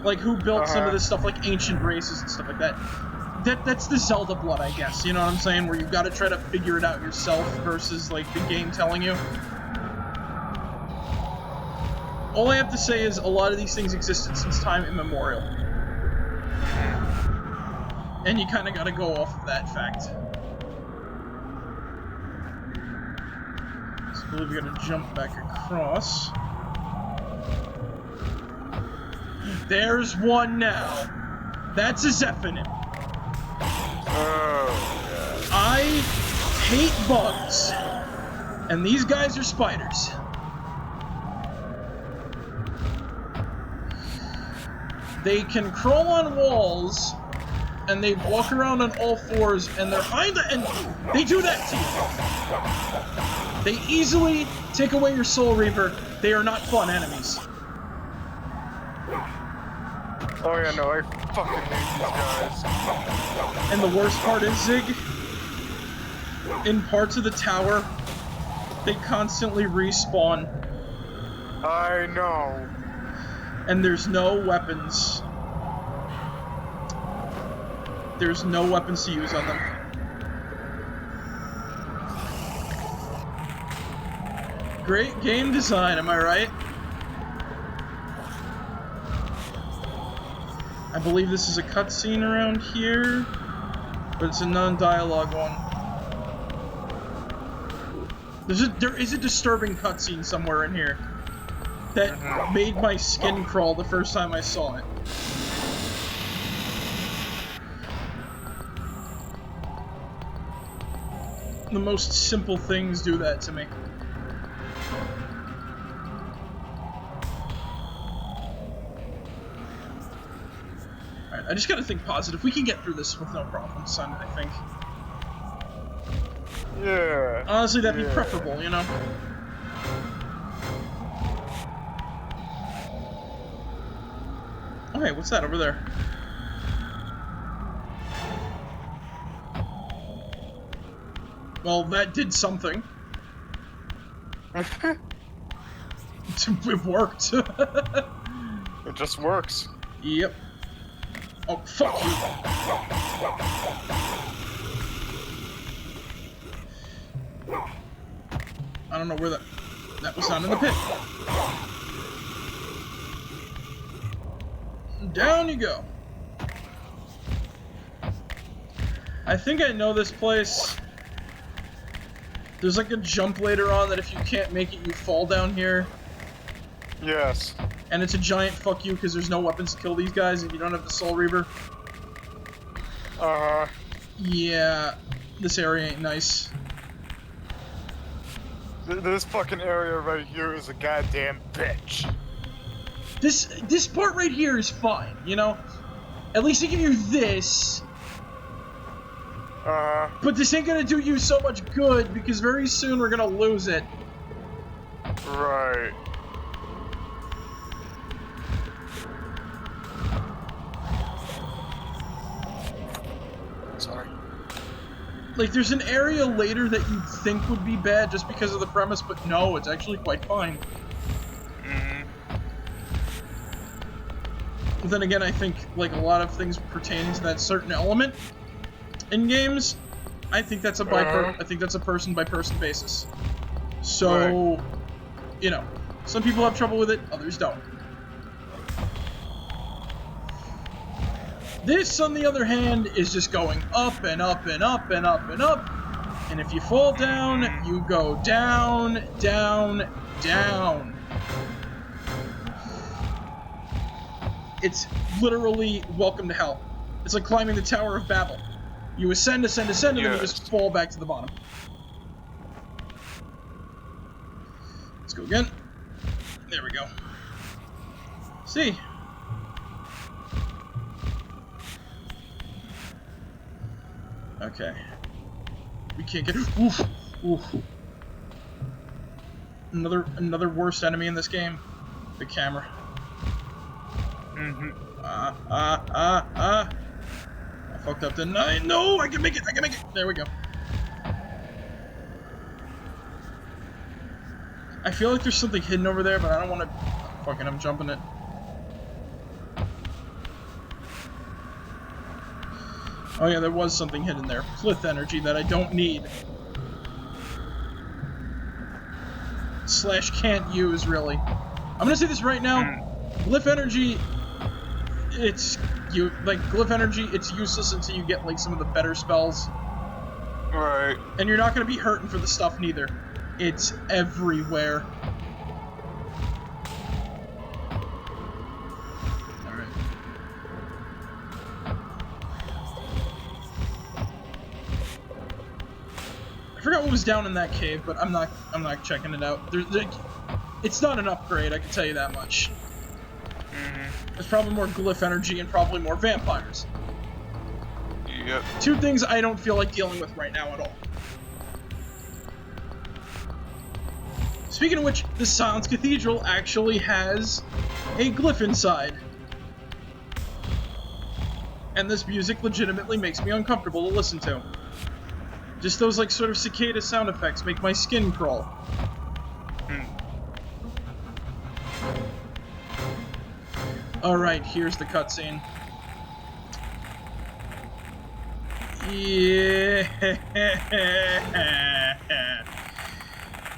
Like, who built some of this stuff, like ancient races and stuff like that. That's the Zelda blood, I guess, you know what I'm saying? Where you've got to try to figure it out yourself versus, like, the game telling you. All I have to say is a lot of these things existed since time immemorial. And you kind of got to go off of that fact. So I believe we got to jump back across. There's one now. That's a Zephyrin. Oh, I hate bugs. And these guys are spiders. They can crawl on walls, and they walk around on all fours, and they're and they do that to you. They easily take away your soul, Reaver. They are not fun enemies. Oh yeah, no, I fucking hate these guys. And the worst part is, Zig, in parts of the tower, they constantly respawn. I know. And there's no weapons. There's no weapons to use on them. Great game design, am I right? I believe this is a cutscene around here, but it's a non-dialogue one. There is a disturbing cutscene somewhere in here that made my skin crawl the first time I saw it. The most simple things do that to me. Alright, I just gotta think positive. We can get through this with no problems, son, I think. Yeah. Honestly, that'd be preferable, you know? Oh, hey, what's that over there? Well, that did something. It worked. It just works. Yep. Oh, fuck you. I don't know where that was down in the pit. Down you go. I think I know this place. There's like a jump later on that if you can't make it, you fall down here. Yes. And it's a giant fuck you because there's no weapons to kill these guys if you don't have the Soul Reaver. Yeah, this area ain't nice. This fucking area right here is a goddamn bitch. This part right here is fine, you know? At least they give you this. But this ain't gonna do you so much good because very soon we're gonna lose it. Right. Sorry. Like, there's an area later that you'd think would be bad just because of the premise, but no, it's actually quite fine. But then again, I think like a lot of things pertaining to that certain element in games, I think that's a person by person basis. So, Right. you know, some people have trouble with it, others don't. This, on the other hand, is just going up and up and up and up and up. And if you fall down, you go down, down, down. It's literally welcome to hell. It's like climbing the Tower of Babel. You ascend, ascend, ascend, and then you just fall back to the bottom. Let's go again. There we go. See? Okay. We can't get... Oof! Oof. Another worst enemy in this game. The camera. I fucked up, didn't I? No! I can make it! I can make it! There we go. I feel like there's something hidden over there, but I don't want to... Fucking, I'm jumping it. Oh yeah, there was something hidden there. Plith energy that I don't need. / can't use, really. I'm gonna say this right now. Glyph energy, glyph energy, it's useless until you get like some of the better spells. Right. And you're not gonna be hurting for the stuff neither. It's everywhere. Alright. I forgot what was down in that cave, but I'm not checking it out. It's not an upgrade, I can tell you that much. There's probably more glyph energy and probably more vampires. Yep. Two things I don't feel like dealing with right now at all. Speaking of which, the Silence Cathedral actually has a glyph inside. And this music legitimately makes me uncomfortable to listen to. Just those like sort of cicada sound effects make my skin crawl. Alright, here's the cutscene. Yeah.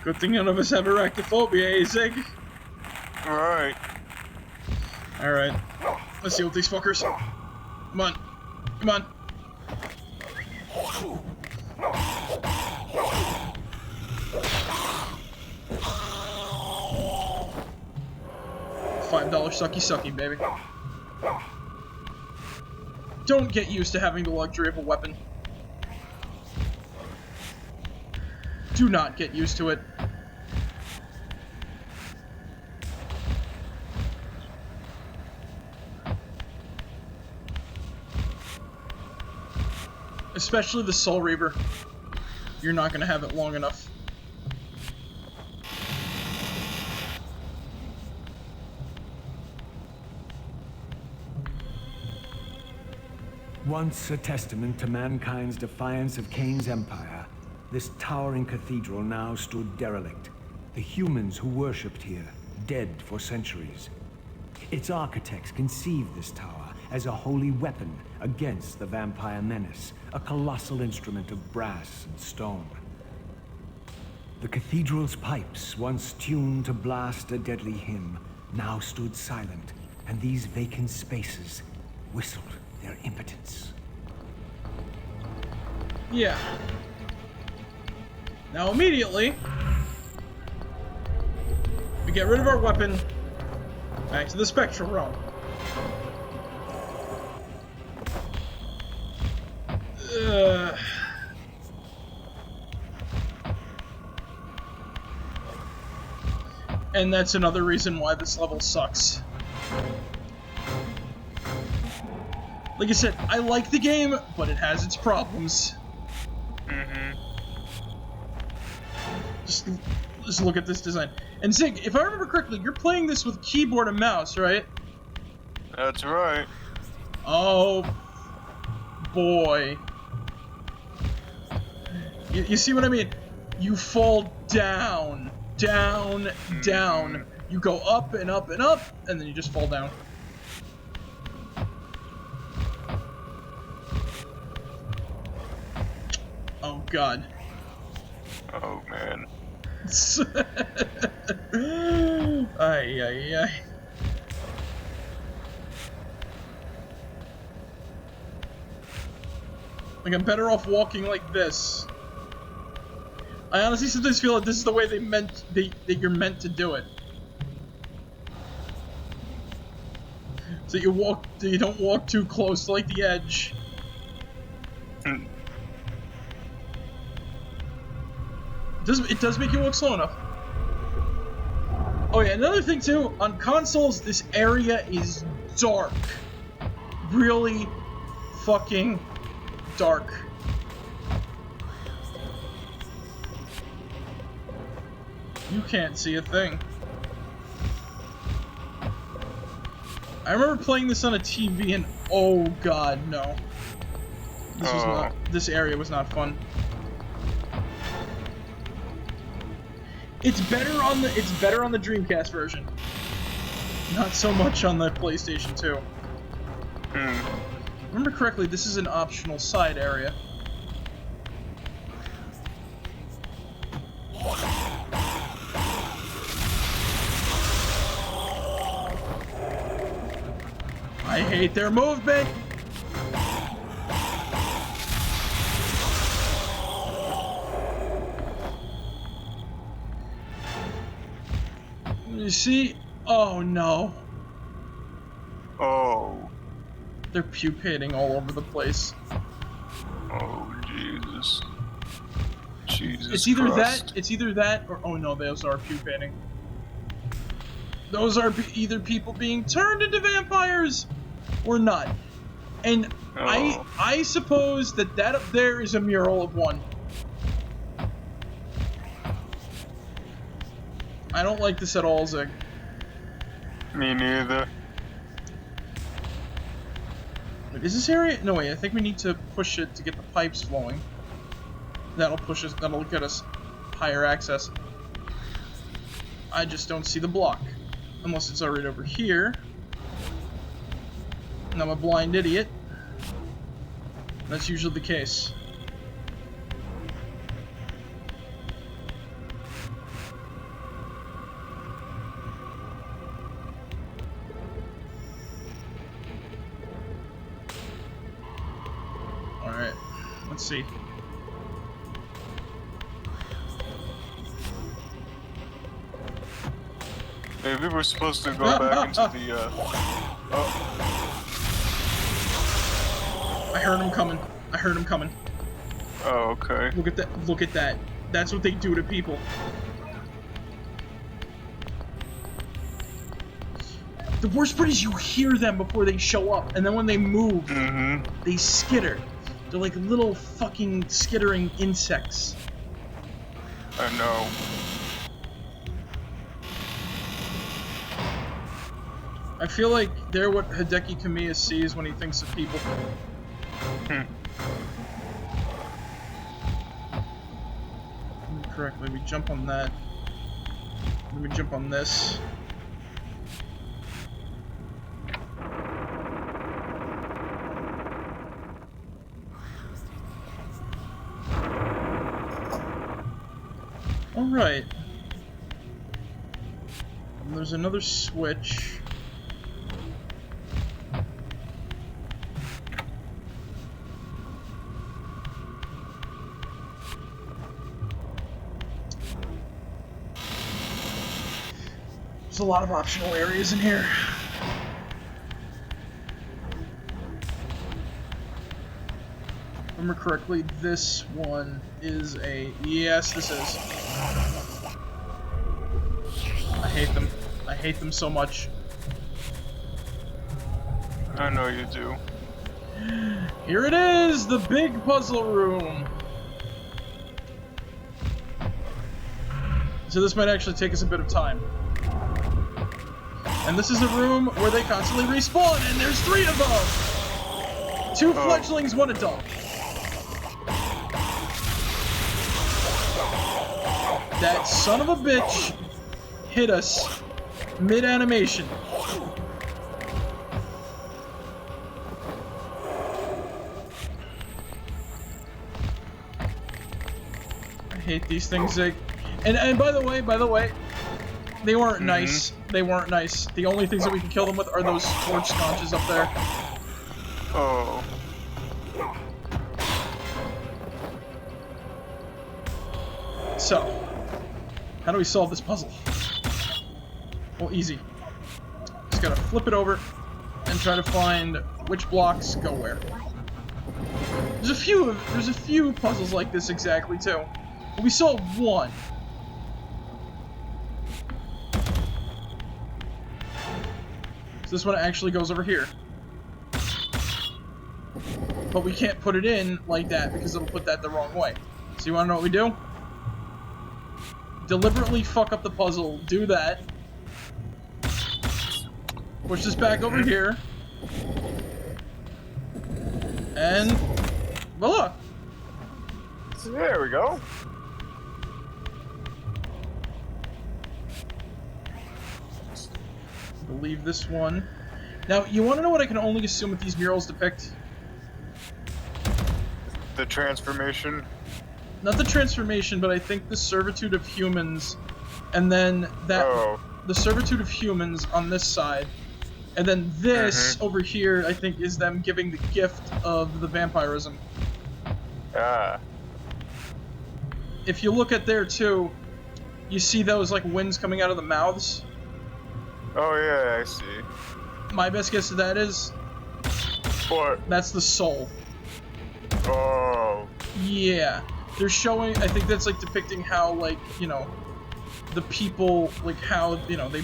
Good thing none of us have arachnophobia, eh, Zig? Alright. Alright. Let's deal with these fuckers. Come on. Come on. $5 sucky sucky, baby. Don't get used to having the luxury of a weapon. Do not get used to it. Especially the Soul Reaver. You're not gonna have it long enough. Once a testament to mankind's defiance of Kain's empire, this towering cathedral now stood derelict. The humans who worshipped here, dead for centuries. Its architects conceived this tower as a holy weapon against the vampire menace, a colossal instrument of brass and stone. The cathedral's pipes, once tuned to blast a deadly hymn, now stood silent, and these vacant spaces whistled their impotence. Yeah. Now immediately, we get rid of our weapon, back to the spectral realm. And that's another reason why this level sucks. Like I said, I like the game, but it has its problems. Just look at this design. And Zig, if I remember correctly, you're playing this with keyboard and mouse, right? That's right. Oh, boy. You see what I mean? You fall down, down, down. You go up and up and up, and then you just fall down. Oh god. Oh man. Ay, ay, ay. Like, I'm better off walking like this. I honestly sometimes feel like this is the way that you're meant to do it. So you don't walk too close to, like, the edge. It does make you walk slow enough. Oh yeah, another thing too, on consoles, this area is dark. Really fucking dark. You can't see a thing. I remember playing this on a TV and oh god, no. This area was not fun. It's better on the Dreamcast version. Not so much on the PlayStation 2. Remember correctly, this is an optional side area. I hate their movement! You see? Oh no. Oh. They're pupating all over the place. Oh Jesus. Jesus It's either Christ. it's either that, or oh no, those are pupating. Those are either people being turned into vampires, or not. And I suppose that up there is a mural of one. I don't like this at all, Zig. Me neither. Wait, is this area? No, wait, I think we need to push it to get the pipes flowing. That'll get us higher access. I just don't see the block. Unless it's already over here. And I'm a blind idiot. That's usually the case. Alright, let's see. Maybe we're supposed to go back into the, I heard him coming. I heard him coming. Oh, okay. Look at that. Look at that. That's what they do to people. The worst part is you hear them before they show up, and then when they move, they skitter. They're like little fucking skittering insects. I know. I feel like they're what Hideki Kamiya sees when he thinks of people. Correctly, we jump on that. Then we jump on this. Alright. And there's another switch. There's a lot of optional areas in here. If I remember correctly, this one is a... Yes, this is. I hate them. I hate them so much. I know you do. Here it is, the big puzzle room. So this might actually take us a bit of time. And this is a room where they constantly respawn, and there's 3 of them! 2 fledglings, 1 adult. That son of a bitch hit us mid-animation. hate these things, Zig. And by the way, they weren't nice. They weren't nice. The only things that we can kill them with are those torch sconches up there. Oh. So, how do we solve this puzzle? Well, easy. Just gotta flip it over and try to find which blocks go where. There's a few puzzles like this exactly too. But we solved one. So this one actually goes over here. But we can't put it in like that because it'll put that the wrong way. So you wanna know what we do? Deliberately fuck up the puzzle, do that. Push this back over here. And voila! There we go. I believe this one. Now, you want to know what I can only assume what these murals depict? The transformation. Not the transformation, but I think the servitude of humans, and then that the servitude of humans on this side, and then this over here, I think, is them giving the gift of the vampirism. Ah. If you look at there too, you see those like winds coming out of the mouths. Oh yeah, I see. My best guess of that is What? that's the soul. Oh. Yeah. They're showing, I think that's like depicting how, like, you know, the people, like how, you know, they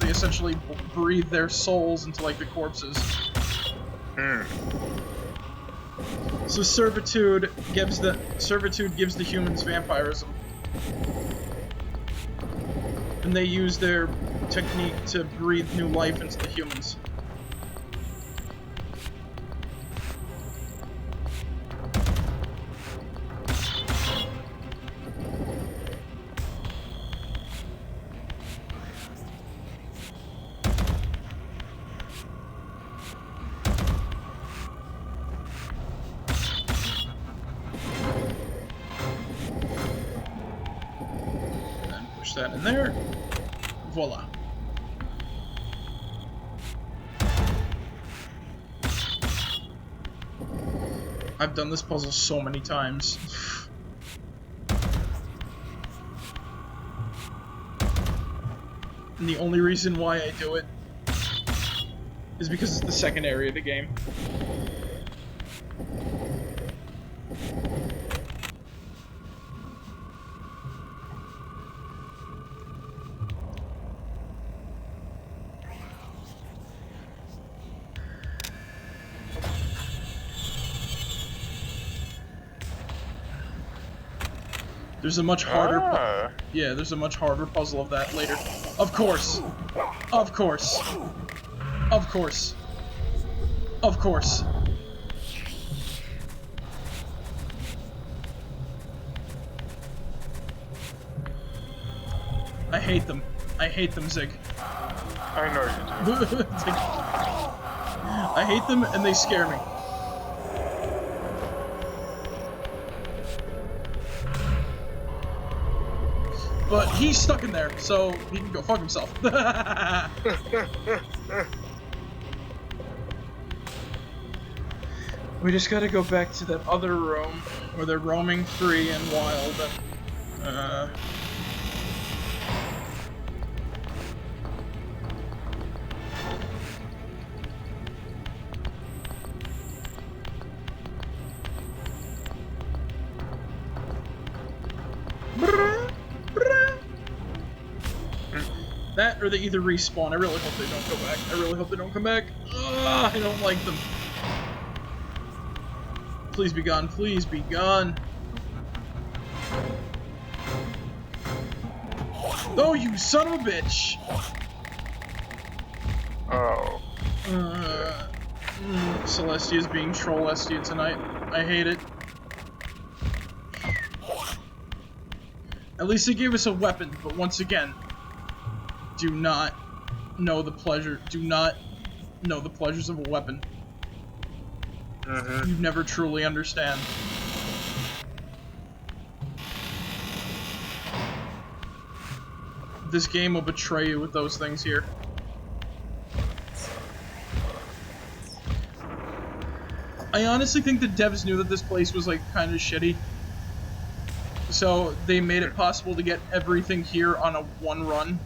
essentially breathe their souls into like the corpses. So servitude gives the humans vampirism. And they use their technique to breathe new life into the humans. That in there. Voila. I've done this puzzle so many times. And the only reason why I do it is because it's the second area of the game. There's a much harder yeah, there's a much harder puzzle of that later. Of course. Of course. Of course. Of course. I hate them. I hate them, Zig. I know you do. I hate them and they scare me. But he's stuck in there, so he can go fuck himself. We just gotta go back to that other room where they're roaming free and wild. That, or they either respawn. I really hope they don't go back. I really hope they don't come back. Ugh, I don't like them. Please be gone. Please be gone. Oh, you son of a bitch! Oh. Celestia's being Trollestia tonight. I hate it. At least they gave us a weapon, but once again, do not know the pleasure. Do not know the pleasures of a weapon. You never truly understand. this game will betray you with those things here. I honestly think the devs knew that this place was like kind of shitty. So they made it possible to get everything here on a one run.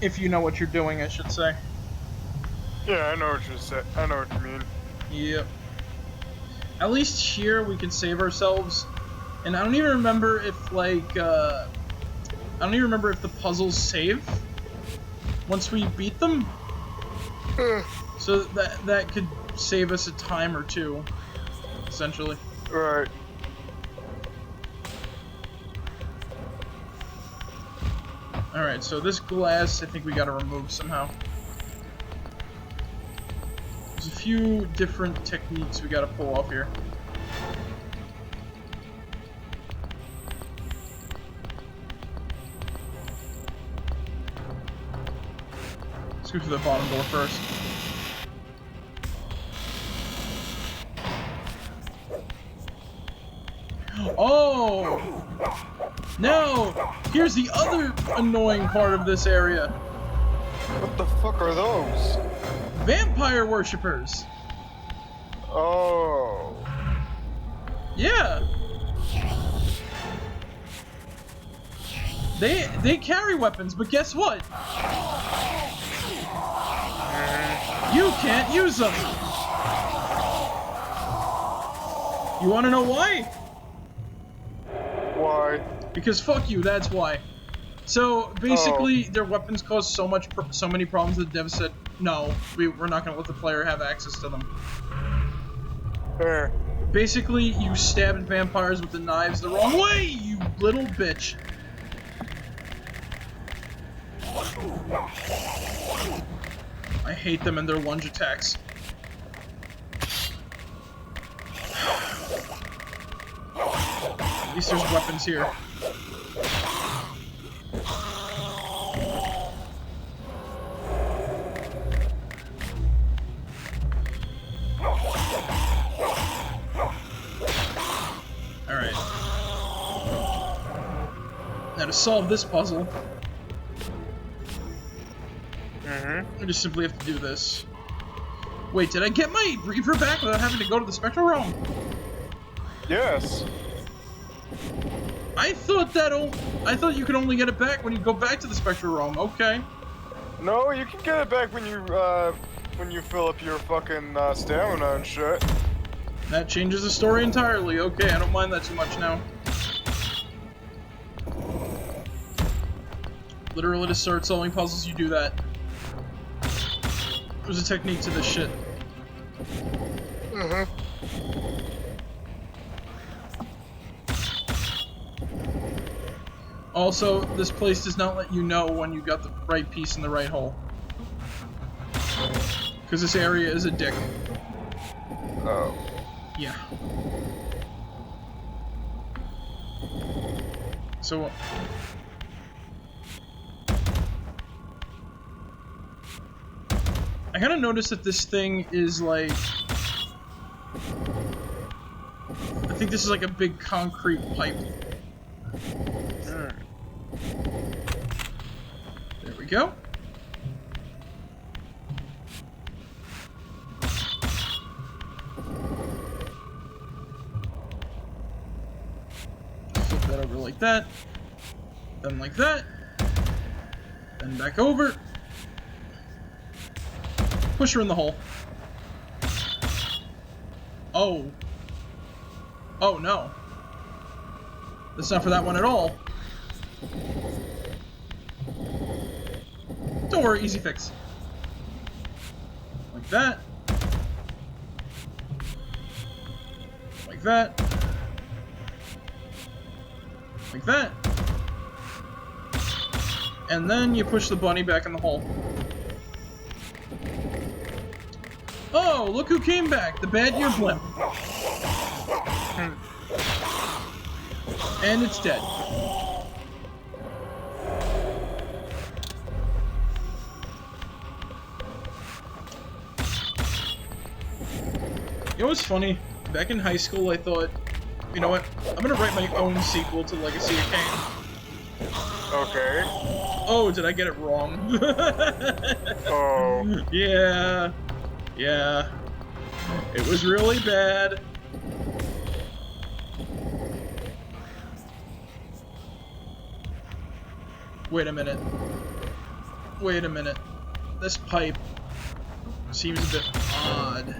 If you know what you're doing, I should say. Yeah, I know what you said. I know what you mean. Yep. At least here we can save ourselves. And I don't even remember if, like, I don't even remember if the puzzles save once we beat them. So that could save us a time or two, essentially. Right. Alright, so this glass I think we gotta remove somehow. There's a few different techniques we gotta pull off here. Let's go through the bottom door first. Oh! No! Here's the other annoying part of this area. What the fuck are those? Vampire worshippers. Oh. Yeah. They carry weapons, but guess what? You can't use them. You want to know why? Why? Because fuck you, that's why. So basically, their weapons cause so many problems that the devs said, no, we're not going to let the player have access to them. Basically, you stabbed vampires with the knives the wrong way, you little bitch. I hate them and their lunge attacks. At least there's weapons here. Alright. Now to solve this puzzle, I just simply have to do this. Wait, did I get my Reaver back without having to go to the Spectral Realm? Yes. I thought you could only get it back when you go back to the Spectral Realm. Okay. No, you can get it back when you fill up your fucking stamina and shit. That changes the story entirely. Okay, I don't mind that too much now. Literally to start solving puzzles, you do that. There's a technique to this shit. Also, this place does not let you know when you got the right piece in the right hole. Because this area is a dick. Oh. Yeah. So... I kind of noticed that this thing is like... I think this is like a big concrete pipe. There we go. Flip that over like that. Then like that. Then back over. Push her in the hole. Oh. Oh no. That's not for that one at all. Don't worry, easy fix. Like that. Like that. Like that. And then you push the bunny back in the hole. Oh, look who came back, the bad year blimp. And it's dead. You know what's funny? Back in high school, I thought, you know what? I'm gonna write my own sequel to Legacy of Kain. Okay. Oh, did I get it wrong? Oh. Yeah. Yeah. It was really bad. Wait a minute. Wait a minute. This pipe seems a bit odd.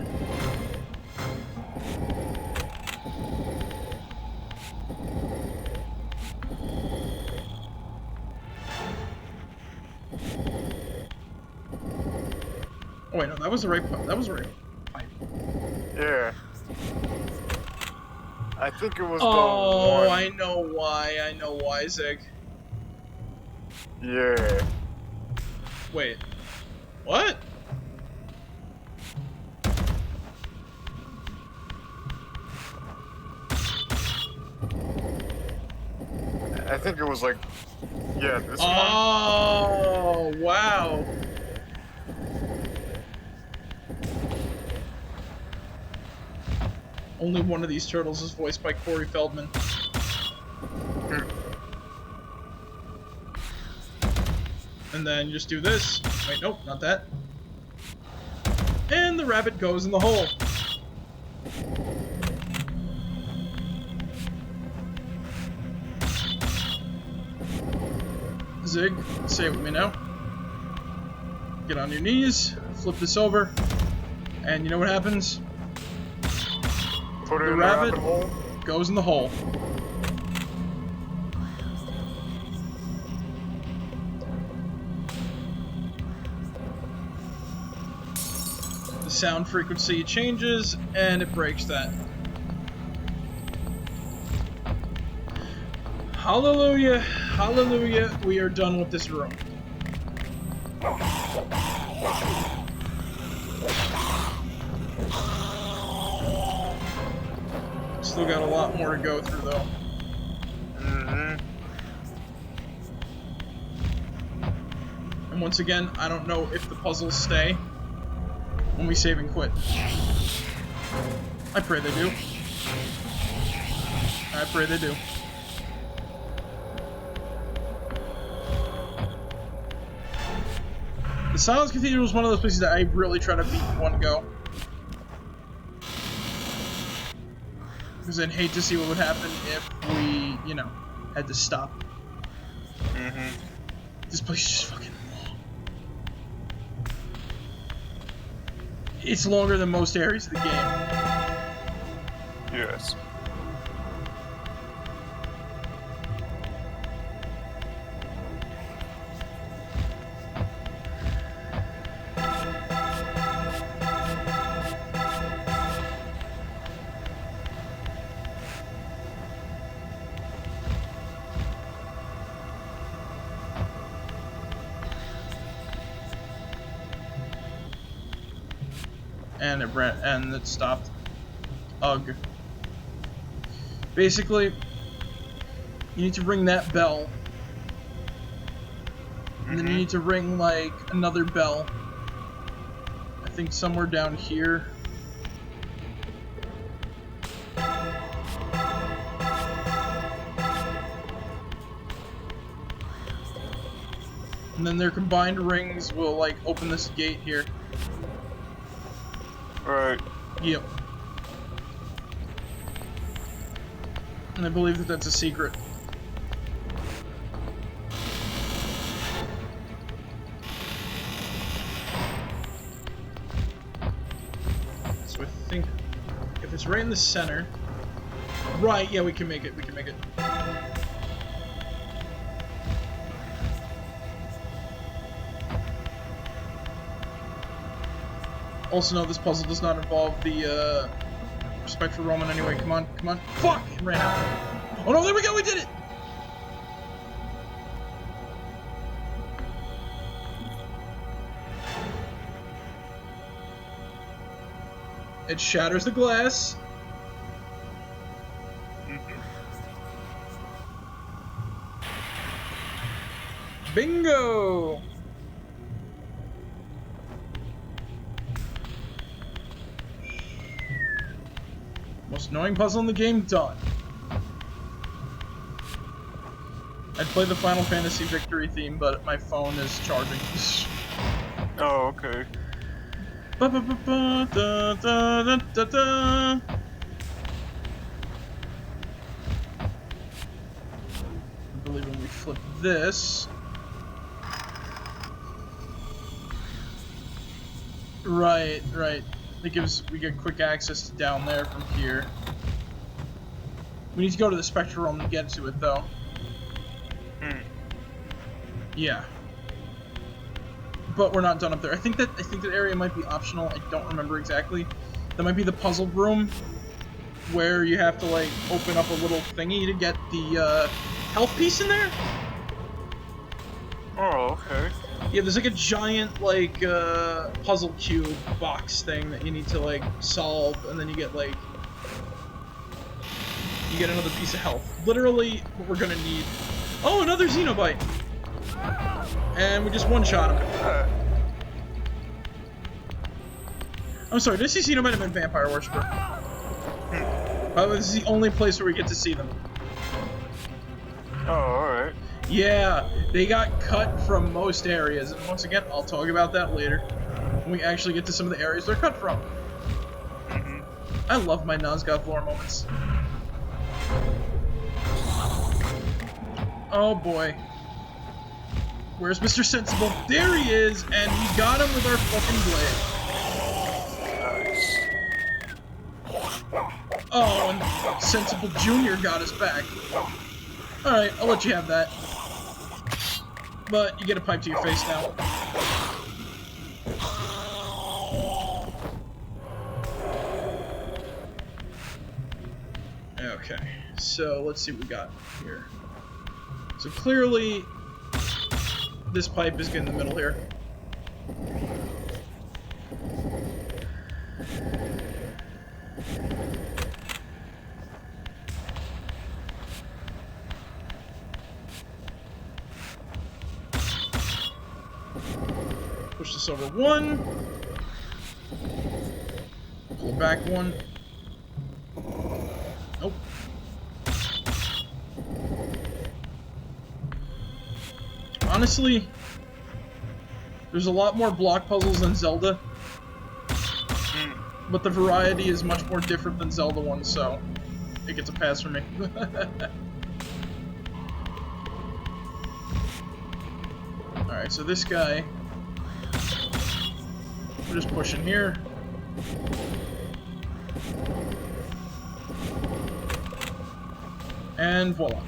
Oh wait, no, that was the right pipe. That was the right pipe. Yeah. I think it was Oh, the one. I know why. I know why, Zig. Yeah. Wait. What? I think it was like, yeah, this one. Oh, wow. Only one of these turtles is voiced by Corey Feldman. And then you just do this. Wait, nope, not that. And the rabbit goes in the hole. Zig, say it with me now. Get on your knees, flip this over, and you know what happens? Put it The in rabbit the hole. goes in the hole. The sound frequency changes, and it breaks that. Hallelujah, hallelujah, we are done with this room. Still got a lot more to go through, though. And once again, I don't know if the puzzles stay when we save and quit. I pray they do. I pray they do. The Silence Cathedral is one of those places that I really try to beat in one go. Because I'd hate to see what would happen if we, you know, had to stop. This place is just fucking long. It's longer than most areas of the game. Yes. And it stopped. Ugh. Basically, you need to ring that bell. And then you need to ring, like, another bell. I think somewhere down here. And then their combined rings will, like, open this gate here. Right. Yep. And I believe that that's a secret. So I think if it's right in the center... Right, yeah, we can make it, we can make it. Also, no, this puzzle does not involve the, respect for Roman anyway. Come on, come on. Fuck! It ran out. Oh no, there we go, we did it! It shatters the glass. Bingo! Most annoying puzzle in the game, done. I'd play the Final Fantasy victory theme, but my phone is charging. Oh, okay. Ba ba ba ba da da da da da. I believe when we flip this. Right. We get quick access to down there from here. We need to go to the Spectre Realm to get to it, though. Yeah. But we're not done up there. I think that area might be optional. I don't remember exactly. That might be the puzzle room, where you have to like open up a little thingy to get the health piece in there. Oh, okay. Yeah, there's like a giant like puzzle cube box thing that you need to like solve, and then you get another piece of health. Literally, what we're gonna need. Oh, another Xenobite. And we just one-shot him. I'm sorry, did I see Xenobite? I meant Vampire Worshipper. By the way, this is the only place where we get to see them. Oh, alright. Yeah, they got cut from most areas, and once again, I'll talk about that later. When we actually get to some of the areas they're cut from. I love my Nazgûl lore moments. Oh boy. Where's Mr. Sensible? There he is, and we got him with our fucking blade. Nice. Oh, and Sensible Jr. got us back. Alright, I'll let you have that. But you get a pipe to your face now. Okay, so let's see what we got here. So clearly, this pipe is getting in the middle here. Push this over one. Pull back one. Nope. Honestly, there's a lot more block puzzles than Zelda, but the variety is much more different than Zelda ones, so it gets a pass for me. Alright, so this guy, we're just pushing here. And voila.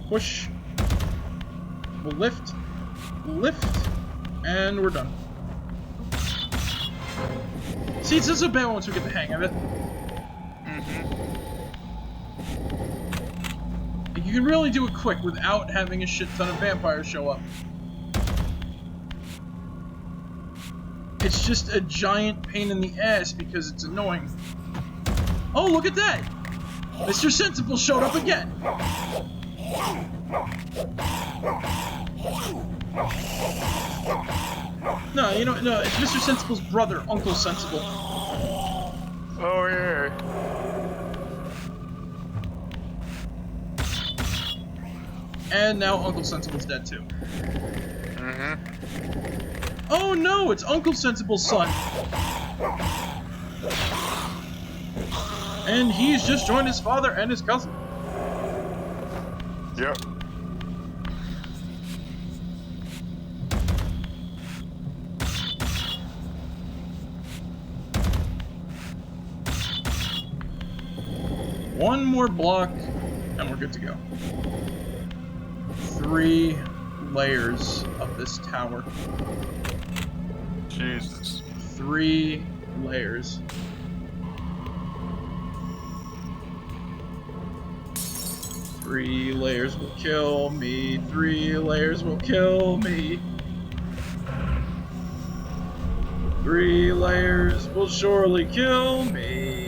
Push. We'll lift, and we're done. See, it's just a bad once we get the hang of it. You can really do it quick without having a shit ton of vampires show up. It's just a giant pain in the ass because it's annoying. Oh, look at that! Mr. Sensible showed up again! No, you know, no, it's Mr. Sensible's brother, Uncle Sensible. Oh, yeah. And now Uncle Sensible's dead too. Oh no, it's Uncle Sensible's son. And he's just joined his father and his cousin. Yep. One more block, and we're good to go. 3 layers of this tower. Jesus. 3 layers. Three layers will kill me. 3 layers will kill me. 3 layers will surely kill me.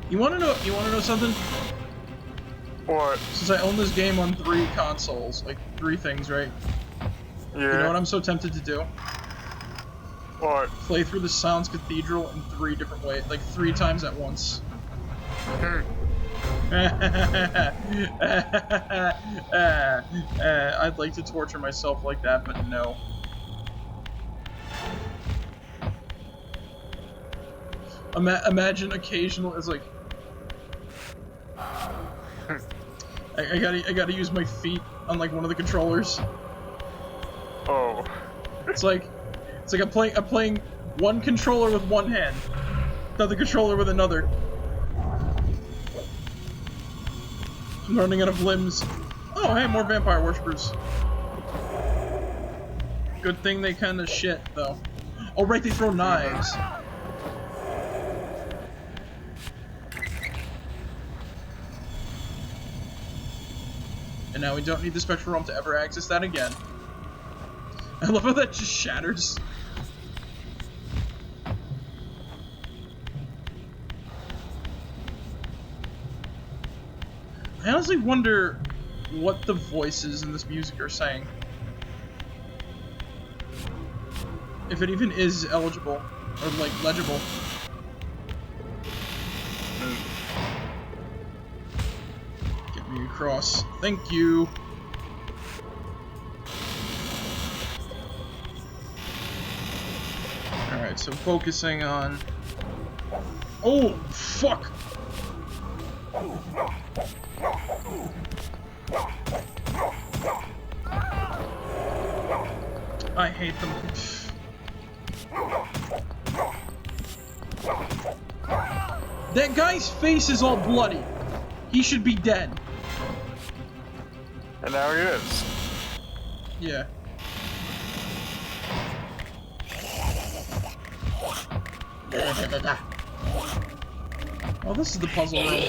You wanna know something? What? Since I own this game on 3 consoles, like 3 things, right? Yeah. You know what I'm so tempted to do? What? Play through the Silence Cathedral in 3 different ways, like 3 times at once. I'd like to torture myself like that, but no. Imagine occasional, it's like I gotta use my feet on like one of the controllers. Oh. It's like I'm playing one controller with one hand, another controller with another. I'm running out of limbs. Oh, hey, more vampire worshippers. Good thing they kind of shit though. Oh right, they throw knives. And now we don't need the Spectral Realm to ever access that again. I love how that just shatters. I honestly wonder what the voices in this music are saying. If it even is eligible, or like legible. Get me across. Thank you. Alright, so focusing on... Oh, fuck! I hate them. That guy's face is all bloody. He should be dead. And now he is. Yeah. Oh, this is the puzzle room.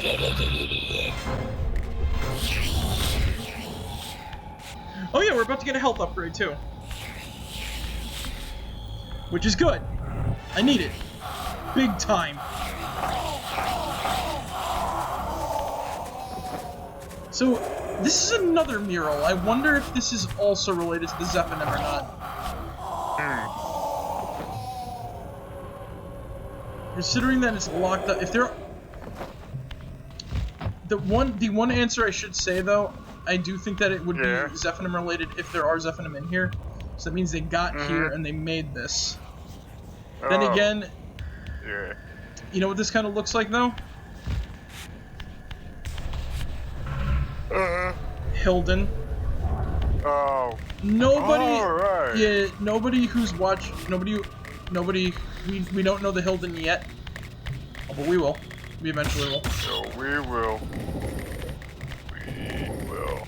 Oh yeah, we're about to get a health upgrade too. Which is good. I need it. Big time. So, this is another mural. I wonder if this is also related to the Zephanim or not. Considering that it's locked up, if there are... The one answer I should say, though, I do think that it would be Zephanim related if there are Zephanim in here. So that means they got here and they made this. Then again, you know what this kind of looks like, though? Hilden. Oh. Nobody. Yeah. Nobody who's watched. Nobody. We don't know the Hilden yet. Oh, but we will. We eventually will. So we will. We will.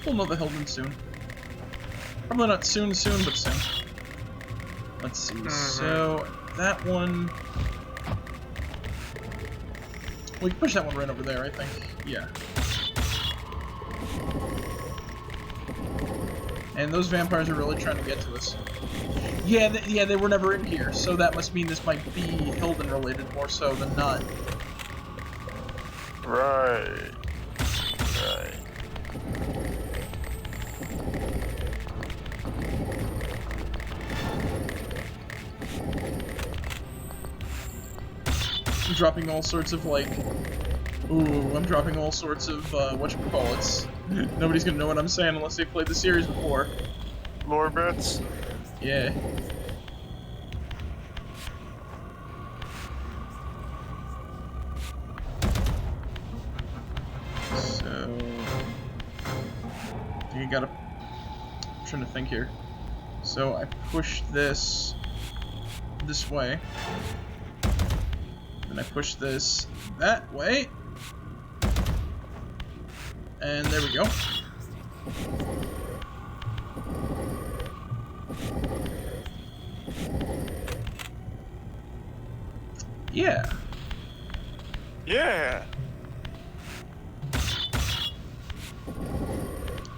We'll know the Hilden soon. Probably not soon, but soon. Let's see. So that one. We can push that one right over there, I think. Yeah. And those vampires are really trying to get to us. Yeah, they were never in here, so that must mean this might be Hilden related more so than not. Right. I'm dropping all sorts of, like... Ooh, I'm dropping all sorts of, whatchamacallits. Nobody's gonna know what I'm saying unless they've played the series before. Lore bits? Yeah. So... I think I gotta... I'm trying to think here. So I push this way. Then I push this that way. And there we go. Yeah. Yeah.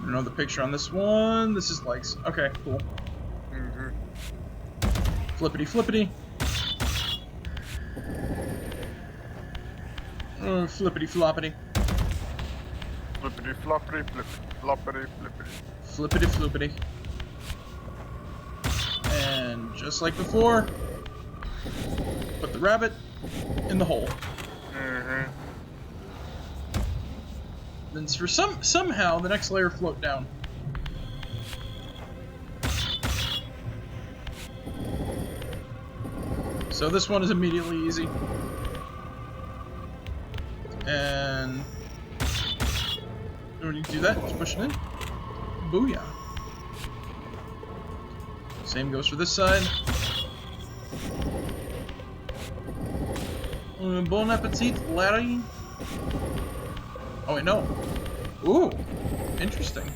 Another picture on this one. This is likes. Okay, cool. Flippity flippity. Flippity floppity. Flippity floppity, floppity, flippity. Flippity floppity. And just like before, put the rabbit in the hole. Then for somehow the next layer float down. So this one is immediately easy. And when you do that, just push it in. Booyah. Same goes for this side. Bon appetit, Larry. Oh wait, no. Ooh, interesting.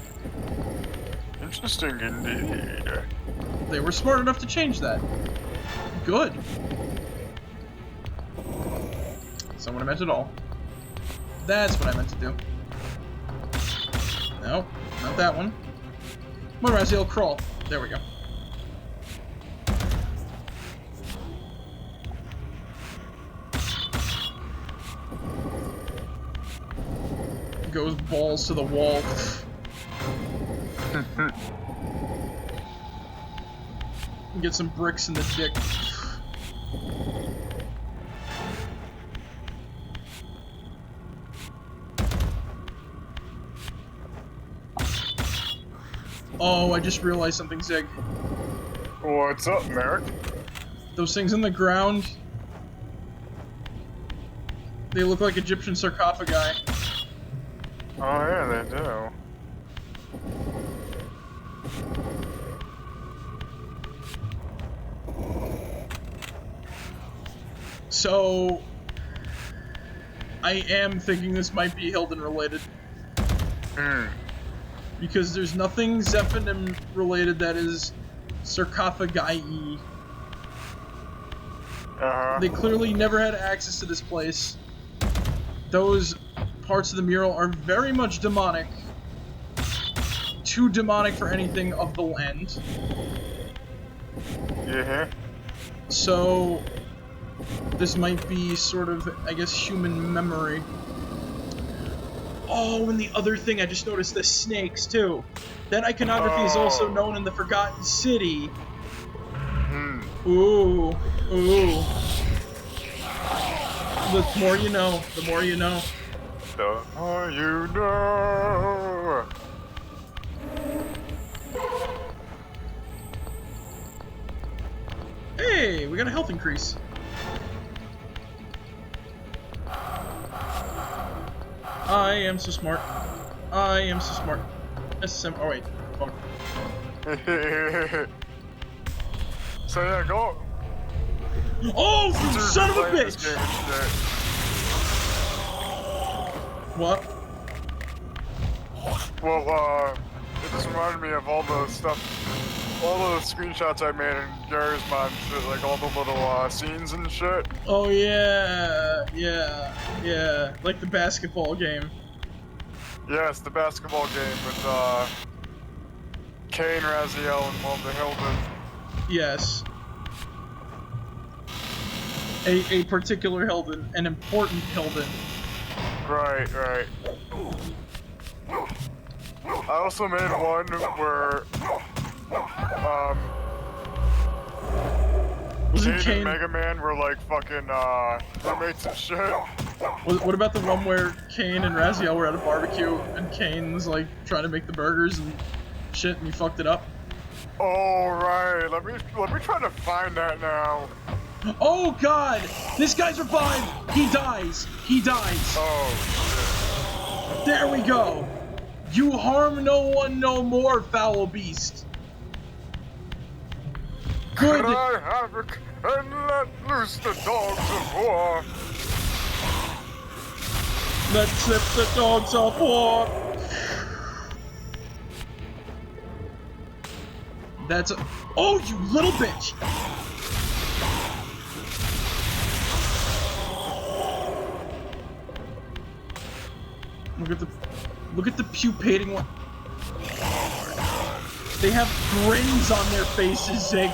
Interesting indeed. They were smart enough to change that. Good. That's not what I meant at all. That's what I meant to do. No, not that one. Come on, Raziel, crawl. There we go. Goes balls to the wall. Get some bricks in the dick. Oh, I just realized something, Zig. What's up, Marek? Those things in the ground, they look like Egyptian sarcophagi. Oh yeah, they do. So, I am thinking this might be Hilden related. Because there's nothing Zephanim related that is sarcophagi-y. They clearly never had access to this place. Those parts of the mural are very much demonic. Too demonic for anything of the land. Yeah. So, this might be sort of, I guess, human memory. Oh, and the other thing, I just noticed the snakes, too. That iconography is also known in the Forgotten City. Ooh, ooh. The more you know, the more you know. The more you know. Hey, we got a health increase. I am so smart. I am so smart. SSM. Oh wait, fuck. So yeah, go. Oh, you son of a bitch! What? Well, it just reminded me of all the stuff, all the screenshots I made in Gary's mod and shit, like all the little scenes and shit. Oh yeah, yeah, like the basketball game. Yes, the basketball game with Kain, Raziel, and well, the Hilden. Yes. A particular Hilden, an important Hilden. Right, right. I also made one where, Kain and Mega Man were like fucking, roommates and shit. What about the one where Kain and Raziel were at a barbecue and Kain's like trying to make the burgers and shit and he fucked it up? Oh, right. Let me try to find that now. Oh god! This guy's revived! He dies! He dies! Oh, shit. There we go! You harm no one no more, foul beast! Good! Could I havoc and let loose the dogs of war? Let's slip the dogs of war! That's a— oh, you little bitch! Look at the pupating one. They have grins on their faces, Zig.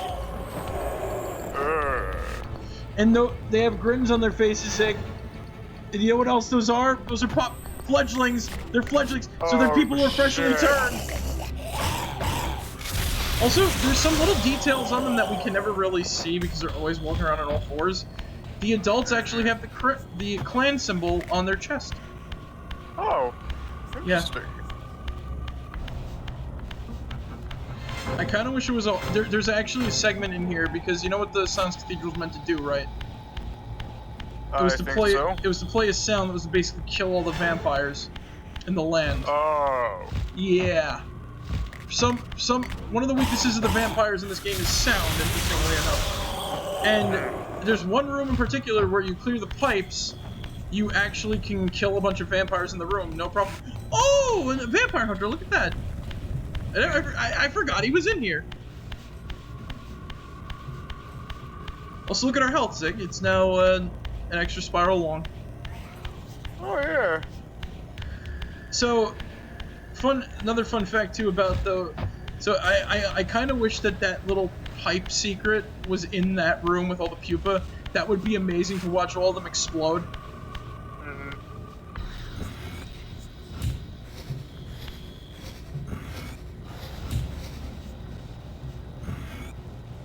And no, they have grins on their faces, Zig. And you know what else those are? Those are fledglings. They're fledglings. So they're people who are freshly turned. Also, there's some little details on them that we can never really see because they're always walking around on all fours. The adults actually have the clan symbol on their chest. Oh, interesting. Yeah. I kind of wish it was all. There's actually a segment in here because you know what the Silence Cathedral is meant to do, right? It was to play. So. It was to play a sound that was to basically kill all the vampires in the land. Oh. Yeah. One of the weaknesses of the vampires in this game is sound, interestingly enough. And there's one room in particular where you clear the pipes, you actually can kill a bunch of vampires in the room, no problem. Oh, and a vampire hunter! Look at that. I forgot he was in here. Also, look at our health, Zig. It's now an extra spiral long. Oh yeah. So, another fun fact too about the. So I kind of wish that little pipe secret was in that room with all the pupa. That would be amazing to watch all of them explode.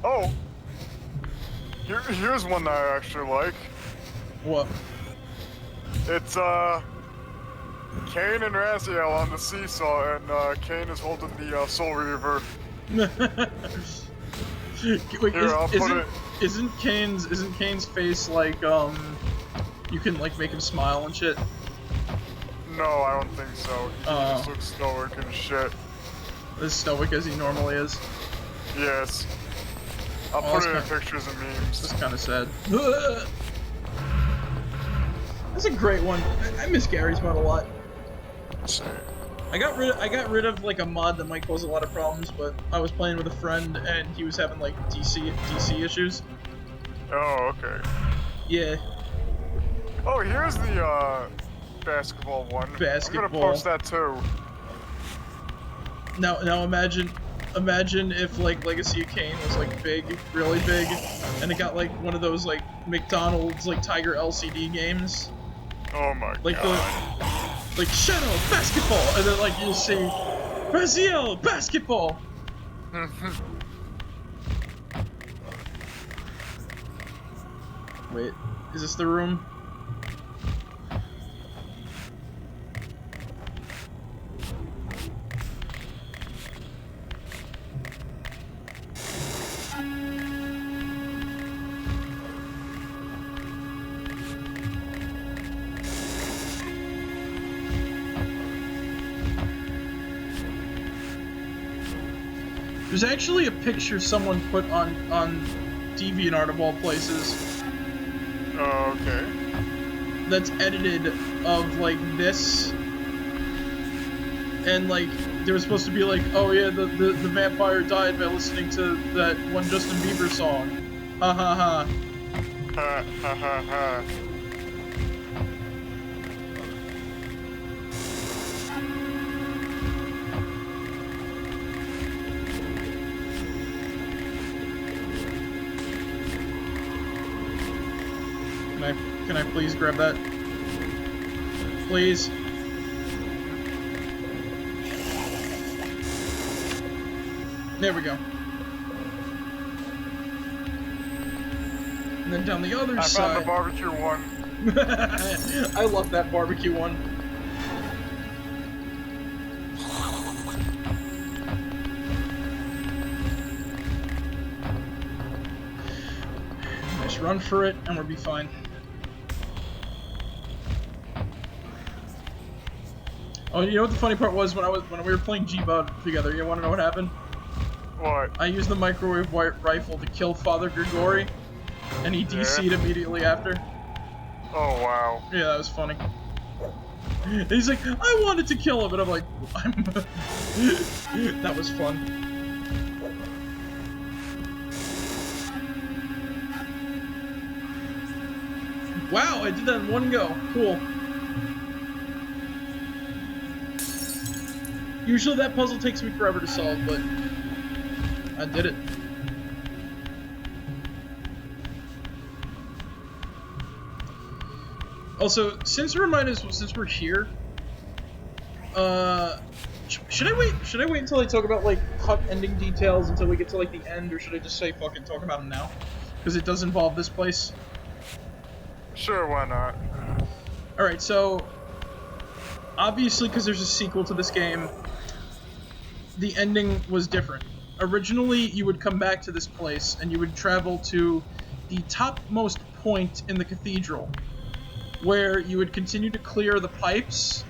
Oh, here's one that I actually like. What? It's Kain and Raziel on the seesaw, and Kain is holding the Soul Reaver. Wait, Here, isn't Kain's face like you can like make him smile and shit? No, I don't think so. He just looks stoic and shit. As stoic as he normally is. Yes. I'll put it in pictures and memes. That's kind of sad. That's a great one. I miss Gary's mod a lot. Same. I got rid of like a mod that might cause a lot of problems, but I was playing with a friend and he was having like DC issues. Oh, okay. Yeah. Oh, here's the basketball one. Basketball. I'm gonna post that too. Now imagine if like Legacy of Kain was like big, really big, and it got like one of those like McDonald's like Tiger LCD games. Oh my god. Like Shadow basketball, and then like you see Raziel basketball. Wait, is this the room? There's actually a picture someone put on DeviantArt of all places. Oh, okay. That's edited of like this, and like there was supposed to be like, oh yeah, the vampire died by listening to that one Justin Bieber song. Ha ha ha. Ha ha ha ha. Can I please grab that? Please. There we go. And then down the other side. I found the barbecue one. I love that barbecue one. Nice run for it, and we'll be fine. Oh, you know what the funny part was when we were playing G-Bud together? You want to know what happened? What? I used the microwave rifle to kill Father Grigori, and he DC'd immediately after. Oh wow. Yeah, that was funny. He's like, I wanted to kill him, and I'm like, that was fun. Wow, I did that in one go. Cool. Usually that puzzle takes me forever to solve, but I did it. Also, since we're here, should I wait? Should I wait until I talk about like cut ending details until we get to like the end, or should I just say fucking talk about them now? Because it does involve this place. Sure, why not? All right, so obviously, because there's a sequel to this game, the ending was different. Originally, you would come back to this place and you would travel to the topmost point in the cathedral, where you would continue to clear the pipes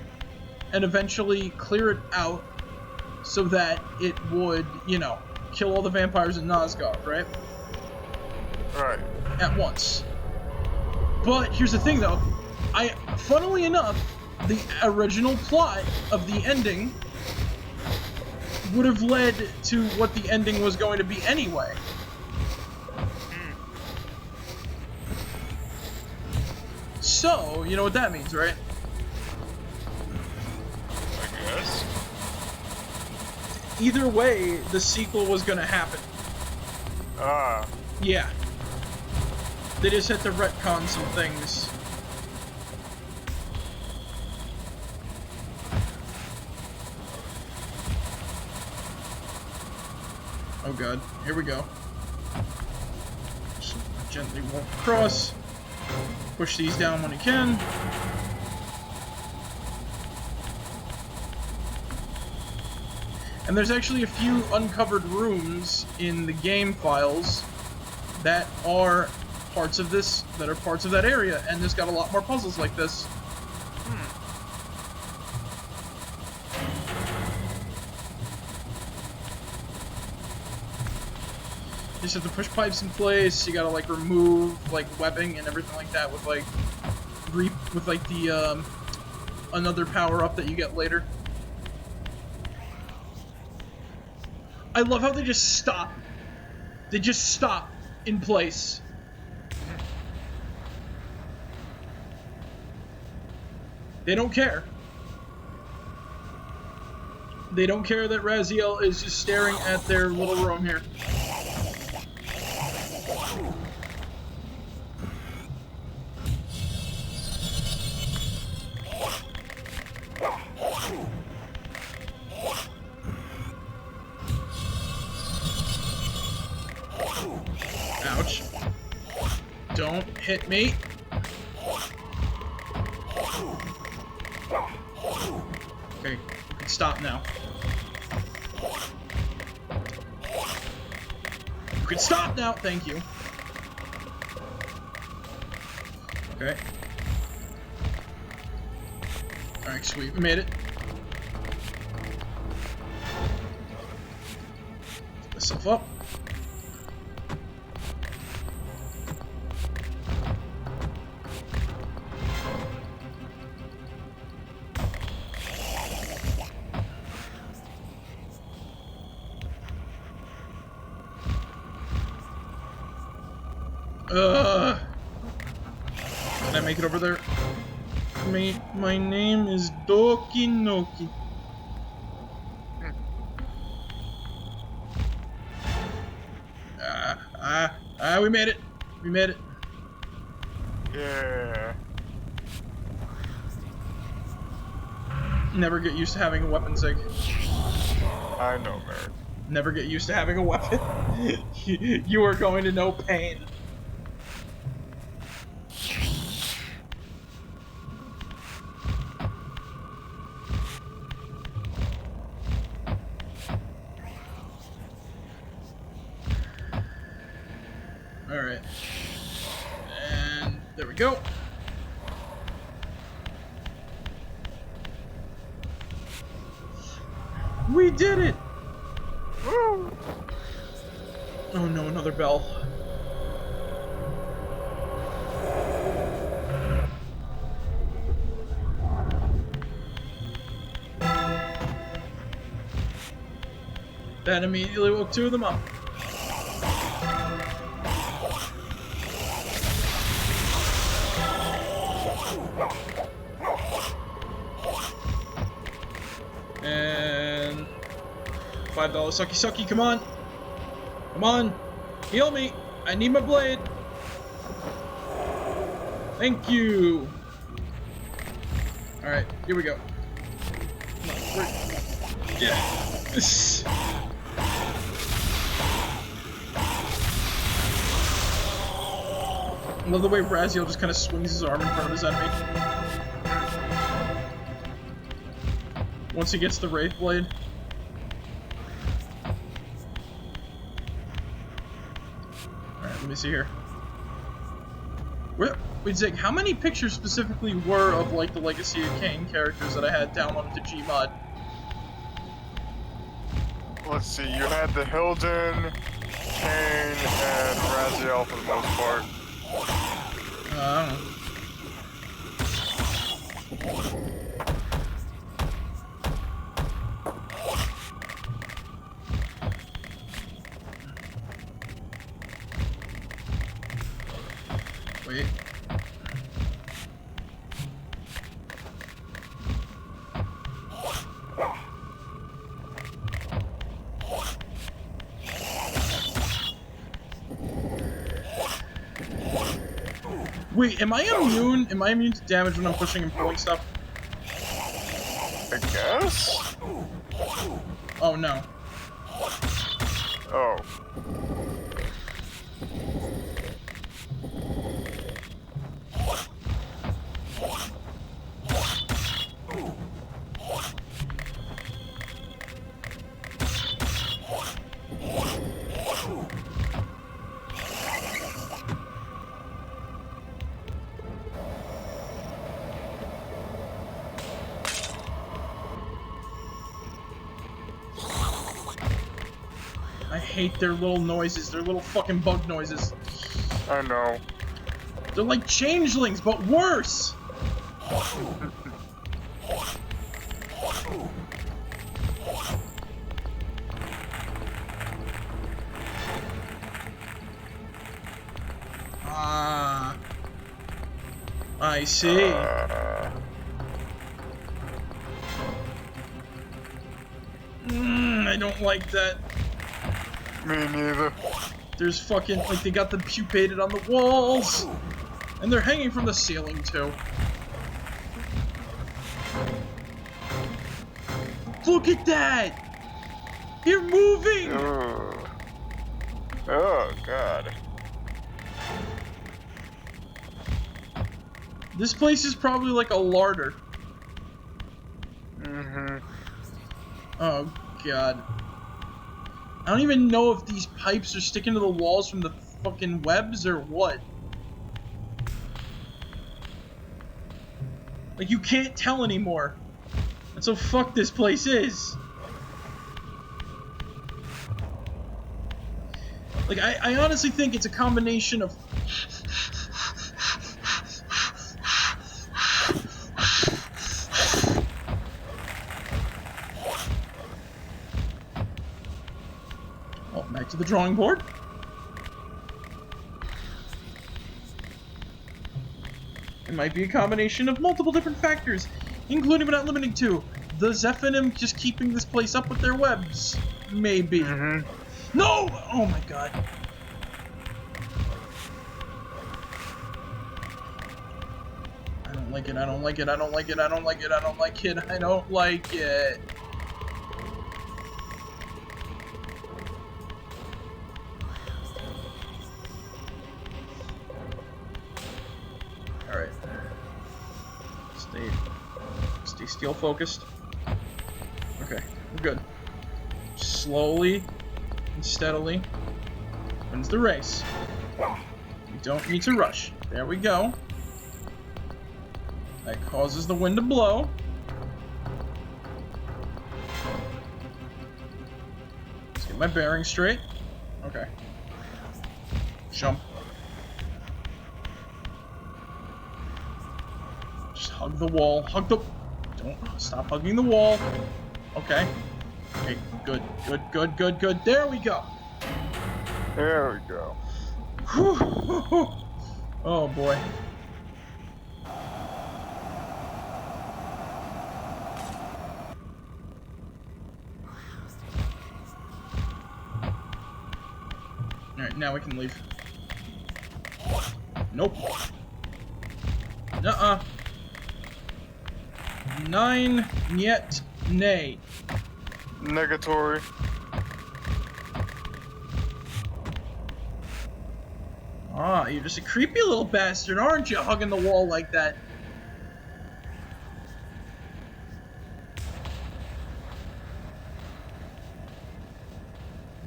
and eventually clear it out so that it would, you know, kill all the vampires in Nosgoth, right? Right. At once. But here's the thing, though. Funnily enough, the original plot of the ending would have led to what the ending was going to be anyway. So, you know what that means, right? I guess. Either way, the sequel was gonna happen. Ah. Yeah. They just had to retcon some things. Oh god, here we go. Just gently walk across. Push these down when you can. And there's actually a few uncovered rooms in the game files that are parts of this, that are parts of that area, and there's got a lot more puzzles like this. You just have to push pipes in place. You gotta like remove like webbing and everything like that with like the another power up that you get later. I love how they just stop. They just stop in place. They don't care. They don't care that Raziel is just staring at their little room here. Ouch. Don't hit me. Okay, you can stop now. You can stop now! Thank you. Okay. Alright, sweet. We made it. Get myself up. Can I make it over there? My name is Doki Noki. We made it. We made it. Yeah. Never get used to having a weapon, Zig. I know, man. Never get used to having a weapon. You are going to know pain. Alright. And there we go. We did it! Woo! Oh no, another bell. That immediately woke two of them up. And $5 sucky sucky, come on. Come on. Heal me. I need my blade. Thank you. Alright, here we go. Come on, yeah. I love the way Raziel just kind of swings his arm in front of his enemy. Once he gets the Wraith Blade. Alright, let me see here. Wait, Zig, how many pictures specifically were of, like, the Legacy of Kain characters that I had downloaded to Gmod? Let's see, you had the Hilden, Kain, and Raziel for the most part. I don't know. Wait. Wait, am I immune? Am I immune to damage when I'm pushing and pulling stuff? I guess? Oh no. Oh. I hate their little noises, their little fucking bug noises. I know. They're like changelings, but worse! Ah. I see. I don't like that. Me neither. There's fucking, like, they got them pupated on the walls! And they're hanging from the ceiling, too. Look at that! You're moving! Ugh. Oh, God. This place is probably like a larder. Mm-hmm. Oh, God. I don't even know if these pipes are sticking to the walls from the fucking webs or what. Like, you can't tell anymore. That's how fucked this place is. Like, I honestly think it's a combination of... Oh, back to the drawing board. It might be a combination of multiple different factors, including but not limited to the Zephanim just keeping this place up with their webs. Maybe. Mm-hmm. No! Oh my god. I don't like it, I don't like it, I don't like it, I don't like it, I don't like it, I don't like it. Alright. Stay steel focused. Okay, we're good. Slowly and steadily wins the race. We don't need to rush. There we go. That causes the wind to blow. Let's get my bearings straight. Okay. Jump. Just hug the wall. Hug the... Don't stop hugging the wall. Okay. Okay, good, good, good, good, good. There we go. There we go. Whew. Oh boy. now we can leave. Nope. Nuh-uh. 9 yet nay. Negatory. Ah, you're just a creepy little bastard, aren't you? Hugging the wall like that.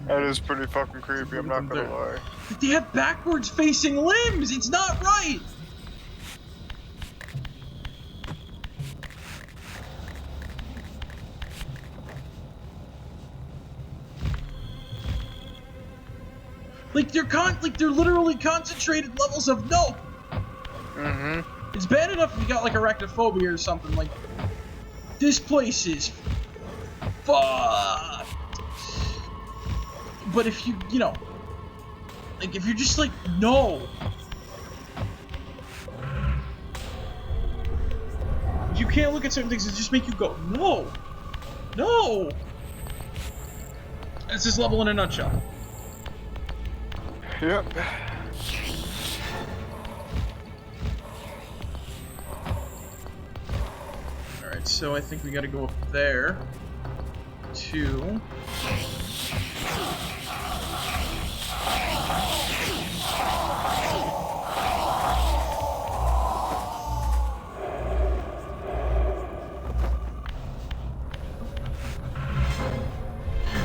That is pretty fucking creepy, I'm not gonna lie. They have backwards facing limbs! It's not right! Like they're literally concentrated levels of nope. Mm-hmm. It's bad enough if you got like arachnophobia or something. Like this place is fucked. But if you know, like if you're just like no, you can't look at certain things that just make you go no, no. That's this level in a nutshell. Yep. Alright, so I think we gotta go up there to...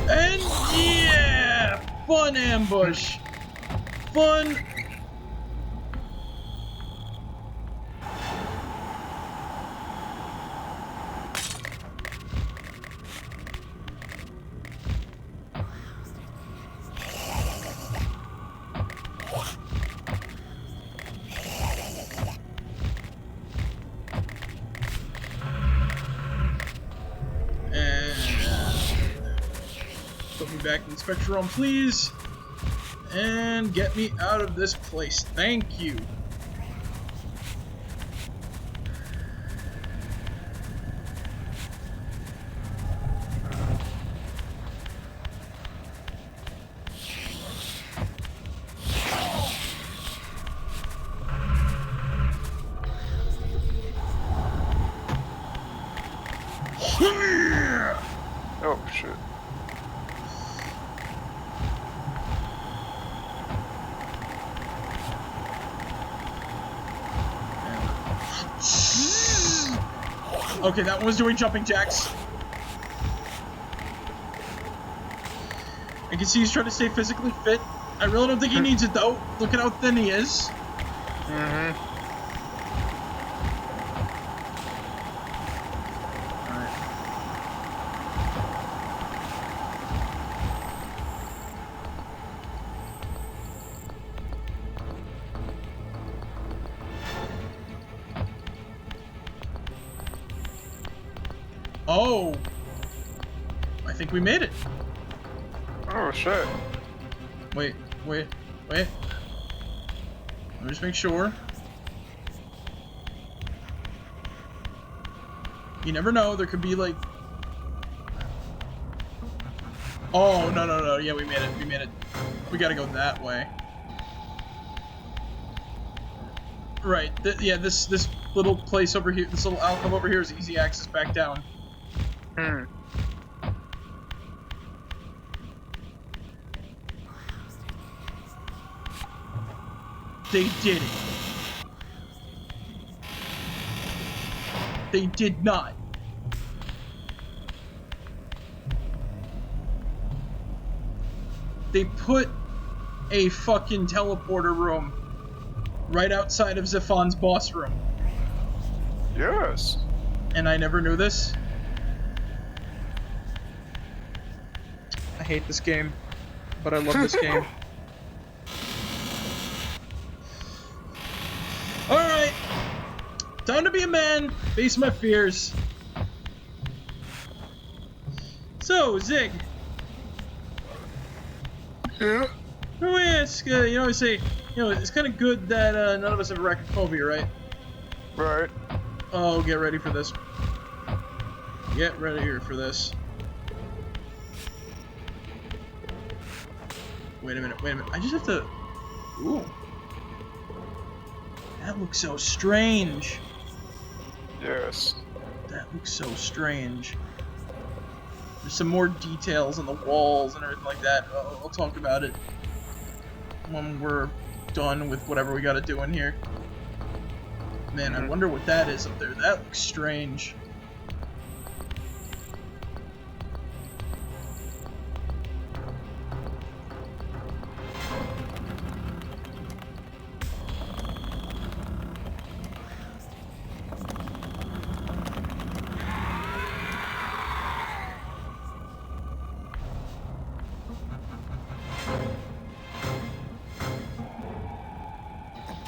And yeah! Fun ambush! Fun. And put me back in the inspector room, please. And get me out of this place. Thank you. Oh, shit. Okay, that one was doing jumping jacks. I can see he's trying to stay physically fit. I really don't think he needs it though. Look at how thin he is. Mm-hmm. Oh, I think we made it. Oh, shit. Wait. Let me just make sure. You never know, there could be like... Oh, no, yeah, we made it. We gotta go that way. Right, yeah, this little place over here, this little alcove over here is easy access back down. Hmm. They did it. They did not. They put a fucking teleporter room right outside of Ziphan's boss room. Yes. And I never knew this. I hate this game, but I love this game. Alright. Time to be a man. Face my fears. So, Zig. Yeah. Oh, ask, you know, I say, you know, it's kind of good that none of us have arachnophobia, right? Right. Oh, get ready for this. Get ready here for this. Wait a minute. I just have to... Ooh. That looks so strange. Yes. That looks so strange. There's some more details on the walls and everything like that. I'll talk about it when we're done with whatever we gotta do in here. Man, I wonder what that is up there. That looks strange.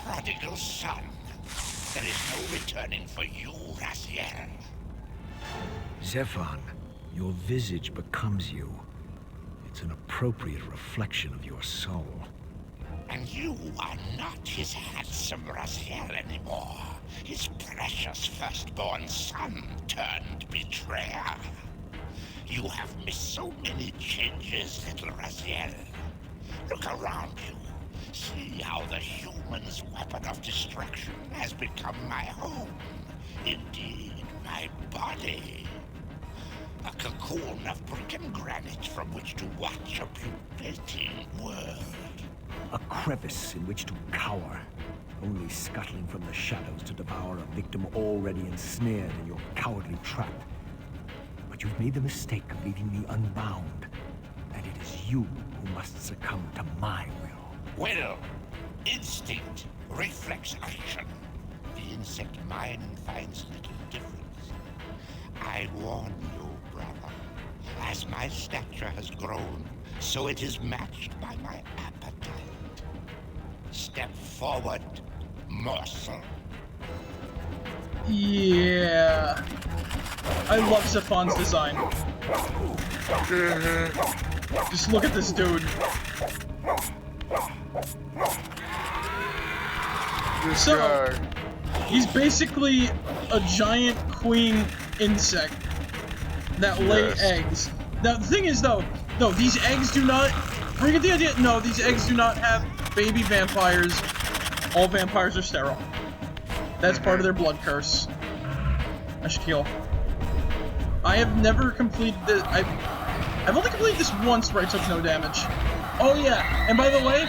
Prodigal son. There is no returning for you, Raziel. Zephon, your visage becomes you. It's an appropriate reflection of your soul. And you are not his handsome Raziel anymore. His precious firstborn son turned betrayer. You have missed so many changes, little Raziel. Look around you. See how the human's weapon of destruction has become my home. Indeed, my body. A cocoon of brick and granite from which to watch a pupating world. A crevice in which to cower, only scuttling from the shadows to devour a victim already ensnared in your cowardly trap. But you've made the mistake of leaving me unbound, and it is you who must succumb to my will. Will, instinct, reflex action. The insect mind finds little difference. I warn you, brother. As my stature has grown, so it is matched by my appetite. Step forward, morsel. Yeah. I love Zephon's design. Just look at this dude. So, he's basically a giant queen insect that lay eggs. Now, the thing is, though, no, these eggs do not... Are you get the idea? No, these eggs do not have baby vampires. All vampires are sterile. That's part of their blood curse. I should heal. I have never completed this... I've only completed this once where I took no damage. Oh, yeah. And by the way,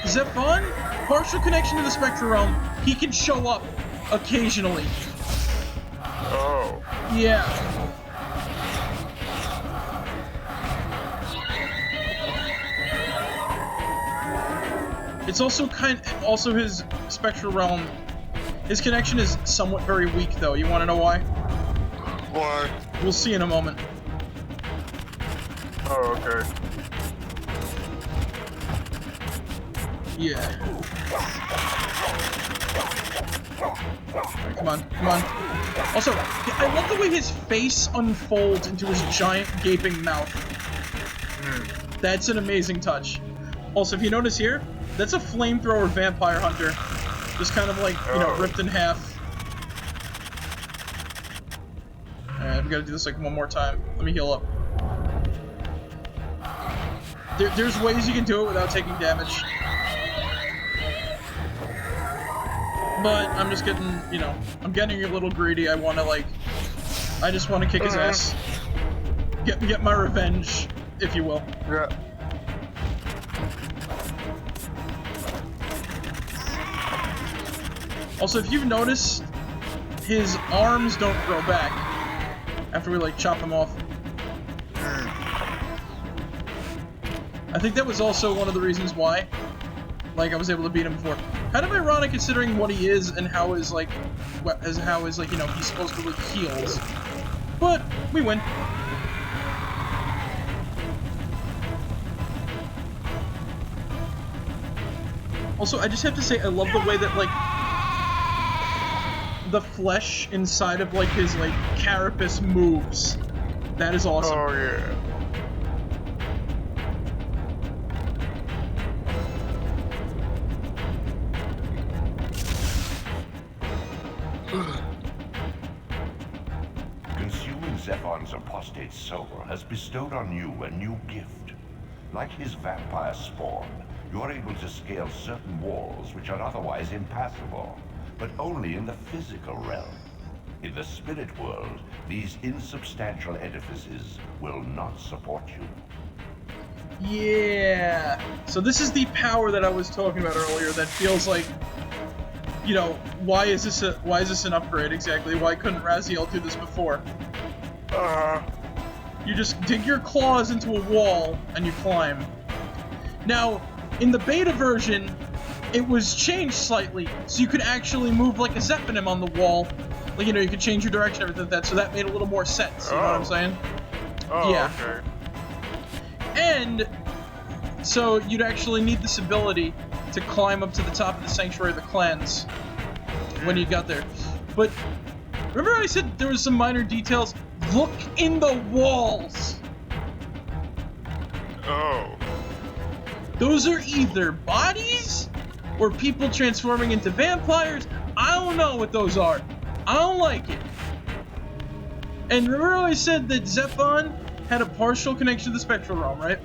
Zephon, partial connection to the Spectral Realm, he can show up occasionally. Oh. Yeah. It's also also his Spectral Realm. His connection is somewhat very weak, though. You want to know why? Why? We'll see in a moment. Oh, okay. Yeah. Right, come on, come on. Also, I love the way his face unfolds into his giant gaping mouth. That's an amazing touch. Also, if you notice here, that's a flamethrower vampire hunter. Just kind of like, you know, ripped in half. Alright, we gotta do this like one more time. Let me heal up. There's ways you can do it without taking damage. But I'm just getting, you know, I'm getting a little greedy. I want to, like, I just want to kick his ass. Get my revenge, if you will. Yeah. Also, if you've noticed, his arms don't grow back after we, like, chop them off. I think that was also one of the reasons why, like, I was able to beat him before. Kind of ironic considering what he is and how his, like, you know, he supposedly heals. But, we win. Also, I just have to say, I love the way that, like, the flesh inside of, like, his, like, carapace moves. That is awesome. Oh, yeah. Consuming Zephon's apostate soul has bestowed on you a new gift. Like his vampire spawn, you're able to scale certain walls which are otherwise impassable, but only in the physical realm. In the spirit world, these insubstantial edifices will not support you. Yeah. So this is the power that I was talking about earlier that feels like, you know, why is this an upgrade exactly? Why couldn't Raziel do this before? You just dig your claws into a wall and you climb. Now, in the beta version, it was changed slightly, so you could actually move like a Zeppenim on the wall. Like, you know, you could change your direction and everything like that, so that made a little more sense, you know what I'm saying? Oh, yeah. okay. And so you'd actually need this ability to climb up to the top of the Sanctuary of the Clans when you got there. But remember I said there was some minor details? Look in the walls! Oh. Those are either bodies or people transforming into vampires. I don't know what those are. I don't like it. And remember I said that Zephon had a partial connection to the Spectral Realm, right?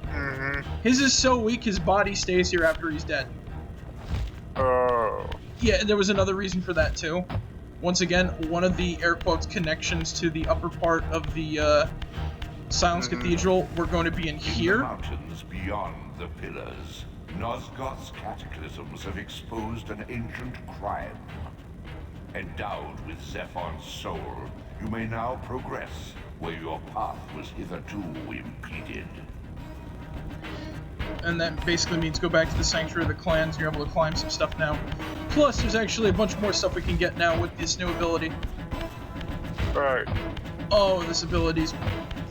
Mm-hmm. His is so weak, his body stays here after he's dead. Oh. Yeah, and there was another reason for that, too. Once again, one of the air quotes connections to the upper part of the Silence Cathedral were going to be in here. In the mountains beyond the pillars, Nosgoth's cataclysms have exposed an ancient crime. Endowed with Zephon's soul, you may now progress where your path was hitherto impeded. And that basically means go back to the Sanctuary of the Clans, and you're able to climb some stuff now. Plus, there's actually a bunch more stuff we can get now with this new ability. Right. Oh, this ability's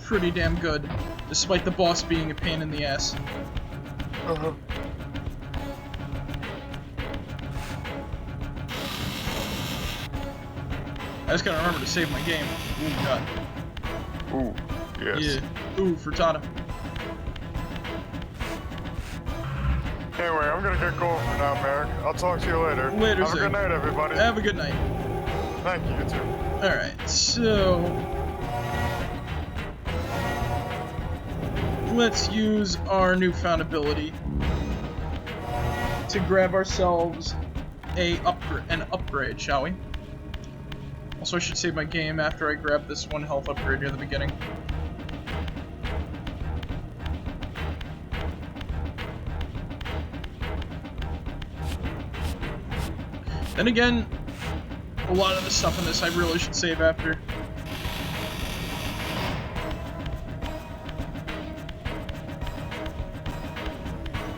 pretty damn good, despite the boss being a pain in the ass. Uh-huh. I just gotta remember to save my game. Ooh, God. Ooh, yes. Yeah. Ooh, frittata. Anyway, I'm gonna get going for now, Marek. I'll talk to you later. Later, Have a good night, everybody. Have a good night. Thank you, you too. Alright, so... let's use our newfound ability to grab ourselves an upgrade, shall we? Also, I should save my game after I grab this one health upgrade near the beginning. Then again, a lot of the stuff in this I really should save after.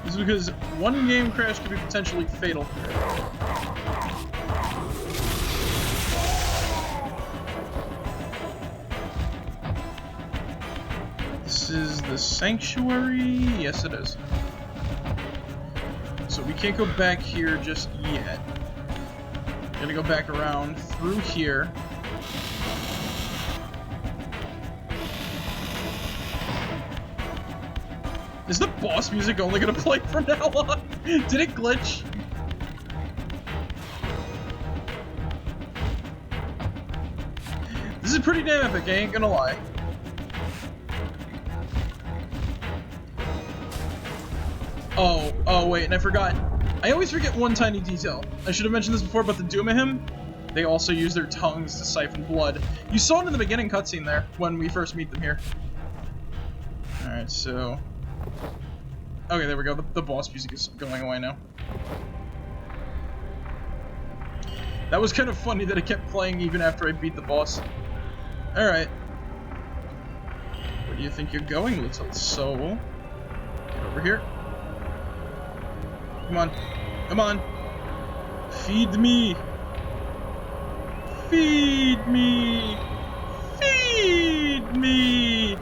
This is because one game crash could be potentially fatal. This is the Sanctuary? Yes, it is. So we can't go back here just yet. Gonna go back around through here. Is the boss music only gonna play from now on? Did it glitch? This is pretty damn epic, I ain't gonna lie. Oh wait, and I forgot. I always forget one tiny detail. I should have mentioned this before, but the Doomahim, they also use their tongues to siphon blood. You saw it in the beginning cutscene there, when we first meet them here. Alright, so... okay, there we go. The boss music is going away now. That was kind of funny that it kept playing even after I beat the boss. Alright. Where do you think you're going, little soul? Get over here. Come on. Come on. Feed me. Feed me. Feed me.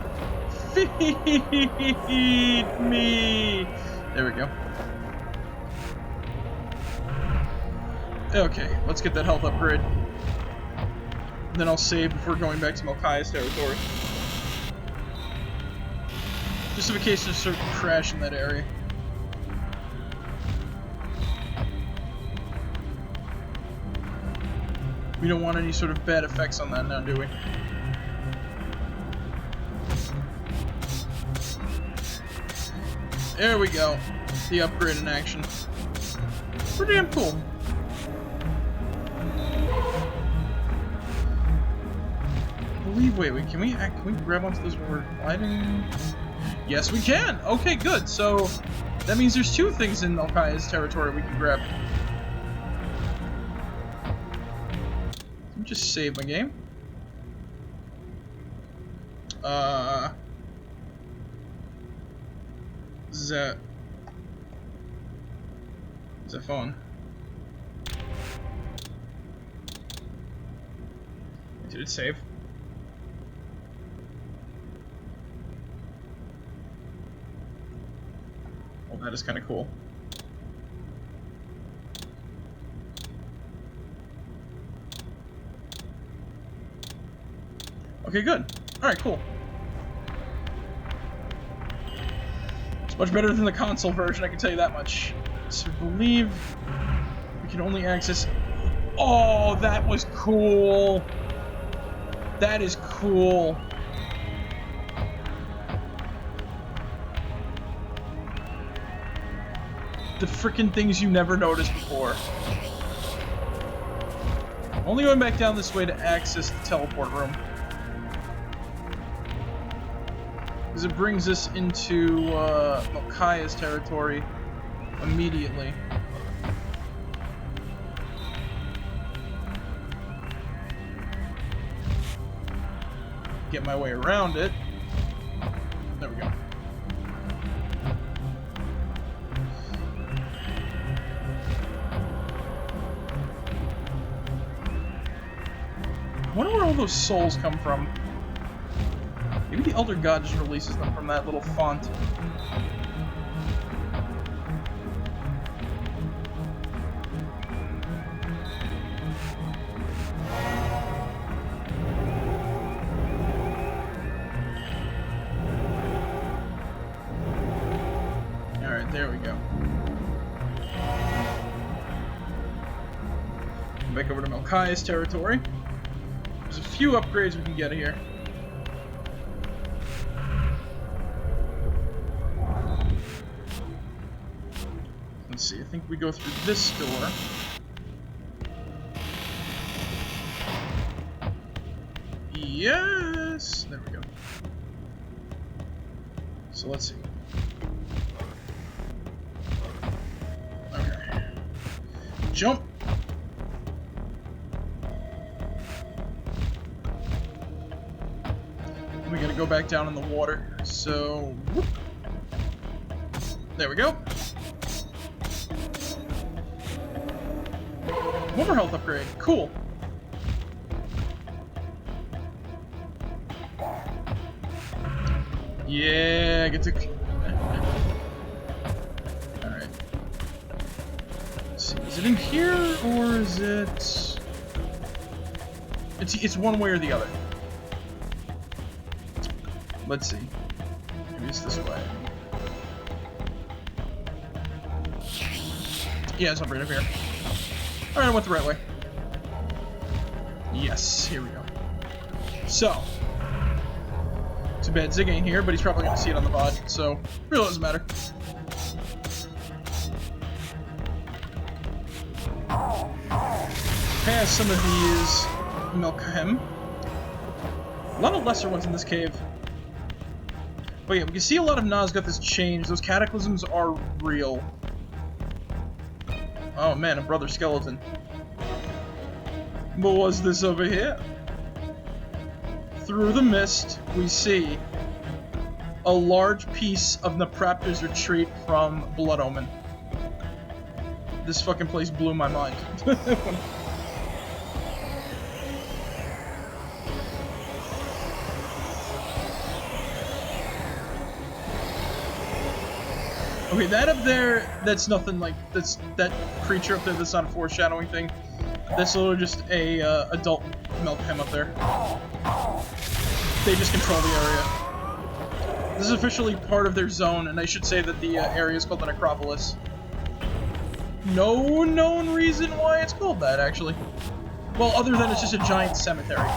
Feed me. There we go. Okay, let's get that health upgrade. Then I'll save before going back to Marek1shtar's territory. Just in case there's a crash in that area. We don't want any sort of bad effects on that now, do we? There we go. The upgrade in action. Pretty damn cool. Wait, can we grab onto this when we're gliding? Yes, we can! Okay, good. So, that means there's two things in Melchiah's territory we can grab. Let me just save my game. Is that phone? Did it save? Well, that is kind of cool. Okay, good. Alright, cool. It's much better than the console version, I can tell you that much. So I believe we can only access... Oh, that was cool! That is cool. The frickin' things you never noticed before. Only going back down this way to access the teleport room. Because it brings us into Melchiah's territory immediately. Get my way around it. There we go. I wonder where all those souls come from. Maybe the Elder God just releases them from that little font. Alright, there we go. Back over to Melchiah's territory. There's a few upgrades we can get here. Let's see, I think we go through this door. Yes! There we go. So let's see. Okay. Jump! We gotta go back down in the water. So, whoop. There we go. One more health upgrade. Cool. Yeah, I get to... Alright. Let's see, is it in here, or is it... It's one way or the other. Let's see. Maybe it's this way. Yeah, it's up right up here. Alright, I went the right way. Yes, here we go. So. Too bad Zig ain't here, but he's probably going to see it on the VOD, so really doesn't matter. Past some of these Melchiah. A lot of lesser ones in this cave. But yeah, we can see a lot of Nosgoth has changed. Those cataclysms are real. Oh man, a brother skeleton. What was this over here? Through the mist, we see a large piece of Napraptor's retreat from Blood Omen. This fucking place blew my mind. Okay, that up there, that's nothing like, that creature up there that's not a foreshadowing thing. That's literally just a adult Melchiah up there. They just control the area. This is officially part of their zone, and I should say that the area is called the Necropolis. No known reason why it's called that, actually. Well, other than it's just a giant cemetery.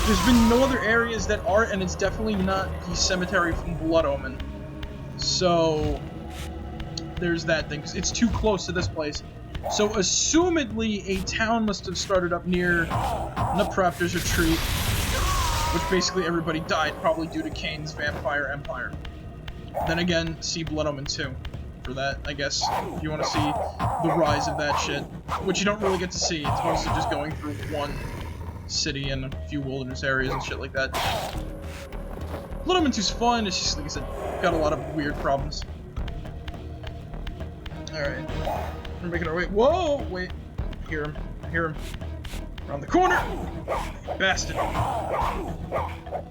There's been no other areas that are, and it's definitely not the cemetery from Blood Omen. So there's that thing. It's too close to this place. So assumedly a town must have started up near Nupraptor's retreat, which basically everybody died, probably due to Kain's vampire empire. Then again, see Blood Omen 2 for that, I guess, if you want to see the rise of that shit, which you don't really get to see. It's mostly just going through one city and a few wilderness areas and shit like that. Blood Omen 2's fun, it's just, like I said, got a lot of weird problems. Alright, we're making our way. Whoa! Wait, I hear him. I hear him. Around the corner! Bastard!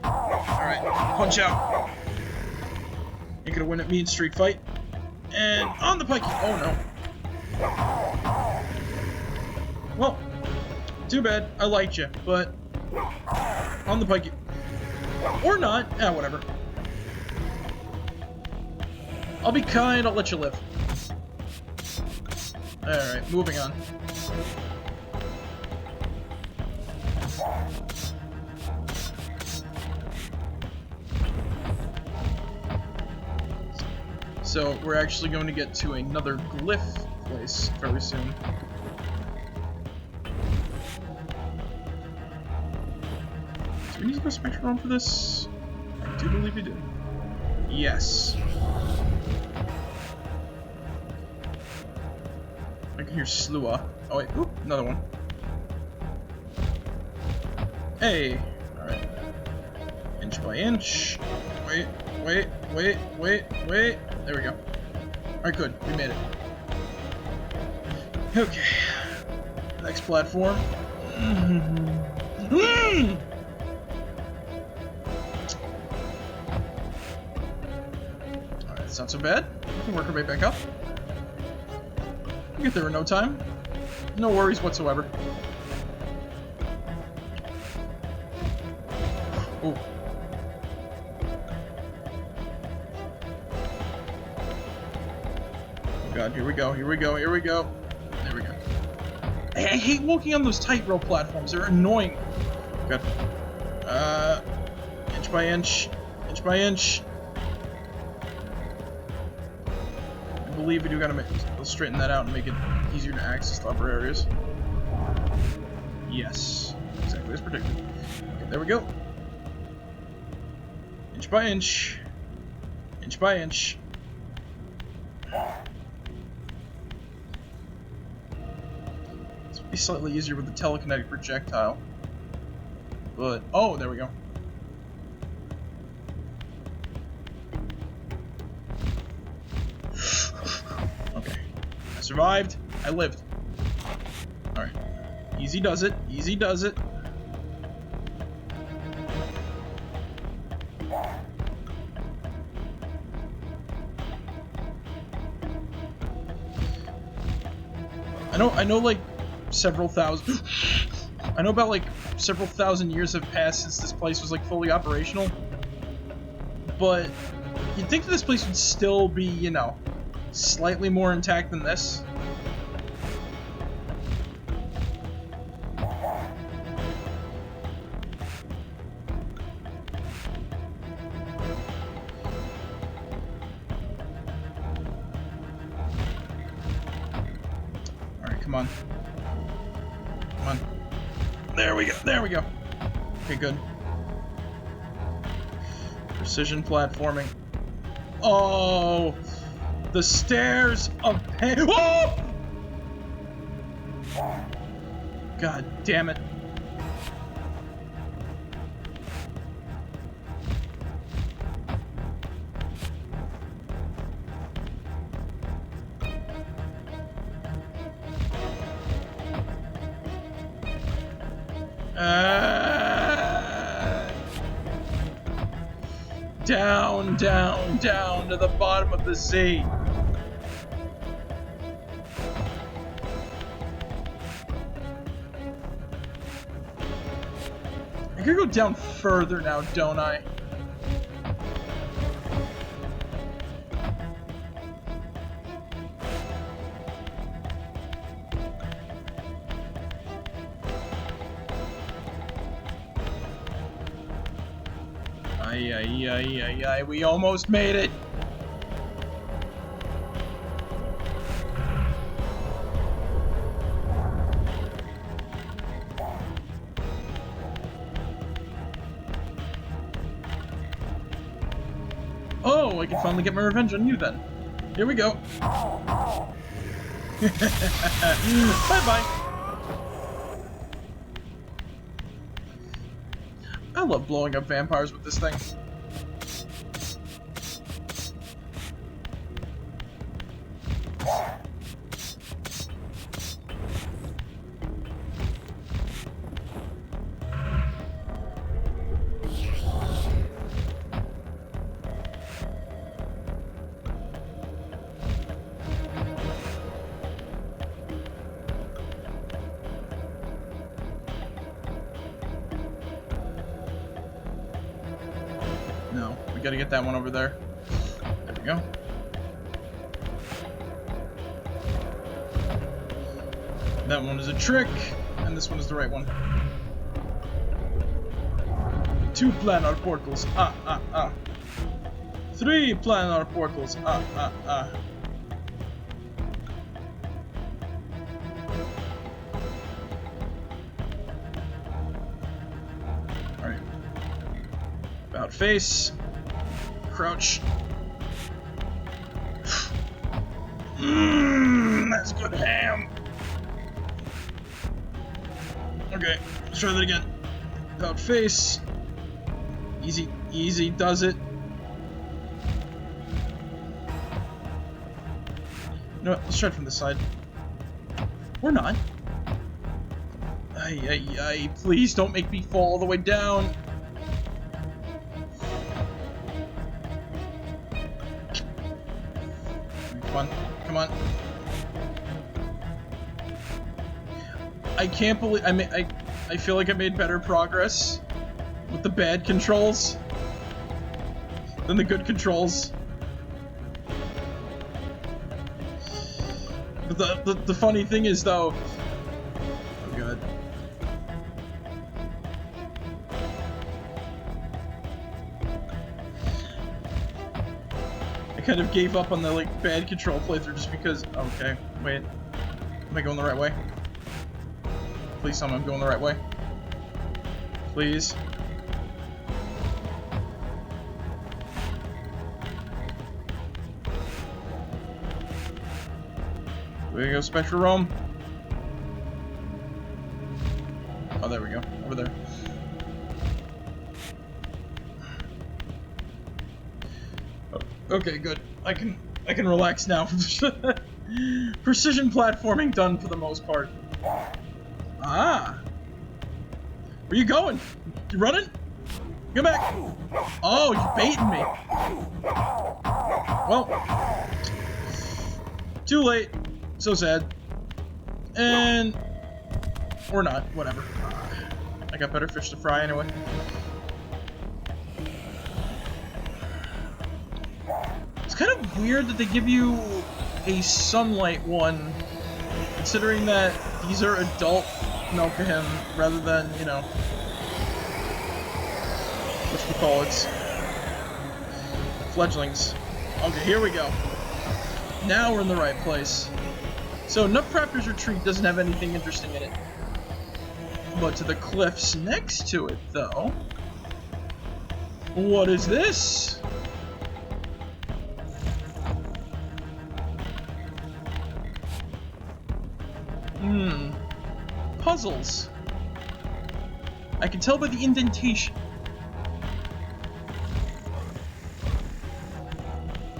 Alright, punch out. Ain't gonna win at me in street fight. And on the pikey! Oh no. Well, too bad. I liked you, but on the pikey. Or not. Yeah, whatever. I'll be kind, I'll let you live. Alright, moving on. So, we're actually going to get to another glyph place fairly soon. Do we need to go Spectrum Realm for this? I do believe we do. Yes. I can hear Slua. Oh wait, oop, another one. Hey! Alright. Inch by inch. Wait. There we go. Alright, good. We made it. Okay. Next platform. Alright, that's not so bad. We can work our way back up. We'll get there in no time. No worries whatsoever. Ooh. God, here we go. There we go. There we go. I hate walking on those tightrope platforms. They're annoying. Good. Inch by inch. Inch by inch. I believe we do gotta straighten that out and make it easier to access the upper areas. Yes. Exactly as predicted. Okay, there we go. Inch by inch. Inch by inch. Be slightly easier with the telekinetic projectile. But, oh, there we go. Okay. I survived. I lived. Alright. Easy does it. Easy does it. I know like several thousand I know about like several thousand years have passed since this place was like fully operational, but you'd think that this place would still be, you know, slightly more intact than this. Come on. Come on. There we go. There we go. Okay, good. Precision platforming. Oh! The stairs of pain. Oh! God damn it. Down, down, down to the bottom of the sea. I could go down further now, don't I? Ay, we almost made it. Oh, I can finally get my revenge on you then. Here we go. Bye-bye. I love blowing up vampires with this thing. No, we gotta get that one over there. There we go. That one is a trick, and this one is the right one. 2 planar portals. 3 planar portals. Alright. About face. Crouch. That's good ham. Okay, let's try that again. About face. Easy does it. You know what? Let's try it from this side. Or not. Ay, please don't make me fall all the way down. Come on. I can't believe I feel like I made better progress with the bad controls than the good controls. But the funny thing is though, oh god. I kind of gave up on the like bad control playthrough just because. Okay, wait, am I going the right way? Please tell me I'm going the right way. Please. There we go, Spectral Realm. Oh, there we go. Over there. Oh, okay, good. I can relax now. Precision platforming done for the most part. Ah. Where you going? You running? Come back. Oh, you baiting me. Well, too late. So sad. And or not, whatever. I got better fish to fry anyway. It's kind of weird that they give you a sunlight one, considering that these are adult Melkahim rather than, you know, whatchamacallits, fledglings. Okay, here we go. Now we're in the right place. So, Nutcrafter's Retreat doesn't have anything interesting in it. But to the cliffs next to it, though, what is this? Puzzles. I can tell by the indentation.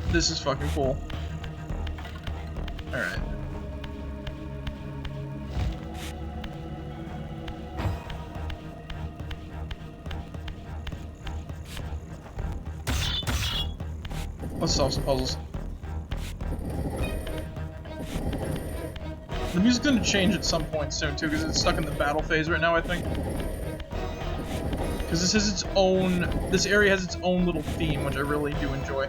This is fucking cool. Alright. Let's solve some puzzles. The music's gonna change at some point soon too, because it's stuck in the battle phase right now, I think. Because this has its own, this area has its own little theme, which I really do enjoy.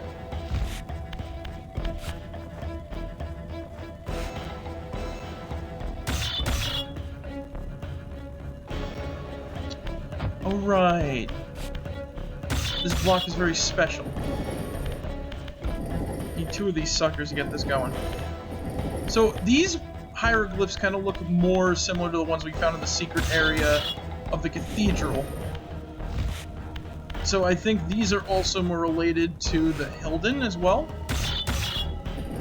Alright. This block is very special. Need 2 of these suckers to get this going. So these hieroglyphs kind of look more similar to the ones we found in the secret area of the cathedral. So I think these are also more related to the Hilden as well.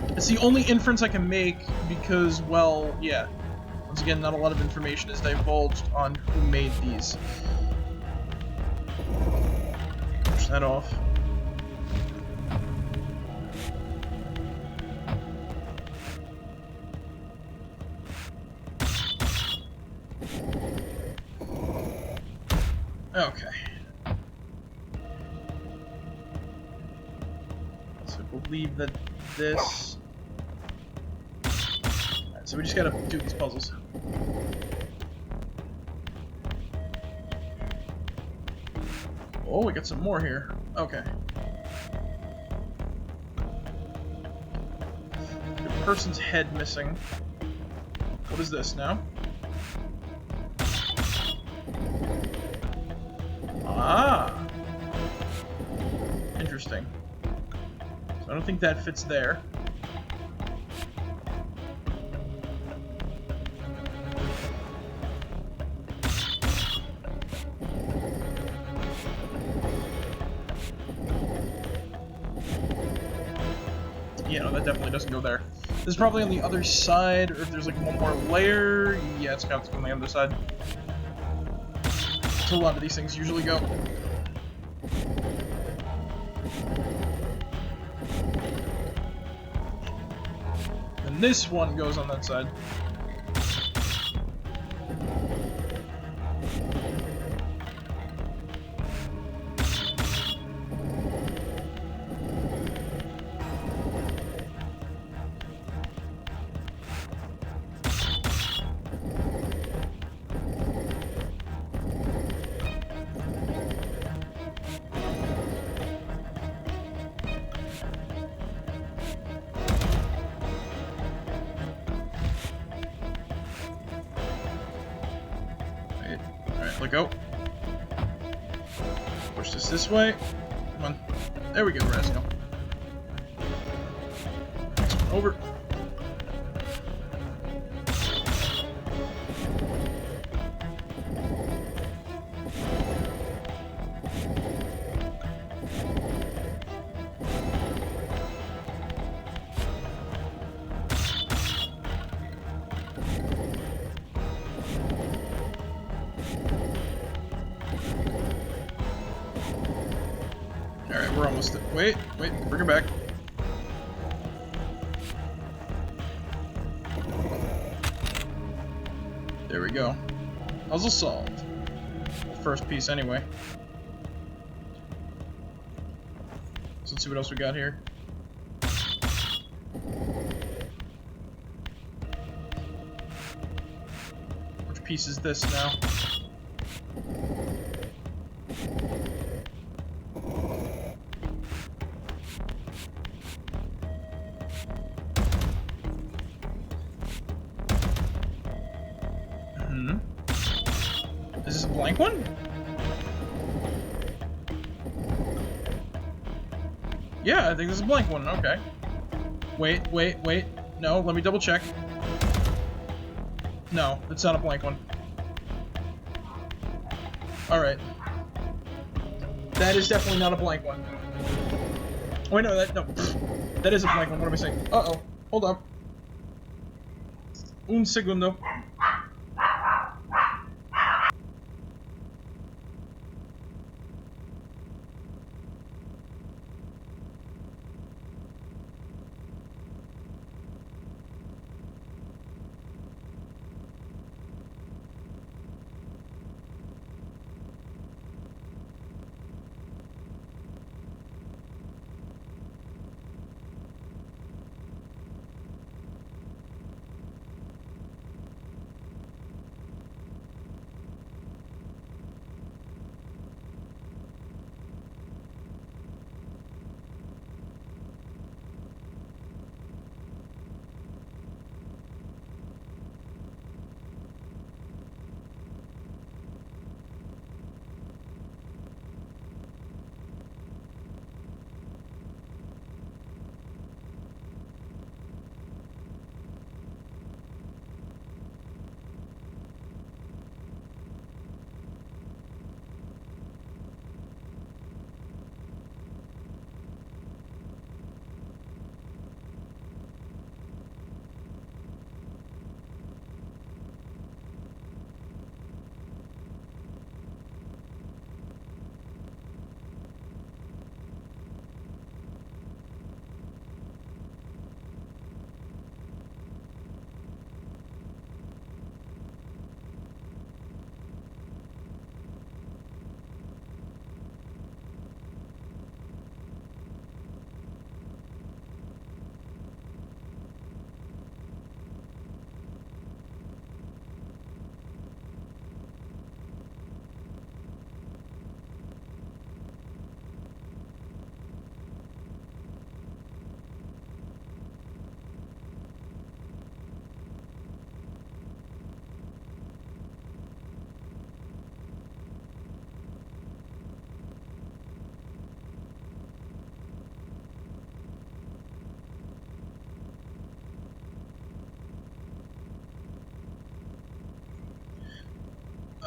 It's the only inference I can make because, well, yeah. Once again, not a lot of information is divulged on who made these. Push that off. Okay. So I believe that this... Alright, so we just gotta do these puzzles. Oh, we got some more here. Okay. The person's head missing. What is this now? Ah! Interesting. So I don't think that fits there. Yeah, no, that definitely doesn't go there. This is probably on the other side, or if there's like one more layer. Yeah, it's got to go on the other side. So a lot of these things usually go. And this one goes on that side. Alright, let go. Push this way. Come on. There we go, Raziel. Next one over. Alright, we're almost there. Wait, bring her back. There we go. Puzzle solved. First piece, anyway. So let's see what else we got here. Which piece is this now? Is this a blank one? Yeah, I think this is a blank one. Okay. Wait. No, let me double check. No, it's not a blank one. Alright. That is definitely not a blank one. Wait, no, that is a blank one. What am I saying? Uh-oh. Hold up. Un segundo.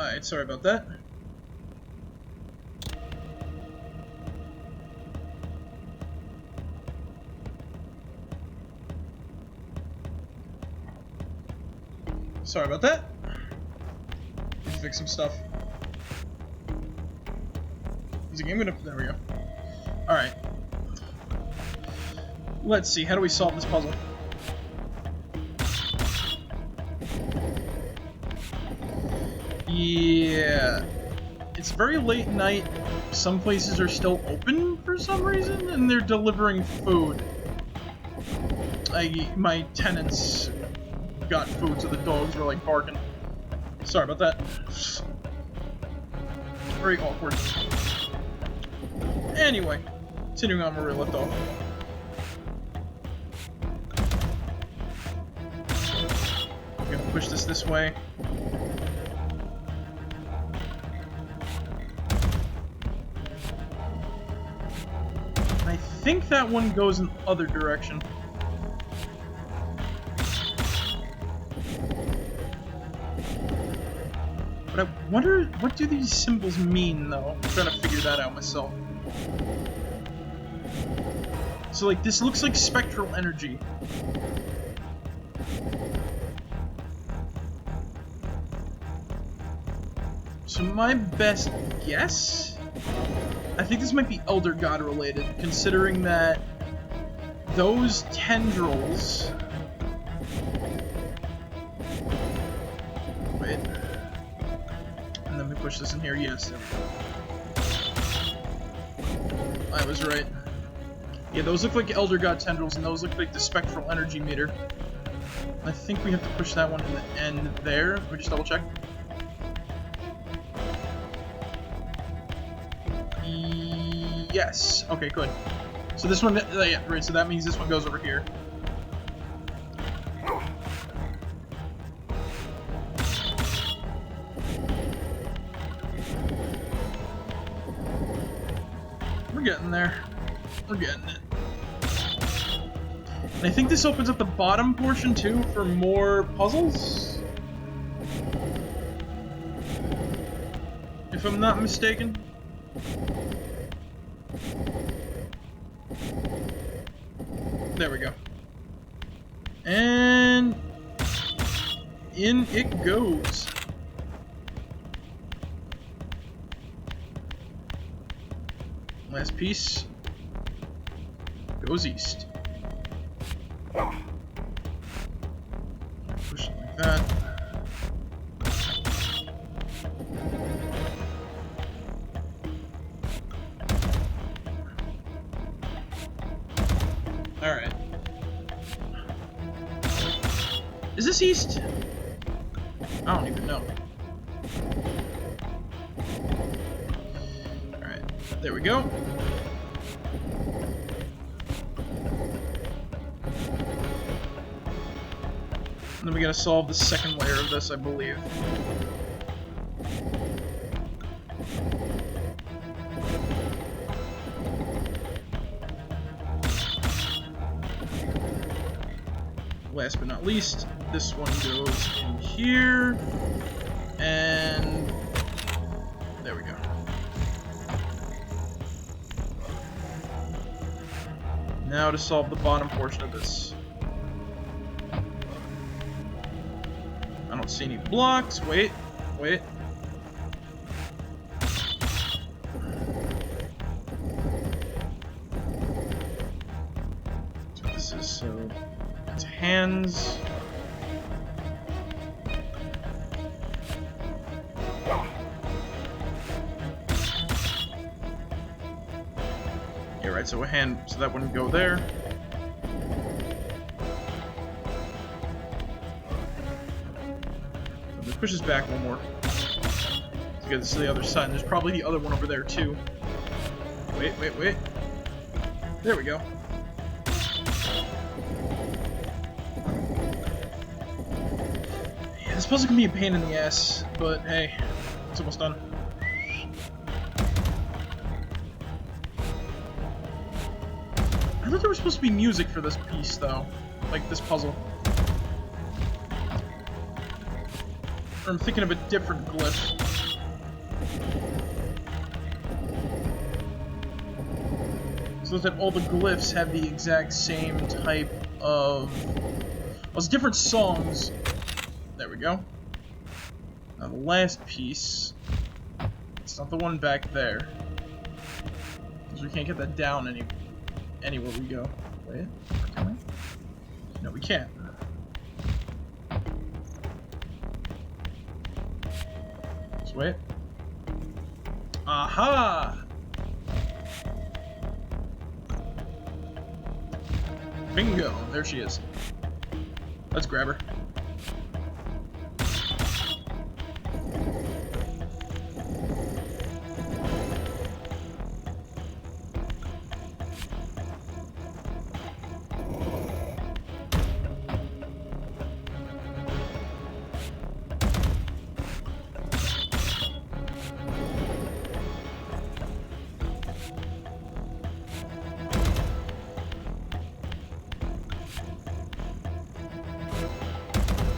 Alright, sorry about that. Sorry about that. Fix some stuff. Is the game gonna... There we go. Alright. Let's see, how do we solve this puzzle? Yeah. It's very late night. Some places are still open for some reason, and they're delivering food. My tenants got food, so the dogs were like barking. Sorry about that. Very awkward. Anyway, continuing on where we left off. I'm gonna push this way. I think that one goes in the other direction. But I wonder, what do these symbols mean, though? I'm trying to figure that out myself. So, like, this looks like spectral energy. So my best guess? I think this might be Elder God related, considering that those tendrils... Wait. And then we push this in here. Yes, there we go. I was right. Yeah, those look like Elder God tendrils, and those look like the spectral energy meter. I think we have to push that one in the end there. Let me just double check. Yes. Okay, good. So this one, yeah, right, so that means this one goes over here. We're getting there. We're getting it. And I think this opens up the bottom portion, too, for more puzzles? If I'm not mistaken. There we go. And in it goes. Last piece goes east. Push it like that. Alright. Is this east? I don't even know. Alright, there we go. And then we gotta solve the second layer of this, I believe. Last but not least, this one goes in here, and there we go. Now to solve the bottom portion of this. I don't see any blocks. Wait, wait. So this is so. It's hands. Yeah, right, so a hand, so that wouldn't go there. So it pushes back one more. To get this to the other side, and there's probably the other one over there too. Wait, wait, wait. There we go. This puzzle can be a pain in the ass, but hey, it's almost done. I thought there was supposed to be music for this piece, though. Like, this puzzle. Or I'm thinking of a different glyph. so that all the glyphs have the exact same type of... Well, it's different songs. There we go. Now the last piece, it's not the one back there, because we can't get that down anywhere we go. Wait, can we? No, we can't. Just wait. Aha! Bingo! There she is. Let's grab her.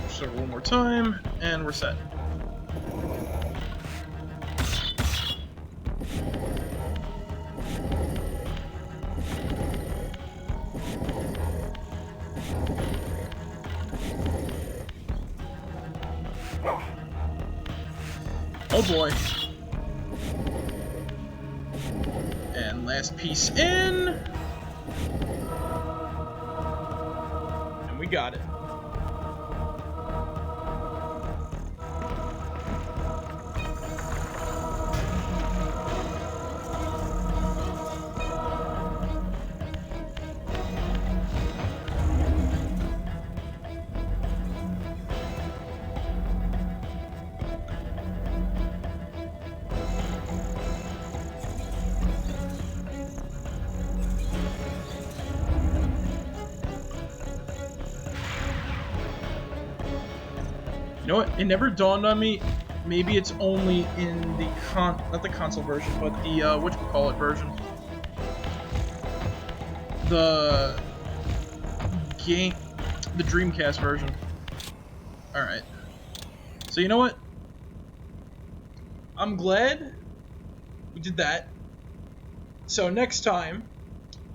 Start one more time, and we're set. Oh boy. And last piece in. And we got it. You know what? It never dawned on me. Maybe it's only in the not the console version, but the whatchamacallit version. The game, the Dreamcast version. All right. So you know what? I'm glad we did that. So next time,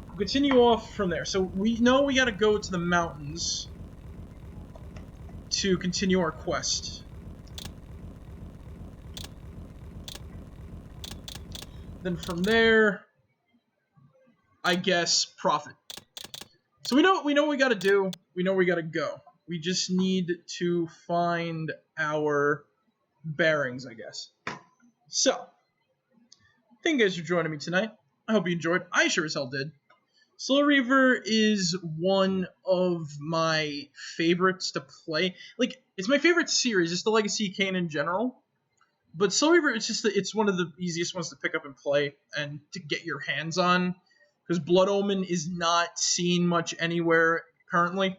we'll continue off from there. So we know we got to go to the mountains to continue our quest. Then from there, I guess profit. So we know what we got to do. We know we got to go. We just need to find our bearings, I guess. So, thank you guys for joining me tonight. I hope you enjoyed. I sure as hell did. Soul Reaver is one of my favorites to play. Like, it's my favorite series. It's the Legacy of Kain in general. But Soul Reaver, it's one of the easiest ones to pick up and play and to get your hands on. Because Blood Omen is not seen much anywhere currently.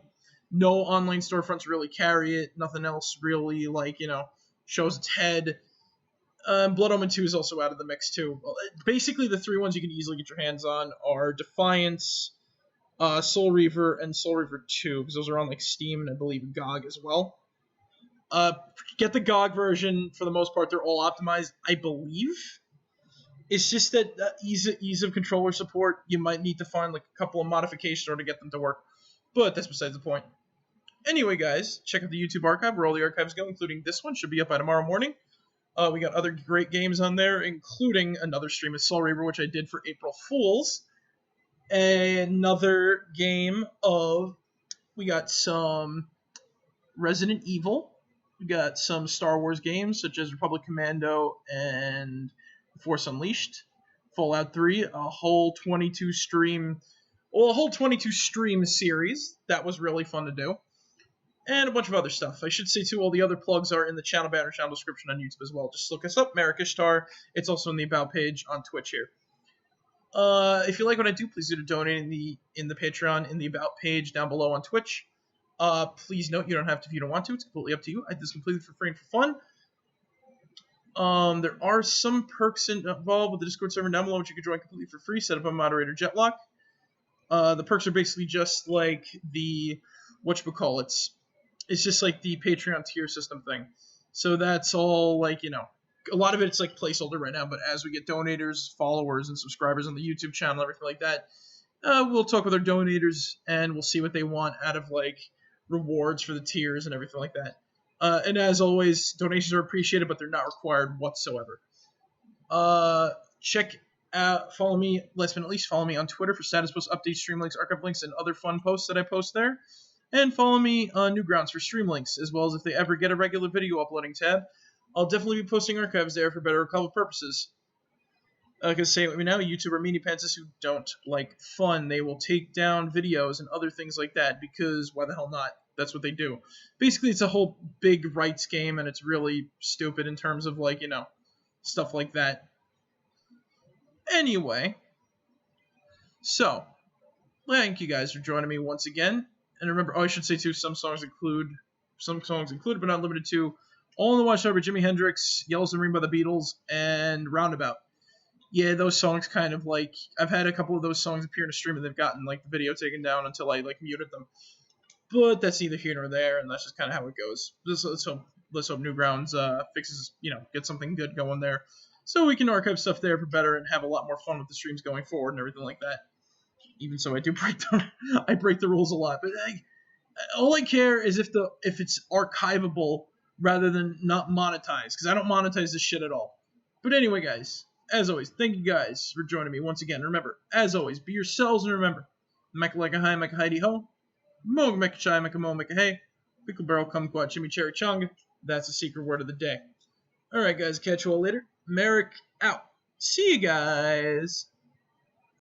No online storefronts really carry it. Nothing else really, like, shows its head. Blood Omen 2 is also out of the mix, too. Basically, the three ones you can easily get your hands on are Defiance, Soul Reaver, and Soul Reaver 2, because those are on, like, Steam and I believe GOG as well. Get the GOG version. For the most part, they're all optimized, I believe. It's just that ease of controller support, you might need to find, like, a couple of modifications in order to get them to work. But that's besides the point. Anyway, guys, check out the YouTube archive where all the archives go, including this one. Should be up by tomorrow morning. We got other great games on there, including another stream of Soul Reaver, which I did for April Fools. Another game of... We got some Resident Evil. We got some Star Wars games, such as Republic Commando and Force Unleashed. Fallout 3, a whole 22 stream series. That was really fun to do. And a bunch of other stuff. I should say, too, all the other plugs are in the channel banner, channel description on YouTube as well. Just look us up, Marek1shtar. It's also in the About page on Twitch here. If you like what I do, please do donate in the Patreon, in the About page down below on Twitch. Please note, you don't have to if you don't want to. It's completely up to you. I do this completely for free and for fun. There are some perks involved with the Discord server down below, which you can join completely for free. Set up a moderator Jetlock. The perks are basically just like the whatchamacallits. It's just like the Patreon tier system thing. So that's all, like, a lot of it's like placeholder right now, but as we get donators, followers, and subscribers on the YouTube channel, everything like that, we'll talk with our donators and we'll see what they want out of like rewards for the tiers and everything like that. And as always, donations are appreciated, but they're not required whatsoever. Check out, follow me, last but not least, follow me on Twitter for status posts, updates, stream links, archive links, and other fun posts that I post there. And follow me on Newgrounds for stream links, as well as if they ever get a regular video uploading tab, I'll definitely be posting archives there for better archival purposes. Because say it with me now, YouTuber meanie pantsers who don't like fun, they will take down videos and other things like that, because why the hell not? That's what they do. Basically, it's a whole big rights game, and it's really stupid in terms of, like, you know, stuff like that. Anyway, so, thank you guys for joining me once again. And remember, I should say too, some songs include, but not limited to, All in the Watchtower by Jimi Hendrix, Yellow Submarine by the Beatles, and Roundabout. Yeah, those songs kind of, like, I've had a couple of those songs appear in a stream and they've gotten, like, the video taken down until I, like, muted them. But that's neither here nor there, and that's just kind of how it goes. Let's hope Newgrounds fixes, you know, get something good going there, so we can archive stuff there for better and have a lot more fun with the streams going forward and everything like that. Even so, I do break the rules a lot, but all I care is if it's archivable rather than not monetized, because I don't monetize this shit at all. But anyway, guys, as always, thank you guys for joining me once again. Remember, as always, be yourselves, and remember, Mecca like a hi, Mecca Heidi ho. Moog Mecca Chai, Mecca Mo, Mecca Hey, Pickle Barrel, Kumquat, Chimichurri Chonga. That's the secret word of the day. Alright, guys, catch you all later. Marek out. See you guys.